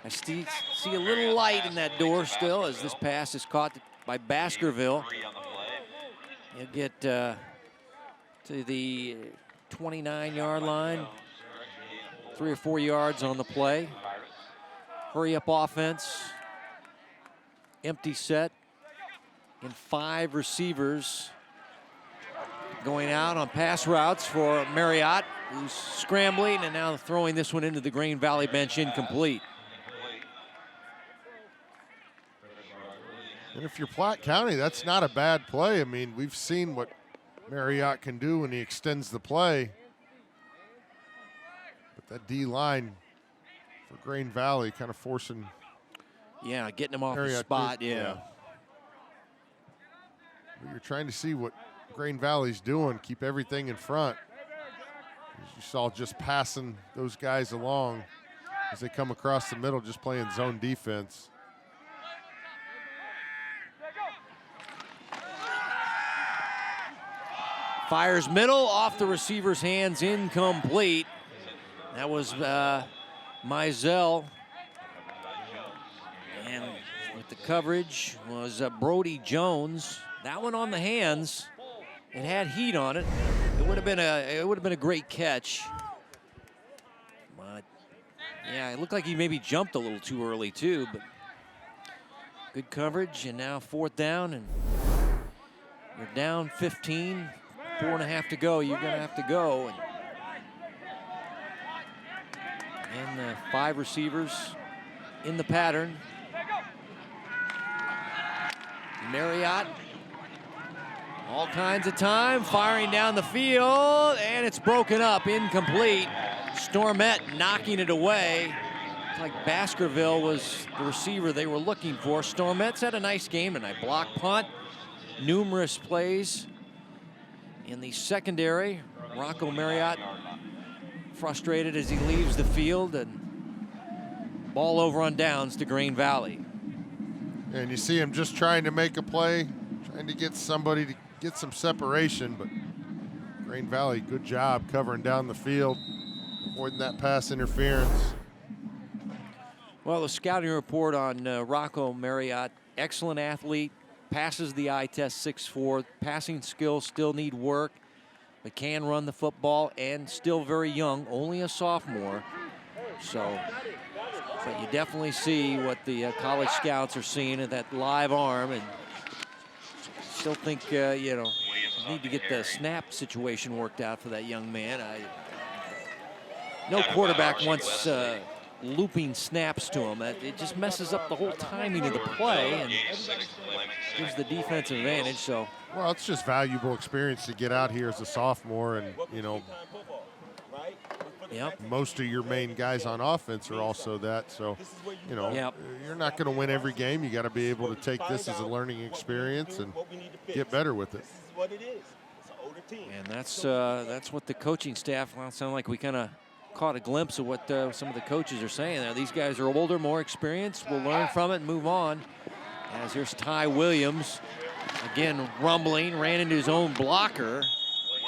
see a little light in that door still as this pass is caught by Baskerville. He'll get to the 29-yard line. 3 or 4 yards on the play. Hurry up offense. Empty set. And 5 receivers going out on pass routes for Marriott, who's scrambling and now throwing this one into the Grain Valley bench, incomplete. And if you're Platte County, that's not a bad play. I mean, we've seen what Marriott can do when he extends the play. But that D line for Grain Valley kind of forcing. Yeah, getting him off the Marriott spot, yeah. You're trying to see what Grain Valley's doing, keep everything in front. As you saw, just passing those guys along as they come across the middle, just playing zone defense. Fires middle, off the receiver's hands, incomplete. That was Mizell. And with the coverage was Brody Jones. That one on the hands. It had heat on it. It would have been a great catch. But yeah, it looked like he maybe jumped a little too early too, but good coverage. And now 4th down, and you're down 15, 4.5 to go. You're gonna have to go. And the 5 receivers in the pattern. Marriott, all kinds of time, firing down the field, and it's broken up, incomplete. Stormette knocking it away. It's like Baskerville was the receiver they were looking for. Stormette's had a nice game tonight. Block punt, numerous plays in the secondary. Rocco Marriott frustrated as he leaves the field, and ball over on downs to Grain Valley. And you see him just trying to make a play, trying to get somebody to get some separation, but Grain Valley, good job covering down the field, avoiding that pass interference. Well, the scouting report on Rocco Marriott, excellent athlete, passes the eye test 6'4", passing skills still need work, but can run the football and still very young, only a sophomore. So, but you definitely see what the college scouts are seeing at that live arm, and still think, you know, need to get the snap situation worked out for that young man. No quarterback wants looping snaps to him. It just messes up the whole timing of the play and gives the defense an advantage. So, well, it's just valuable experience to get out here as a sophomore, and you know, yep, most of your main guys on offense are also that. So, you know, you're not going to win every game. You got to be able to take this as a learning experience and get better with it. And that's what the coaching staff, well, it sounded like we kind of caught a glimpse of what some of the coaches are saying there. These guys are older, more experienced. We'll learn from it and move on. As here's Ty Williams, again rumbling, ran into his own blocker.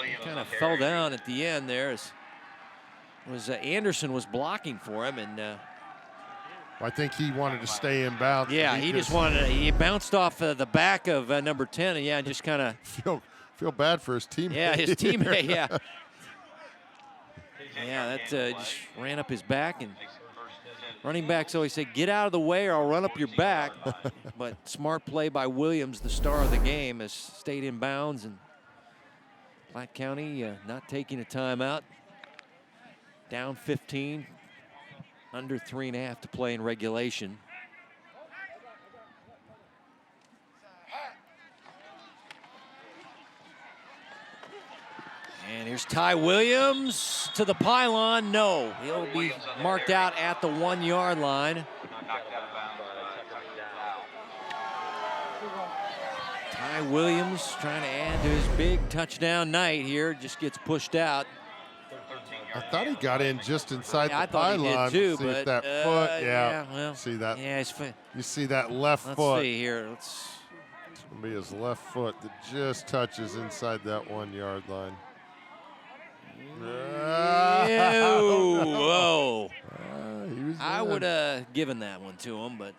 He kind of fell down at the end there. Anderson was blocking for him, and I think he wanted to stay in bounds. Yeah, he just wanted to, he bounced off the back of number 10, and yeah, just kind of feel bad for his teammate. Yeah, his teammate, yeah. Yeah, that just ran up his back, and running backs always say, get out of the way or I'll run up your back. But smart play by Williams, the star of the game, has stayed in bounds, and Platte County not taking a timeout. Down 15, under 3.5 to play in regulation. And here's Ty Williams to the pylon. No, he'll be marked out at the 1-yard line. Ty Williams trying to add to his big touchdown night here, just gets pushed out. I thought he got in just inside the I pylon. thought he did too, see but if that foot, well, see that? Yeah, you see that left let's foot. see here. It's gonna be his left foot that just touches inside that 1-yard line. Whoa! I would have given that one to him, but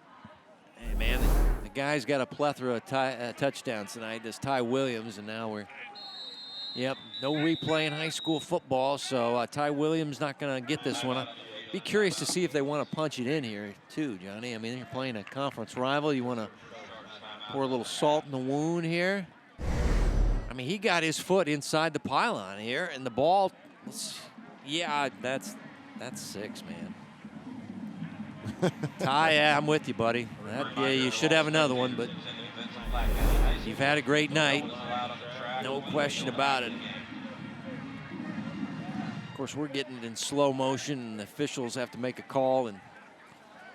hey, man, the guy's got a plethora of touchdowns tonight. This Ty Williams, and now we're. Yep, no replay in high school football, so Ty Williams not going to get this one. I'd be curious to see if they want to punch it in here, too, Johnny. I mean, you're playing a conference rival. You want to pour a little salt in the wound here. I mean, he got his foot inside the pylon here, and the ball, yeah, that's 6, man. Ty, yeah, I'm with you, buddy. Yeah, you should have another one, but you've had a great night. No question about it. Of course, we're getting it in slow motion, and the officials have to make a call, and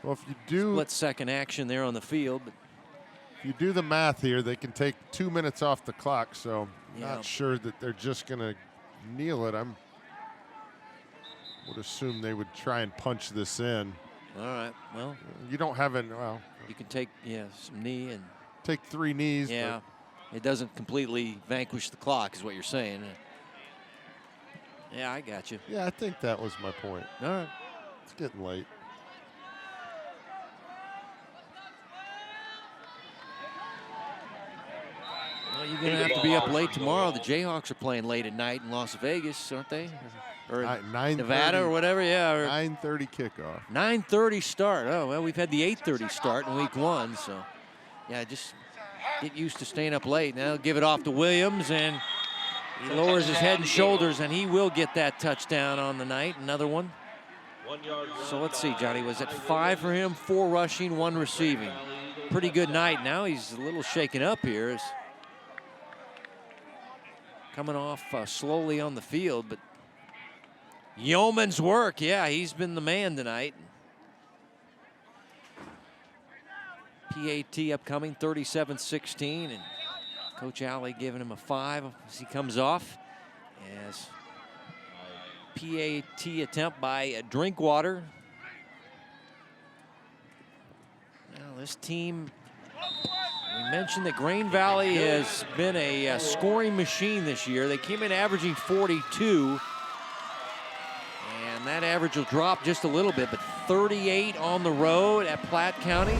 Well, if you do split-second action there on the field. But if you do the math here, they can take 2 minutes off the clock, so I'm Yeah. not sure that they're just going to kneel it. Would assume they would try and punch this in. all right, well, You don't have an, well, you can take some knee and take 3 knees. yeah, it doesn't completely vanquish the clock, is what you're saying. Yeah, I got you. But yeah, I think that was my point. All right. It's getting late. Well, you're going to have to be up late tomorrow. The Jayhawks are playing late at night in Las Vegas, aren't they? Or 9:30 Nevada or whatever, yeah. Or 9:30 kickoff. 9:30 start. Oh, well, we've had the 8:30 start in week 1, so yeah, just get used to staying up late. Now give it off to Williams, and he lowers his head and shoulders, and he will get that touchdown on the night. Another one. 1 yard. So let's see, Johnny, was it 5 for him, 4 rushing, 1 receiving? Pretty good night. Now he's a little shaken up here. Is coming off slowly on the field, but yeoman's work. Yeah, he's been the man tonight. PAT upcoming, 37-16, and Coach Alley giving him a 5 as he comes off. As PAT attempt by Drinkwater. Now this team, we mentioned that Grain Valley has been a scoring machine this year. They came in averaging 42. And that average will drop just a little bit, but 38 on the road at Platte County.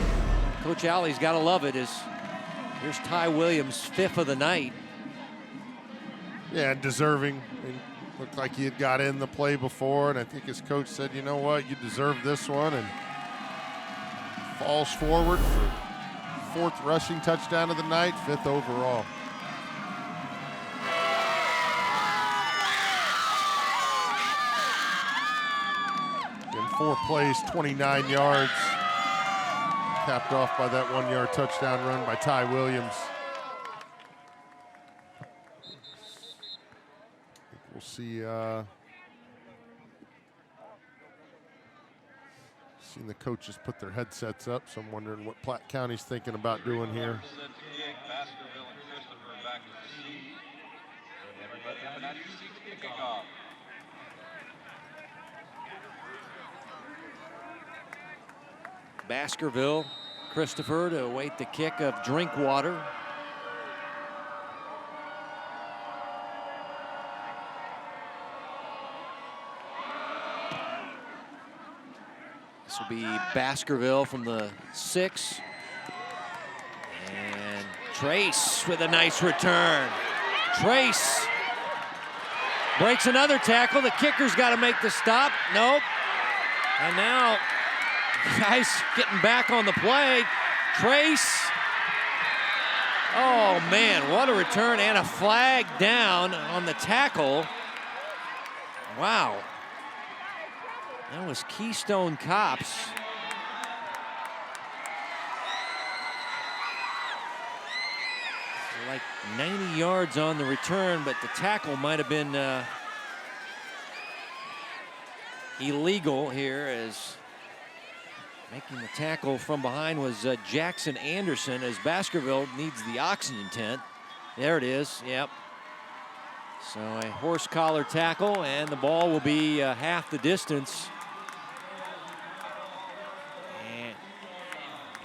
Coach Alley's got to love it. Here's Ty Williams, 5th of the night. Yeah, deserving. I mean, looked like he had got in the play before, and I think his coach said, you know what, you deserve this one, and falls forward for 4th rushing touchdown of the night, 5th overall. In 4 plays, 29 yards. Capped off by that 1-yard touchdown run by Ty Williams. We'll see. Seen the coaches put their headsets up, so I'm wondering what Platte County's thinking about doing here. Baskerville and Christopher back at the seat. Everybody up and at your seat to kick off. Baskerville, Christopher to await the kick of Drinkwater. This will be Baskerville from the 6. And Trace with a nice return. Trace breaks another tackle. The kicker's got to make the stop. Nope. And now guys getting back on the play. Trace. Oh, man, what a return and a flag down on the tackle. Wow. That was Keystone Cops. Like 90 yards on the return, but the tackle might have been illegal here, as making the tackle from behind was Jackson Anderson, as Baskerville needs the oxygen tent. There it is, yep. So a horse collar tackle, and the ball will be half the distance. And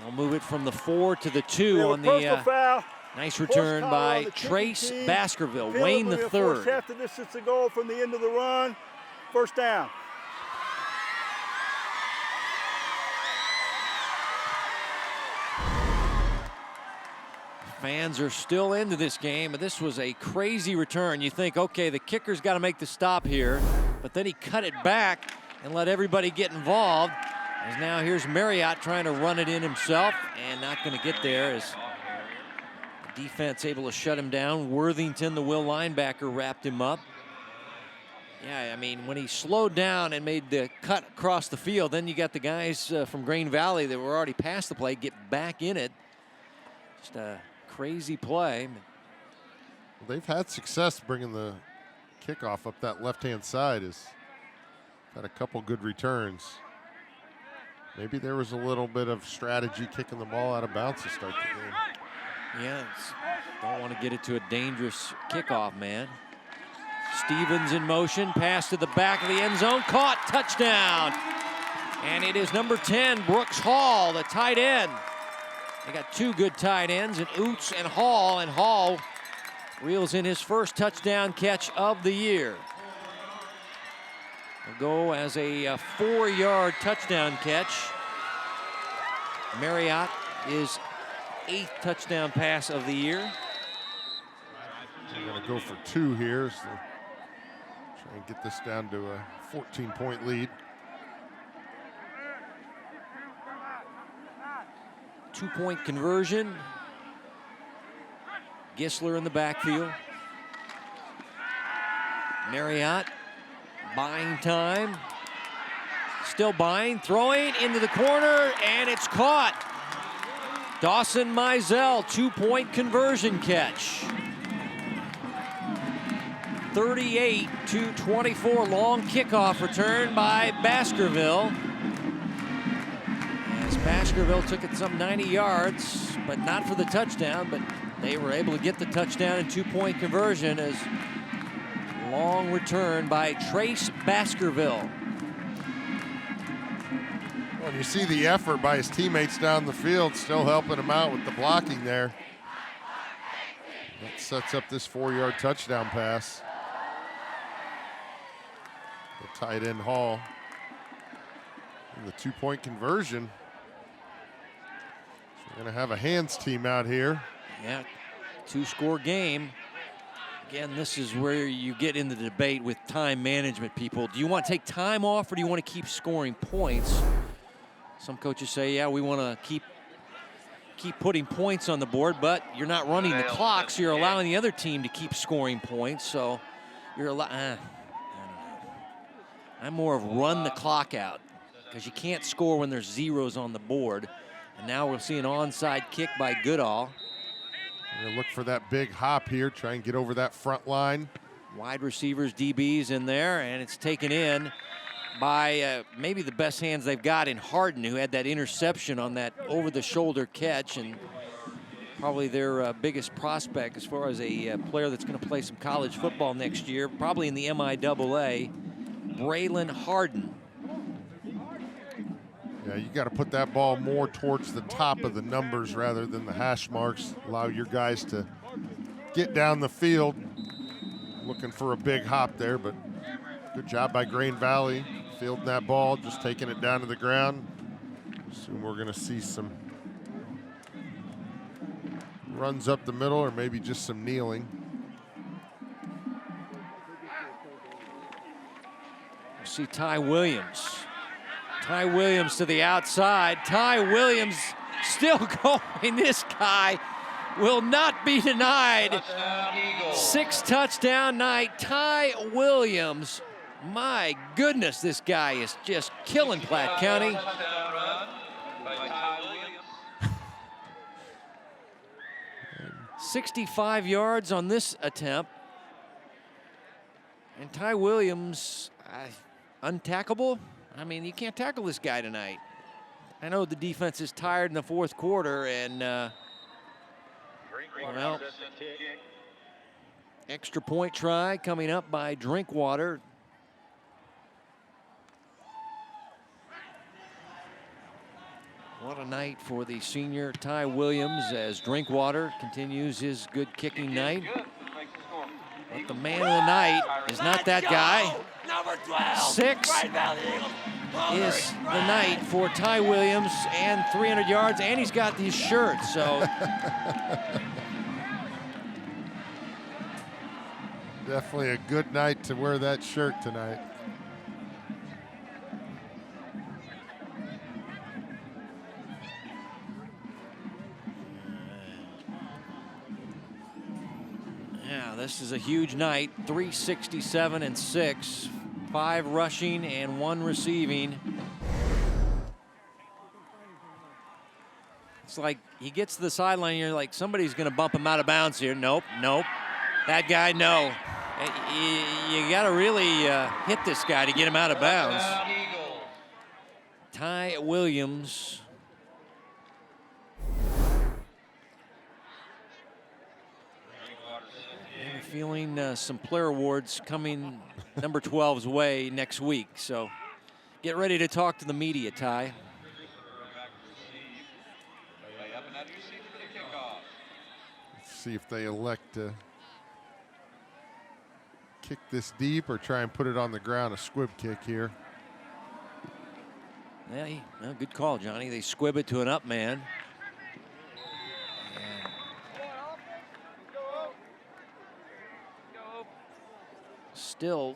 they'll move it from the 4 to the 2 on the foul. nice return Horse collar by on the kicking Trace team. Baskerville, Field Wayne the moving forward, 3rd. half the distance to go from the end of the run. First down. Fans are still into this game, and this was a crazy return. You think, okay, the kicker's got to make the stop here, but then he cut it back and let everybody get involved. As now here's Marriott trying to run it in himself and not going to get there, as the defense able to shut him down. Worthington, the Will linebacker, wrapped him up. Yeah, I mean, when he slowed down and made the cut across the field, then you got the guys from Grain Valley that were already past the play get back in it. Just a crazy play. They've had success bringing the kickoff up that left-hand side. Has had a couple good returns. Maybe there was a little bit of strategy kicking the ball out of bounds to start the game. Yeah, don't want to get it to a dangerous kickoff, man. Stevens in motion, pass to the back of the end zone, caught, touchdown. And it is number 10, Brooks Hall, the tight end. They got two good tight ends, and Oots and Hall reels in his first touchdown catch of the year. Will go as a 4-yard touchdown catch. Marriott is 8th touchdown pass of the year. They're going to go for 2 here. So try and get this down to a 14-point lead. 2-point conversion. Gisler in the backfield. Marriott buying time. Still buying, throwing into the corner, and it's caught. Dawson Mizell, 2-point conversion catch. 38-24, long kickoff return by Baskerville. As Baskerville took it some 90 yards, but not for the touchdown, but they were able to get the touchdown and 2-point conversion as long return by Trace Baskerville. Well, you see the effort by his teammates down the field, still helping him out with the blocking there. That sets up this 4-yard touchdown pass. The tight end Hall. And the 2-point conversion. So we're going to have a hands team out here. Yeah, 2-score game. Again, this is where you get in the debate with time management, people. Do you want to take time off or do you want to keep scoring points? Some coaches say, yeah, we want to keep putting points on the board, but you're not running the clock, so you're allowing the other team to keep scoring points. So you're I don't know. I'm more of run the clock out because you can't score when there's zeros on the board. And now we'll see an onside kick by Goodall. We're going to look for that big hop here, try and get over that front line. Wide receivers, DBs in there, and it's taken in by maybe the best hands they've got in Harden, who had that interception on that over-the-shoulder catch, and probably their biggest prospect as far as a player that's going to play some college football next year, probably in the MIAA, Braylon Harden. Yeah, you got to put that ball more towards the top of the numbers rather than the hash marks. Allow your guys to get down the field. Looking for a big hop there, but good job by Grain Valley fielding that ball, just taking it down to the ground. Soon we're going to see some runs up the middle or maybe just some kneeling. We'll see Ty Williams. Ty Williams to the outside. Ty Williams still going. This guy will not be denied. 6-touchdown night. Ty Williams. My goodness, this guy is just killing Platte County. 65 yards on this attempt. And Ty Williams, untackable. I mean, you can't tackle this guy tonight. I know the defense is tired in the fourth quarter, and well, extra point try coming up by Drinkwater. What a night for the senior Ty Williams as Drinkwater continues his good kicking night. But the man of the night is not that guy. Number 12. 6 is the night for Ty Williams, and 300 yards, and he's got his shirt, so. Definitely a good night to wear that shirt tonight. Yeah, this is a huge night. 367 and 6, 5 rushing and 1 receiving. It's like he gets to the sideline, you're like, somebody's going to bump him out of bounds here. Nope, nope. That guy, no. You got to really hit this guy to get him out of bounds. Ty Williams. I have a feeling some player awards coming number 12's way next week. So get ready to talk to the media, Ty. Let's see if they elect to kick this deep or try and put it on the ground, a squib kick here. Yeah, well, good call, Johnny. They squib it to an up man. Still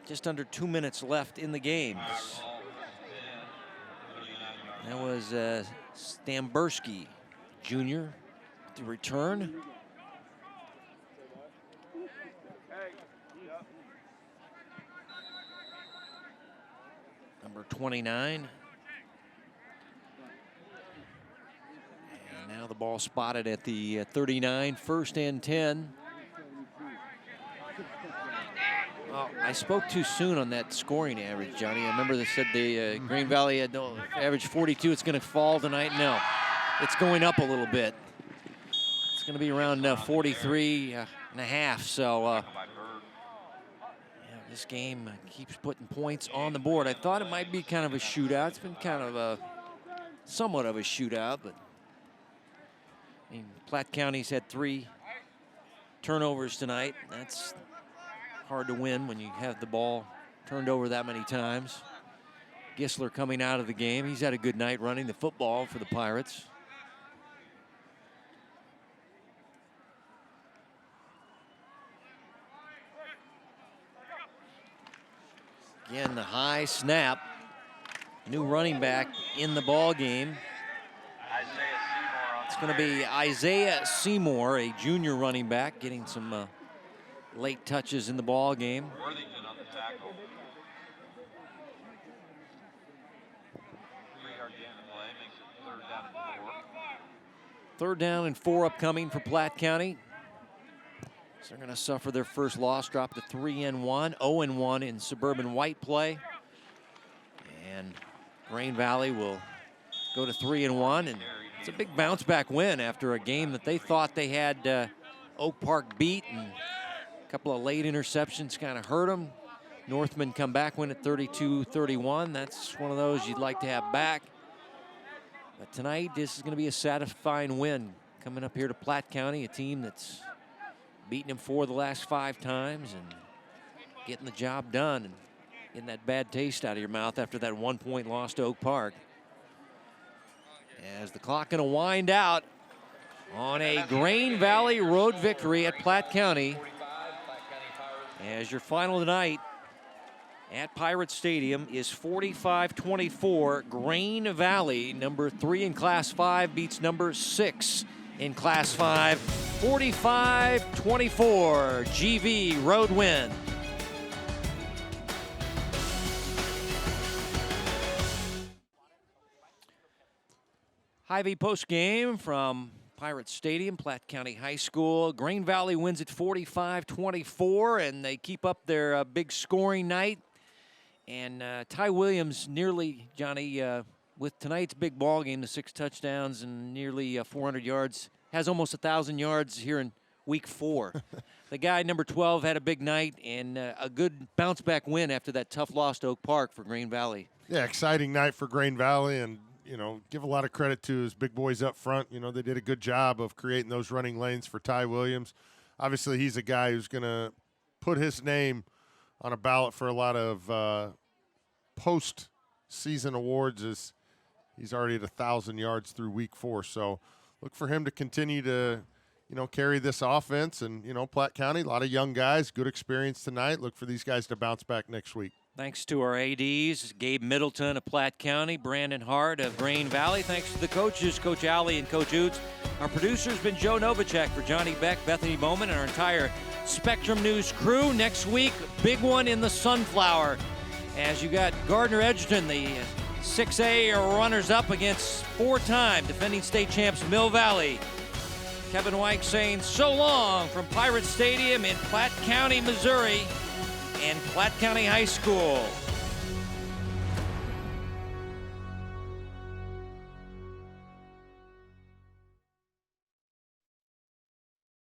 just under 2 minutes left in the game. That was Stamberski Jr. to return. Number 29. And now the ball spotted at the 39, 1st and 10. Well, I spoke too soon on that scoring average, Johnny. I remember they said the Green Valley had average 42. It's going to fall tonight. No, it's going up a little bit. It's going to be around 43 and a half. So yeah, this game keeps putting points on the board. I thought it might be kind of a shootout. It's been kind of somewhat of a shootout, but I mean, Platte County's had 3 turnovers tonight. That's hard to win when you have the ball turned over that many times. Gisler coming out of the game. He's had a good night running the football for the Pirates. Again, the high snap. New running back in the ball game. It's going to be Isaiah Seymour, a junior running back, getting some late touches in the ball game. Worthington on the tackle. 3-yard gain of play makes it 3rd down and 4. 3rd down and 4 upcoming for Platte County. So they're going to suffer their first loss, drop to 3-1, 0-1 in suburban white play. And Grain Valley will go to 3-1, and it's a big bounce back win after a game that they thought they had Oak Park beat, and a couple of late interceptions kind of hurt them. Northman come back, win at 32-31. That's one of those you'd like to have back. But tonight, this is going to be a satisfying win coming up here to Platte County, a team that's beaten them 4 of the last 5 times and getting the job done and getting that bad taste out of your mouth after that 1-point loss to Oak Park. As the clock going to wind out on a Grain Valley road victory at Platte County. As your final tonight at Pirate Stadium is 45-24. Grain Valley, number 3 in Class 5, beats number 6 in Class 5. 45-24, GV road win. Hy-Vee post game from Pirate Stadium, Platte County High School. Grain Valley wins at 45-24, and they keep up their big scoring night. And Ty Williams nearly, Johnny, with tonight's big ball game, the 6 touchdowns and nearly 400 yards, has almost 1,000 yards here in week 4. The guy, number 12, had a big night and a good bounce-back win after that tough loss to Oak Park for Grain Valley. Yeah, exciting night for Grain Valley, and give a lot of credit to his big boys up front. They did a good job of creating those running lanes for Ty Williams. Obviously, he's a guy who's going to put his name on a ballot for a lot of post-season awards, as he's already at 1,000 yards through week 4. So look for him to continue to, carry this offense. And, Platte County, a lot of young guys, good experience tonight. Look for these guys to bounce back next week. Thanks to our ADs, Gabe Middleton of Platte County, Brandon Hart of Grain Valley. Thanks to the coaches, Coach Alley and Coach Oots. Our producer's been Joe Novacek. For Johnny Beck, Bethany Bowman, and our entire Spectrum News crew. Next week, big one in the Sunflower, as you got Gardner Edgerton, the 6A runners-up against 4-time defending state champs Mill Valley. Kevin White saying so long from Pirate Stadium in Platte County, Missouri, and Platte County High School.